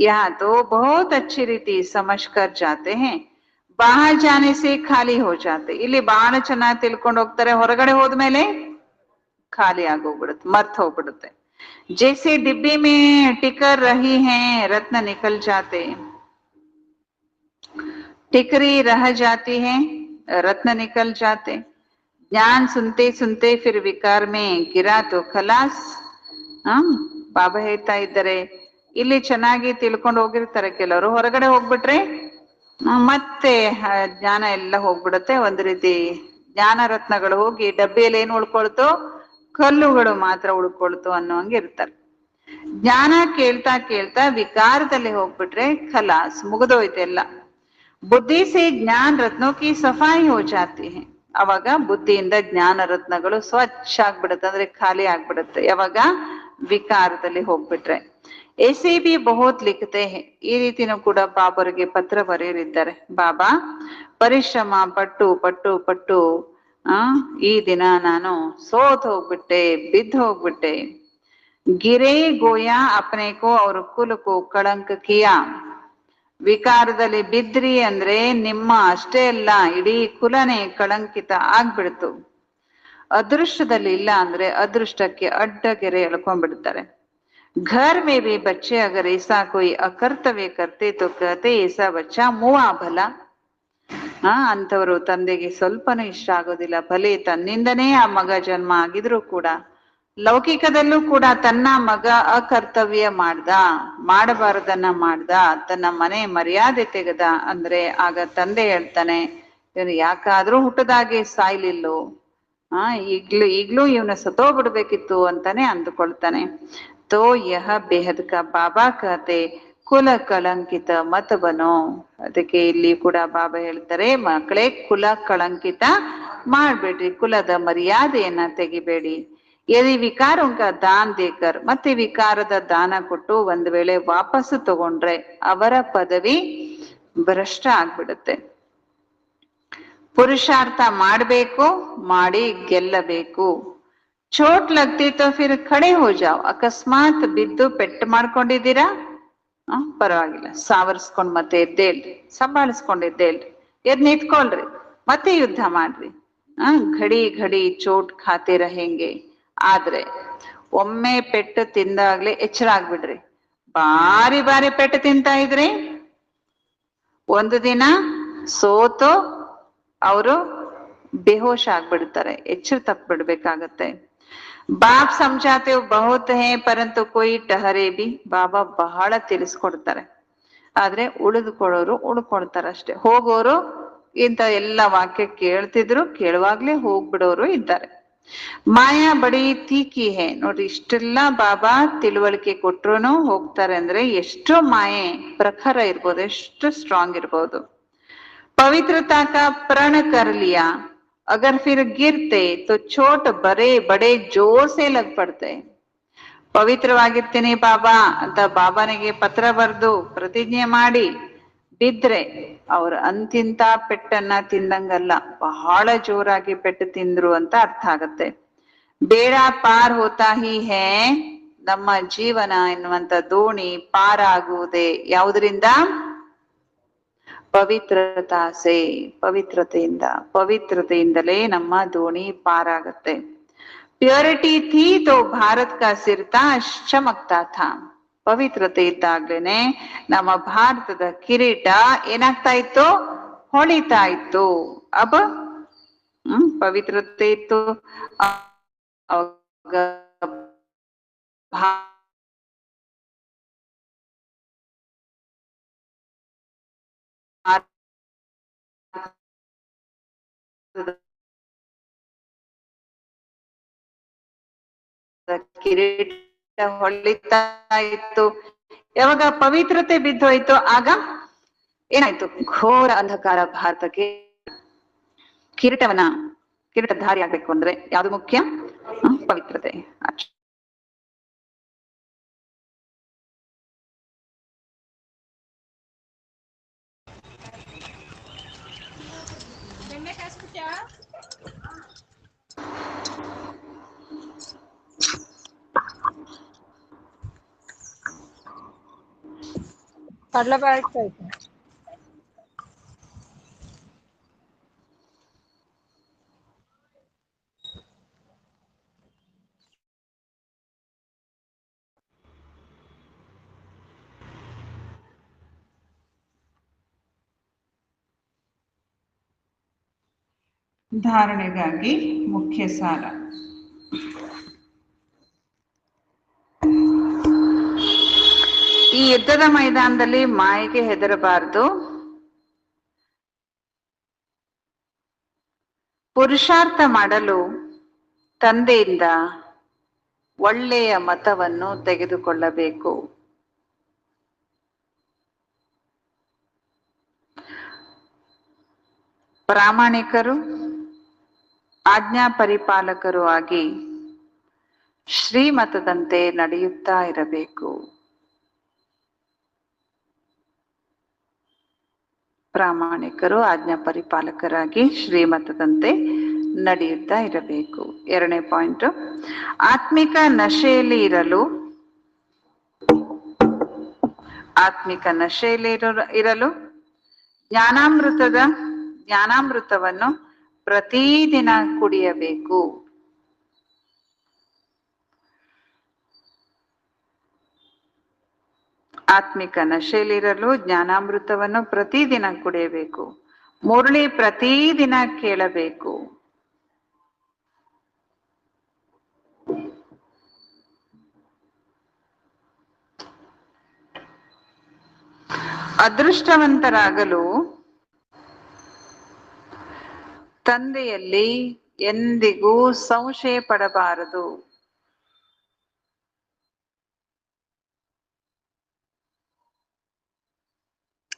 ಯಾ ತೋ ಬಹುತ್ ಅಚ್ಚಿ ರೀತಿ ಸಮಜ್ ಕರ್ ಜಾತೆ ಹೇ, ಬಾಹರ್ ಜಾನೆ ಸೆ ಖಾಲಿ ಹೋ ಜಾತೆ. ಇಲ್ಲಿ ಬಹಳ ಚೆನ್ನಾಗಿ ತಿಳ್ಕೊಂಡು ಹೋಗ್ತಾರೆ, ಹೊರಗಡೆ ಹೋದ್ಮೇಲೆ ಖಾಲಿ ಆಗೋಗ್ಬಿಡುತ್ತೆ, ಮರ್ತ್ ಹೋಗ್ಬಿಡುತ್ತೆ. जैसे डिब्बे में टिकर रही हैं रत्न निकल जाते, टिकरी रह जाती है रत्न निकल जाते. ज्ञान सुनते सुनते फिर विकार में गिरा तो खलास. ಬಾಬಾ ಹೇಳ್ತಾ ಇದ್ದಾರೆ, ಇಲ್ಲಿ ಚೆನ್ನಾಗಿ ತಿಳ್ಕೊಂಡು ಹೋಗಿರ್ತಾರೆ ಕೆಲವರು, ಹೊರಗಡೆ ಹೋಗ್ಬಿಟ್ರೆ ಮತ್ತೆ ಜ್ಞಾನ ಎಲ್ಲ ಹೋಗ್ಬಿಡುತ್ತೆ. ಒಂದ್ ರೀತಿ ಜ್ಞಾನ ರತ್ನಗಳು ಹೋಗಿ ಡಬ್ಬಿಯಲ್ಲಿ ಏನ್ ಉಳ್ಕೊಳ್ತೋ, ಕಲ್ಲುಗಳು ಮಾತ್ರ ಉಳ್ಕೊಳ್ತು ಅನ್ನೋಂಗೆ ಇರ್ತಾರೆ. ಜ್ಞಾನ ಕೇಳ್ತಾ ಕೇಳ್ತಾ ವಿಕಾರದಲ್ಲಿ ಹೋಗ್ಬಿಟ್ರೆ ಖಲಾಸ್, ಮುಗಿದೋಯ್ತು ಎಲ್ಲ. ಬುದ್ಧಿ ಸೇ ಜ್ಞಾನ ರತ್ನೋಕಿ ಸಫಾಯಿ ಹೋ ಜಾತಿ ಹೇ. ಅವಾಗ ಬುದ್ಧಿಯಿಂದ ಜ್ಞಾನ ರತ್ನಗಳು ಸ್ವಚ್ಛ ಆಗ್ಬಿಡುತ್ತೆ, ಅಂದ್ರೆ ಖಾಲಿ ಆಗ್ಬಿಡುತ್ತೆ. ಯಾವಾಗ ವಿಕಾರದಲ್ಲಿ ಹೋಗ್ಬಿಟ್ರೆ. ऐसे भी बहुत लिखते हैं. ಈ ರೀತಿನೂ ಕೂಡ ಬಾಬರಿಗೆ ಪತ್ರ ಬರೆಯಲಿದ್ದಾರೆ. ಬಾಬಾ ಪರಿಶ್ರಮ ಪಟ್ಟು ಪಟ್ಟು ಪಟ್ಟು ಈ ದಿನ ನಾನು ಸೋತ್ ಹೋಗ್ಬಿಟ್ಟೆ, ಬಿದ್ದು ಹೋಗ್ಬಿಟ್ಟೆ. ಗಿರೇ ಗೋಯಾ ಅಪ್ನೆ ಕೋ ಅವ್ರ ಕುಲ ಕೋ ಕಳಂಕ ಕಿಯಾ. ವಿಕಾರದಲ್ಲಿ ಬಿದ್ರಿ ಅಂದ್ರೆ ನಿಮ್ಮ ಅಷ್ಟೇ ಅಲ್ಲ, ಇಡೀ ಕುಲನೇ ಕಳಂಕಿತ ಆಗ್ಬಿಡ್ತು. ಅದೃಷ್ಟದಲ್ಲಿ ಇಲ್ಲ ಅಂದ್ರೆ ಅದೃಷ್ಟಕ್ಕೆ ಅಡ್ಡಗೆರೆ ಎಳ್ಕೊಂಡ್ಬಿಡ್ತಾರೆ. घर में भी बच्चे अगर ऐसा कोई अकर्तव्य करते तो कहते ऐसा बच्चा मुआ भला. ಅಂತವರು ತಂದೆಗೆ ಸ್ವಲ್ಪನೂ ಇಷ್ಟ ಆಗೋದಿಲ್ಲ. ಭಲೆ ತನ್ನಿಂದನೇ ಆ ಮಗ ಜನ್ಮ ಆಗಿದ್ರು ಕೂಡ ಲೌಕಿಕದಲ್ಲೂ ಕೂಡ ತನ್ನ ಮಗ ಅಕರ್ತವ್ಯ ಮಾಡಬಾರದನ್ನ ಮಾಡ್ದ, ತನ್ನ ಮನೆ ಮರ್ಯಾದೆ ತೆಗೆದ ಅಂದ್ರೆ ಆಗ ತಂದೆ ಹೇಳ್ತಾನೆ, ಇವನು ಯಾಕಾದ್ರೂ ಹುಟ್ಟದಾಗೆ ಸಾಯ್ಲಿಲ್ಲೋ, ಈಗ್ಲೂ ಇವನ ಸತ್ತೋಗ್ಬಿಡ್ಬೇಕಿತ್ತು ಅಂತಾನೆ ಅಂದುಕೊಳ್ತಾನೆ. ತೋ ಯಹ ಬೇಹದ್ ಕಾ ಬಾಬಾ ಕತೆ ಕುಲ ಕಳಂಕಿತ ಮತ ಬನೋ. ಅದಕ್ಕೆ ಇಲ್ಲಿ ಕೂಡ ಬಾಬಾ ಹೇಳ್ತಾರೆ, ಮಕ್ಕಳೇ ಕುಲ ಕಳಂಕಿತ ಮಾಡ್ಬೇಡ್ರಿ, ಕುಲದ ಮರ್ಯಾದೆಯನ್ನ ತೆಗಿಬೇಡಿ. ಯದಿ ವಿಕಾರ ದಾನ್ ದೇಕರ್, ಮತ್ತೆ ವಿಕಾರದ ದಾನ ಕೊಟ್ಟು ಒಂದ್ ವೇಳೆ ವಾಪಸ್ಸು ತಗೊಂಡ್ರೆ ಅವರ ಪದವಿ ಭ್ರಷ್ಟ ಆಗ್ಬಿಡುತ್ತೆ. ಪುರುಷಾರ್ಥ ಮಾಡ್ಬೇಕು, ಮಾಡಿ ಗೆಲ್ಲಬೇಕು. ಚೋಟ್ ಲಗ್ತಿ ತೋ ಫಿರ್ ಖಡೆ ಹೋ ಜಾವ್. ಅಕಸ್ಮಾತ್ ಬಿದ್ದು ಪೆಟ್ಟು ಮಾಡ್ಕೊಂಡಿದ್ದೀರಾ, ಪರವಾಗಿಲ್ಲ, ಸಾವರ್ಸ್ಕೊಂಡ್ ಮತ್ತೆ ಎದ್ದೇಳ್ರಿ, ಸಂಭಾಳಿಸ್ಕೊಂಡ್ ಎದ್ದೇಳ್ರಿ, ಎದ್ ನಿಂತ್ಕೊಳ್ರಿ, ಮತ್ತೆ ಯುದ್ಧ ಮಾಡ್ರಿ. ಘಡಿ ಘಡಿ ಚೋಟ್ ಖಾತೆ रहेंगे. ಆದ್ರೆ ಒಮ್ಮೆ ಪೆಟ್ಟು ತಿಂದಾಗ್ಲೇ ಎಚ್ಚರ ಆಗ್ಬಿಡ್ರಿ. ಬಾರಿ ಬಾರಿ ಪೆಟ್ಟು ತಿಂತಾ ಇದ್ರಿ, ಒಂದು ದಿನ ಸೋತು ಅವರು ಬೇಹೋಶ ಆಗ್ಬಿಡ್ತಾರೆ, ಎಚ್ಚರ ತಪ್ಪಿಡ್ಬೇಕಾಗತ್ತೆ. ಬಾಪ್ ಸಮझाते हो बहुत है परंतु कोई ठहरे भी. ಬಾಬಾ ಬಹಳ ತಿಳಿಸ್ಕೊಡ್ತಾರೆ, ಆದ್ರೆ ಉಳಿದುಕೊಳ್ಳೋರು ಉಳ್ಕೊಳ್ತಾರಷ್ಟೇ. ಹೋಗೋರು ಇಂತ ಎಲ್ಲ ವಾಕ್ಯ ಕೇಳ್ತಿದ್ರು, ಕೇಳುವಾಗ್ಲೇ ಹೋಗ್ಬಿಡೋರು ಇದ್ದಾರೆ. ಮಾಯಾ ಬಡಿ ತೀಕಿ ಹೇ ನೋಡ್ರಿ, ಇಷ್ಟೆಲ್ಲಾ ಬಾಬಾ ತಿಳುವಳಿಕೆ ಕೊಟ್ರುನು ಹೋಗ್ತಾರೆ ಅಂದ್ರೆ ಎಷ್ಟು ಮಾಯೆ ಪ್ರಖರ ಇರ್ಬೋದು, ಎಷ್ಟು ಸ್ಟ್ರಾಂಗ್ ಇರ್ಬೋದು. पवित्रता का प्रण कर लिया, अगर फिर गिरते तो चोट बड़े जोर से लग पड़ते. ಪವಿತ್ರವಾಗಿರ್ತೀನಿ ಬಾಬಾ ಅಂತ ಬಾಬಾನಿಗೆ ಪತ್ರ ಬರೆದು ಪ್ರತಿಜ್ಞೆ ಮಾಡಿ ಬಿದ್ರೆ ಅವ್ರ ಅಂತಿಂತ ಪೆಟ್ಟನ್ನ ತಿಂದಂಗಲ್ಲ, ಬಹಳ ಜೋರಾಗಿ ಪೆಟ್ಟು ತಿಂದ್ರು ಅಂತ ಅರ್ಥ ಆಗತ್ತೆ. ಬೇಡ ಪಾರ್ ಹೋತಾ ಹಿ ಹೇ, ನಮ್ಮ ಜೀವನ ಎನ್ನುವಂತ ದೋಣಿ ಪಾರಾಗುವುದೇ ಯಾವುದರಿಂದ? ಪವಿತ್ರತಾಸೆ, ಪವಿತ್ರತೆಯಿಂದಲೇ ನಮ್ಮ ದೋಣಿ ಪಾರಾಗತ್ತೆ. ಪ್ಯೂರಿಟಿ ಥೀ ತೋ ಭಾರತ್ ಕಾ ಸಿರ್ತಾ ಚಮಕ್ತಾ ಥಾ. ಪವಿತ್ರತೆ ಇದ್ದಾಗ್ಲೇನೆ ನಮ್ಮ ಭಾರತದ ಕಿರೀಟ ಏನಾಗ್ತಾ ಇತ್ತು? ಹೊಳಿತಾ ಇತ್ತು. ಪವಿತ್ರತೆ ಇತ್ತು, ಕಿರೀಟ ಹೊಳಿತಾ ಇತ್ತು. ಯಾವಾಗ ಪವಿತ್ರತೆ ಬಿದ್ದೋಯ್ತು ಆಗ ಏನಾಯ್ತು? ಘೋರ ಅಂಧಕಾರ ಭಾರತಕ್ಕೆ. ಕಿರೀಟಧಾರಿ ಆಗ್ಬೇಕು ಅಂದ್ರೆ ಯಾವ್ದು ಮುಖ್ಯ? ಪವಿತ್ರತೆ. ಧಾರಣೆಗಾಗಿ ಮುಖ್ಯ ಸಾರ. ಈ ಯುದ್ಧದ ಮೈದಾನದಲ್ಲಿ ಮಾಯೆಗೆ ಹೆದರಬಾರದು. ಪುರುಷಾರ್ಥ ಮಾಡಲು ತಂದೆಯಿಂದ ಒಳ್ಳೆಯ ಮತವನ್ನು ತೆಗೆದುಕೊಳ್ಳಬೇಕು. ಪ್ರಾಮಾಣಿಕರು, ಆಜ್ಞಾ ಪರಿಪಾಲಕರು ಆಗಿ ಶ್ರೀಮತದಂತೆ ನಡೆಯುತ್ತಾ ಇರಬೇಕು. ಪ್ರಾಮಾಣಿಕರು, ಆಜ್ಞಾ ಪರಿಪಾಲಕರಾಗಿ ಶ್ರೀಮತದಂತೆ ನಡೆಯುತ್ತಾ ಇರಬೇಕು. 2ನೇ ಪಾಯಿಂಟ್, ಆತ್ಮಿಕ ನಶೆಯಲ್ಲಿ ಇರಲು ಜ್ಞಾನಾಮೃತವನ್ನು ಪ್ರತಿದಿನ ಕುಡಿಯಬೇಕು. ಆತ್ಮಿಕ ನಶೆಯಲ್ಲಿರಲು ಜ್ಞಾನಾಮೃತವನ್ನು ಪ್ರತಿದಿನ ಕುಡಿಯಬೇಕು. ಮುರಳಿ ಪ್ರತಿದಿನ ಕೇಳಬೇಕು. ಅದೃಷ್ಟವಂತರಾಗಲು ತಂದೆಯಲ್ಲಿ ಎಂದಿಗೂ ಸಂಶಯ ಪಡಬಾರದು.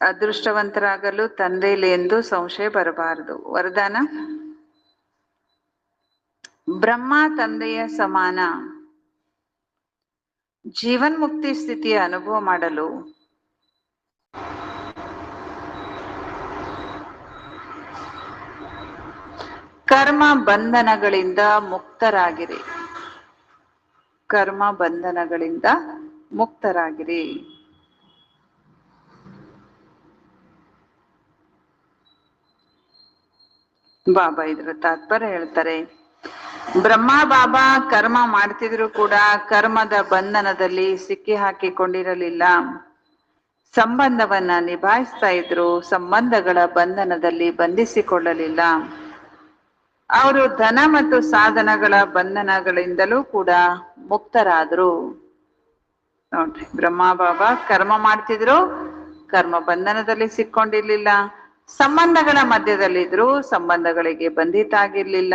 ಅದೃಷ್ಟವಂತರಾಗಲು ತಂದೆಯಲ್ಲಿ ಎಂದು ಸಂಶಯ ಬರಬಾರದು. ವರದಾನ: ಬ್ರಹ್ಮ ತಂದೆಯ ಸಮಾನ ಜೀವನ್ಮುಕ್ತಿ ಸ್ಥಿತಿಯ ಅನುಭವ ಮಾಡಲು ಕರ್ಮ ಬಂಧನಗಳಿಂದ ಮುಕ್ತರಾಗಿರಿ. ಕರ್ಮ ಬಂಧನಗಳಿಂದ ಮುಕ್ತರಾಗಿರಿ. ಬಾಬಾ ಇದರ ತಾತ್ಪರ್ಯ ಹೇಳ್ತಾರೆ, ಬ್ರಹ್ಮ ಬಾಬಾ ಕರ್ಮ ಮಾಡ್ತಿದ್ರು ಕೂಡ ಕರ್ಮದ ಬಂಧನದಲ್ಲಿ ಸಿಕ್ಕಿ ಹಾಕಿಕೊಂಡಿರಲಿಲ್ಲ. ಸಂಬಂಧವನ್ನ ನಿಭಾಯಿಸ್ತಾ ಇದ್ರು, ಸಂಬಂಧಗಳ ಬಂಧನದಲ್ಲಿ ಬಂಧಿಸಿಕೊಳ್ಳಲಿಲ್ಲ. ಅವರು ಧನ ಮತ್ತು ಸಾಧನಗಳ ಬಂಧನಗಳಿಂದಲೂ ಕೂಡ ಮುಕ್ತರಾದ್ರು. ನೋಡ್ರಿ, ಬ್ರಹ್ಮ ಬಾಬಾ ಕರ್ಮ ಮಾಡ್ತಿದ್ರು, ಕರ್ಮ ಬಂಧನದಲ್ಲಿ ಸಿಕ್ಕೊಂಡಿರ್ಲಿಲ್ಲ. ಸಂಬಂಧಗಳ ಮಧ್ಯದಲ್ಲಿದ್ರು, ಸಂಬಂಧಗಳಿಗೆ ಬಂಧಿತ ಆಗಿರ್ಲಿಲ್ಲ.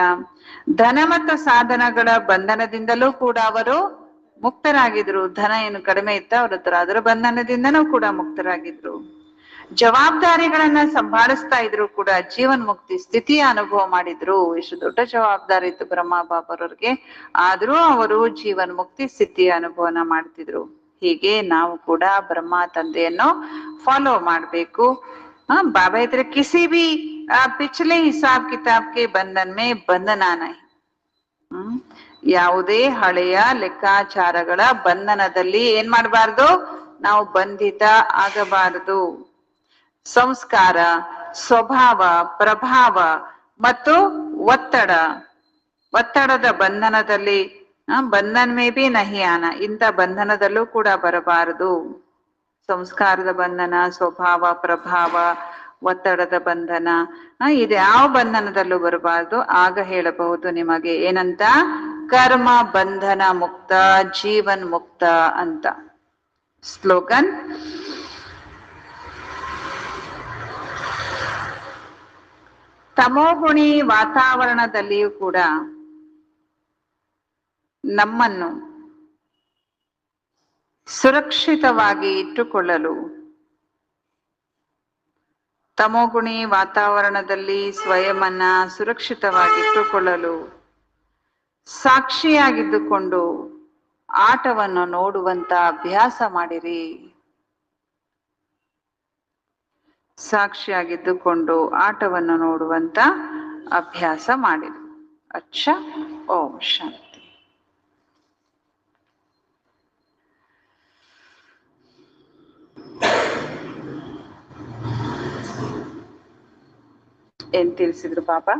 ಧನ ಮತ್ತು ಸಾಧನಗಳ ಬಂಧನದಿಂದಲೂ ಕೂಡ ಅವರು ಮುಕ್ತರಾಗಿದ್ರು. ಧನ ಏನು ಕಡಿಮೆ ಇತ್ತ ಅವ್ರ ಹತ್ರ, ಅದರ ಬಂಧನದಿಂದನೂ ಕೂಡ ಮುಕ್ತರಾಗಿದ್ರು. ಜವಾಬ್ದಾರಿಗಳನ್ನ ಸಂಭಾಳಿಸ್ತಾ ಇದ್ರು ಕೂಡ ಜೀವನ್ ಮುಕ್ತಿ ಸ್ಥಿತಿಯ ಅನುಭವ ಮಾಡಿದ್ರು. ಎಷ್ಟು ದೊಡ್ಡ ಜವಾಬ್ದಾರಿ ಇತ್ತು ಬ್ರಹ್ಮ ಬಾಬರವ್ರಿಗೆ, ಆದ್ರೂ ಅವರು ಜೀವನ್ ಮುಕ್ತಿ ಸ್ಥಿತಿಯ ಅನುಭವನ ಮಾಡ್ತಿದ್ರು. ಹೀಗೆ ನಾವು ಕೂಡ ಬ್ರಹ್ಮ ತಂದೆಯನ್ನು ಫಾಲೋ ಮಾಡ್ಬೇಕು. ಬಾಬಾ ಇದ್ರೆ ಕಿಸಿ ಬಿ ಪಿछले ಹಿಸಾಬ್ ಕಿತಾಬ್ ಕೆ ಬಂಧನ್ ಮೇ ಬಂಧನ ನಹಿ. ಯಾವುದೇ ಹಳೆಯ ಲೆಕ್ಕಾಚಾರಗಳ ಬಂಧನದಲ್ಲಿ ಏನ್ ಮಾಡಬಾರ್ದು, ನಾವು ಬಂಧಿತ ಆಗಬಾರದು. ಸಂಸ್ಕಾರ, ಸ್ವಭಾವ, ಪ್ರಭಾವ ಮತ್ತು ಒತ್ತಡದ ಬಂಧನದಲ್ಲಿ ಬಂಧನ್ ಮೇ ಬಿ ನಹಿ ಆನ, ಇಂಥ ಬಂಧನದಲ್ಲೂ ಕೂಡ ಬರಬಾರದು. ಸಂಸ್ಕಾರದ ಬಂಧನ, ಸ್ವಭಾವ, ಪ್ರಭಾವ, ಒತ್ತಡದ ಬಂಧನ, ಇದ್ಯಾವ ಬಂಧನದಲ್ಲೂ ಬರಬಾರದು. ಆಗ ಹೇಳಬಹುದು ನಿಮಗೆ ಏನಂತ, ಕರ್ಮ ಬಂಧನ ಮುಕ್ತ, ಜೀವನ್ ಮುಕ್ತ ಅಂತ. ಸ್ಲೋಗನ್: ತಮೋಗುಣಿ ವಾತಾವರಣದಲ್ಲಿಯೂ ಕೂಡ ನಮ್ಮನ್ನು ಸುರಕ್ಷಿತವಾಗಿ ಇಟ್ಟುಕೊಳ್ಳಲು, ತಮೋಗುಣಿ ವಾತಾವರಣದಲ್ಲಿ ಸ್ವಯಂನ ಸುರಕ್ಷಿತವಾಗಿ ಇಟ್ಟುಕೊಳ್ಳಲು ಸಾಕ್ಷಿಯಾಗಿದ್ದುಕೊಂಡು ಆಟವನ್ನು ನೋಡುವಂತ ಅಭ್ಯಾಸ ಮಾಡಿರಿ. ಸಾಕ್ಷಿಯಾಗಿದ್ದುಕೊಂಡು ಆಟವನ್ನು ನೋಡುವಂತ ಅಭ್ಯಾಸ ಮಾಡಿರಿ. ಅಚ್ಚ. ಓಂ ಶಾಂತಿ. ಏನ್ ತಿಳಿಸಿದ್ರು ಬಾಬಾ?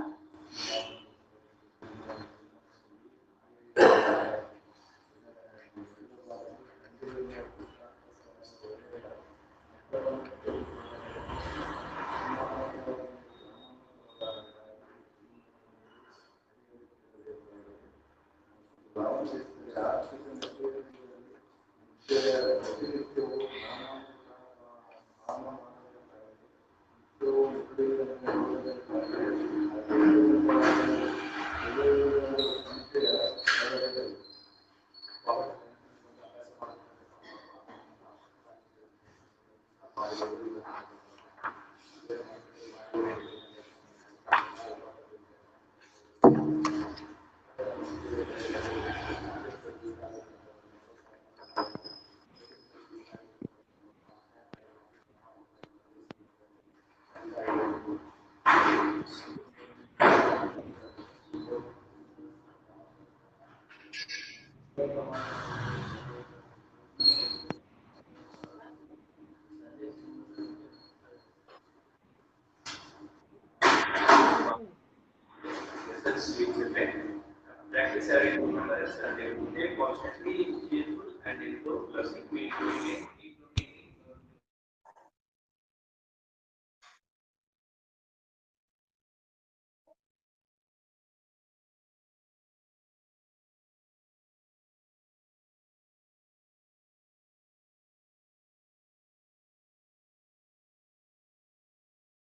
Practice every moment and stay constantly cheerful and into blessing.